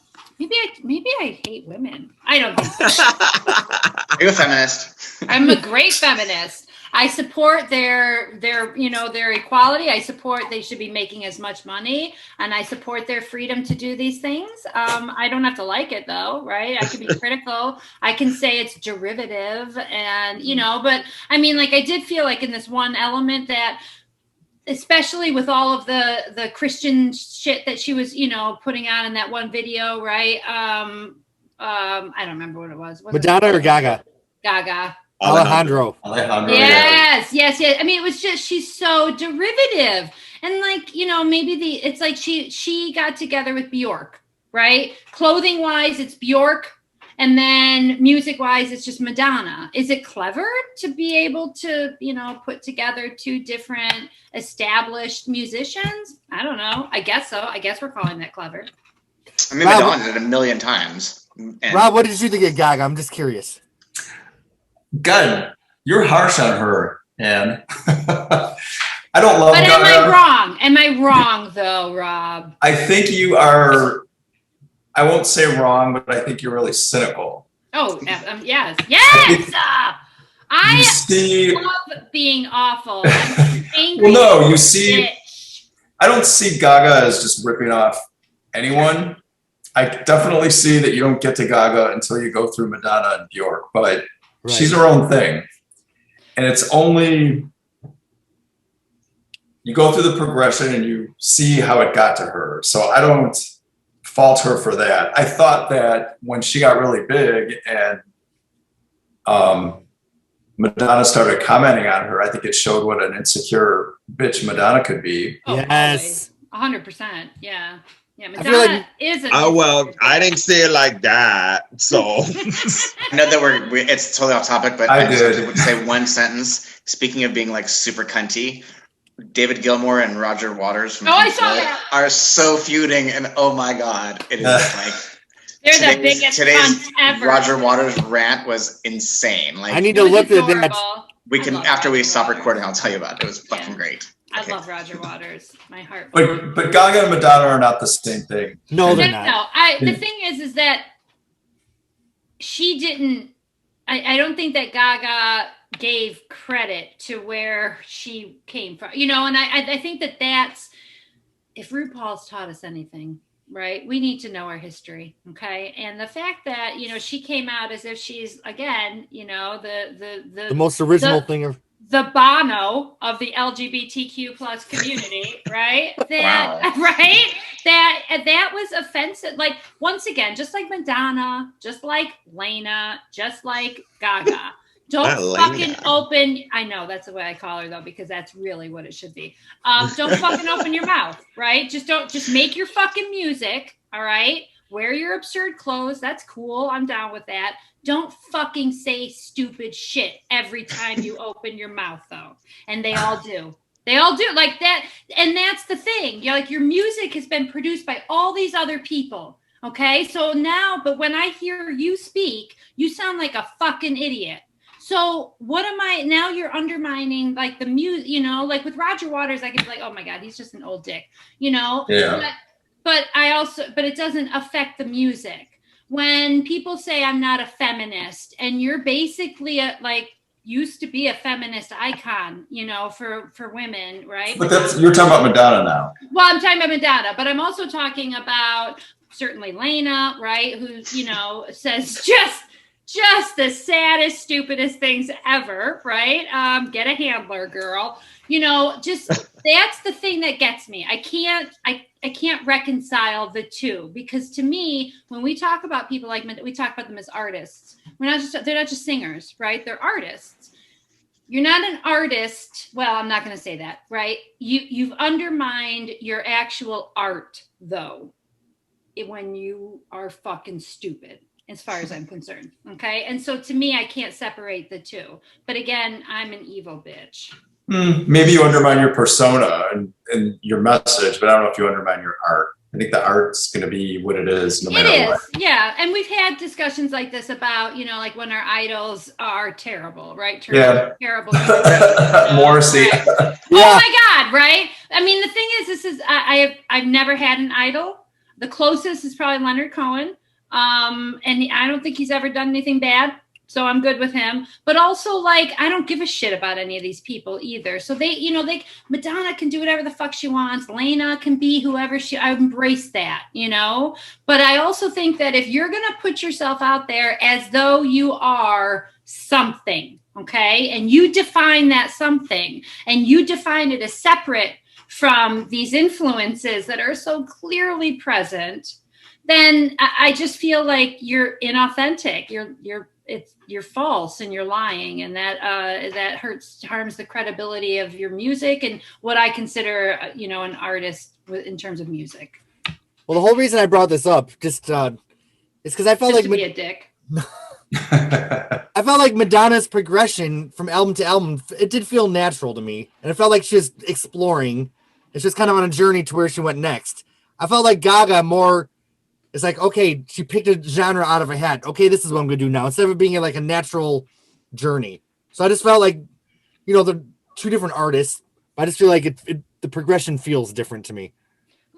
Maybe I hate women. I don't think so. Are you a feminist? I'm a great feminist. I support their equality. I support they should be making as much money, and I support their freedom to do these things. I don't have to like it though, right? I can be critical. I can say it's derivative, and but I mean, like, I did feel like in this one element that, especially with all of the Christian shit that she was, putting out in that one video, right? I don't remember what it was. Madonna or Gaga? Gaga. Alejandro. Yes. I mean, it was just, she's so derivative. And like, maybe it's like she got together with Bjork, right? Clothing wise, it's Bjork. And then music wise, it's just Madonna. Is it clever to be able to, put together two different established musicians? I don't know. I guess so. I guess we're calling that clever. I mean, Madonna did it a million times. And Rob, what did you think of Gaga? I'm just curious. God, you're harsh on her, Anne. I don't love But Gaga. am I wrong? Am I wrong though, Rob? I think you are, I won't say wrong, but I think you're really cynical. Oh, yes. Yes! I see, love being awful. I'm angry. well, no, you see, bitch. I don't see Gaga as just ripping off anyone. I definitely see that you don't get to Gaga until you go through Madonna and Bjork, but she's her own thing. And it's only, you go through the progression and you see how it got to her. So I don't fault her for that. I thought that when she got really big and Madonna started commenting on her, I think it showed what an insecure bitch Madonna could be. Oh, Yes. 100%. Yeah. Yeah, I Madonna feel like- is a Oh, well, I didn't say it like that. So I know that it's totally off topic, but I I just did. would say one sentence. Speaking of being like super cunty, David Gilmour and Roger Waters from I Pink saw Floyd that. are so feuding, and oh my god, it is like They're the biggest cunts ever. Roger Waters rant was insane. Like I need It to was look at that. adorable. we I can love after we Roger stop Waters. recording, I'll tell you about it. It was fucking Yeah. great. I Okay. love Roger Waters. My heart. But Gaga and Madonna are not the same thing. No, they're No. not. The thing is that she didn't. I don't think that Gaga gave credit to where she came from. And I think that that's, if RuPaul's taught us anything, right? We need to know our history, okay? And the fact that she came out as if she's again, The most original thing of the Bono of the LGBTQ plus community, right? That right? That was offensive. Like, once again, just like Madonna, just like Lena, just like Gaga. Don't fucking open. I know that's the way I call her though, because that's really what it should be. Don't fucking open your mouth, right? Just make your fucking music, all right? Wear your absurd clothes. That's cool. I'm down with that. Don't fucking say stupid shit every time you open your mouth, though. And they all do. They all do like that. And that's the thing. Like, your music has been produced by all these other people. Okay. So now, but when I hear you speak, you sound like a fucking idiot. So what am I now? You're undermining like the music, like with Roger Waters, I can be like, oh my God, he's just an old dick, Yeah. But it doesn't affect the music. When people say I'm not a feminist, and you're basically used to be a feminist icon, for women, right? But you're talking about Madonna now. Well, I'm talking about Madonna, but I'm also talking about certainly Lena, right? Who, says just the saddest, stupidest things ever, right? Get a handler, girl. Just that's the thing that gets me. I can't reconcile the two, because to me, when we talk about people like, we talk about them as artists. They're not just singers, right? They're artists. You're not an artist. Well, I'm not going to say that, right? You've undermined your actual art, though, when you are fucking stupid, as far as I'm concerned. Okay. And so to me, I can't separate the two. But again, I'm an evil bitch. Maybe you undermine your persona and your message, but I don't know if you undermine your art. I think the art's going to be what it is, no matter what. Yeah. And we've had discussions like this about, like when our idols are terrible, right? Yeah. Terrible. Morrissey. Right. Yeah. Oh my God, right? I mean, the thing is, I've never had an idol. The closest is probably Leonard Cohen. And I don't think he's ever done anything bad. So I'm good with him. But also, like, I don't give a shit about any of these people either. So Madonna can do whatever the fuck she wants. Lena can be whoever I embrace that, But I also think that if you're going to put yourself out there as though you are something, okay, and you define that something, and you define it as separate from these influences that are so clearly present, then I just feel like you're inauthentic. You're false and you're lying, and that harms the credibility of your music and what I consider, an artist in terms of music. Well, the whole reason I brought this up is because I felt just like to be a dick. I felt like Madonna's progression from album to album, it did feel natural to me, and it felt like she was exploring. It's just kind of on a journey to where she went next. I felt like Gaga more. It's like, okay, she picked a genre out of a hat. Okay, this is what I'm going to do now. Instead of it being like a natural journey. So I just felt like, they're two different artists. I just feel like the progression feels different to me.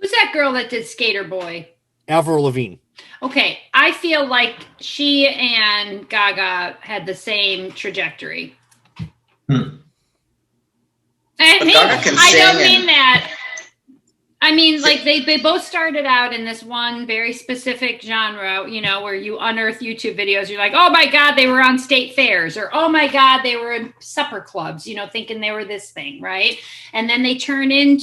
Who's that girl that did Skater Boy? Avril Lavigne. Okay, I feel like she and Gaga had the same trajectory. I don't mean that. I mean, like they both started out in this one very specific genre, where you unearth YouTube videos. You're like, oh my God, they were on state fairs, or oh my God, they were in supper clubs, thinking they were this thing, right? And then they create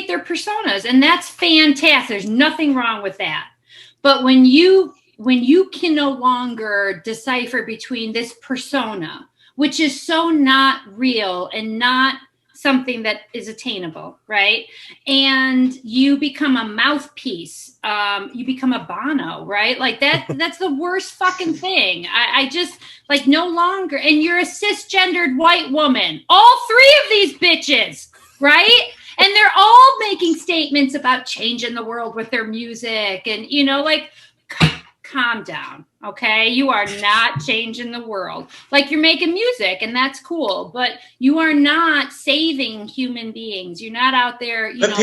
their personas, and that's fantastic. There's nothing wrong with that. But when you can no longer decipher between this persona, which is so not real and not something that is attainable, right? And you become a mouthpiece. You become a Bono, right? Like that's the worst fucking thing. I just like no longer, and you're a cisgendered white woman. All three of these bitches, right? And they're all making statements about changing the world with their music. And, calm down, okay? You are not changing the world. Like, you're making music, and that's cool, but you are not saving human beings. You're not out there, but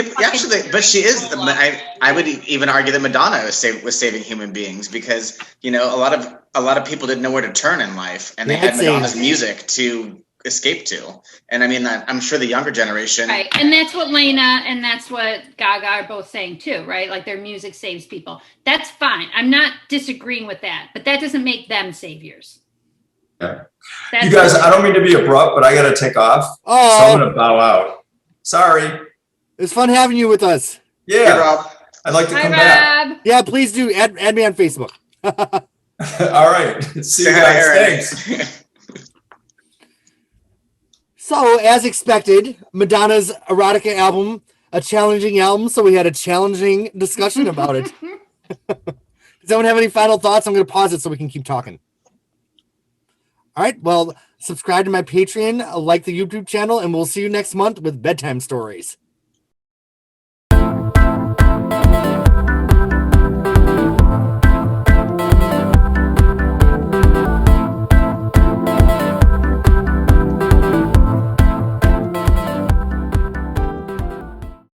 she is. I would even argue that Madonna was saving human beings, because a lot of people didn't know where to turn in life, and they had Madonna's music to escape to. And I mean, I'm sure the younger generation, right? And that's what Lena and that's what Gaga are both saying too, right? Like, their music saves people. That's fine. I'm not disagreeing with that, but that doesn't make them saviors. Yeah. You guys, I don't mean to be abrupt, but I got to take off. Oh, so I'm going to bow out. Sorry. It's fun having you with us. Yeah. Hey, Rob. I'd like to come back. Yeah, please do. Add me on Facebook. All right. See you guys. Thanks. So, as expected, Madonna's Erotica album, a challenging album, so we had a challenging discussion about it. Does anyone have any final thoughts? I'm going to pause it so we can keep talking. All right, well, subscribe to my Patreon, like the YouTube channel, and we'll see you next month with bedtime stories.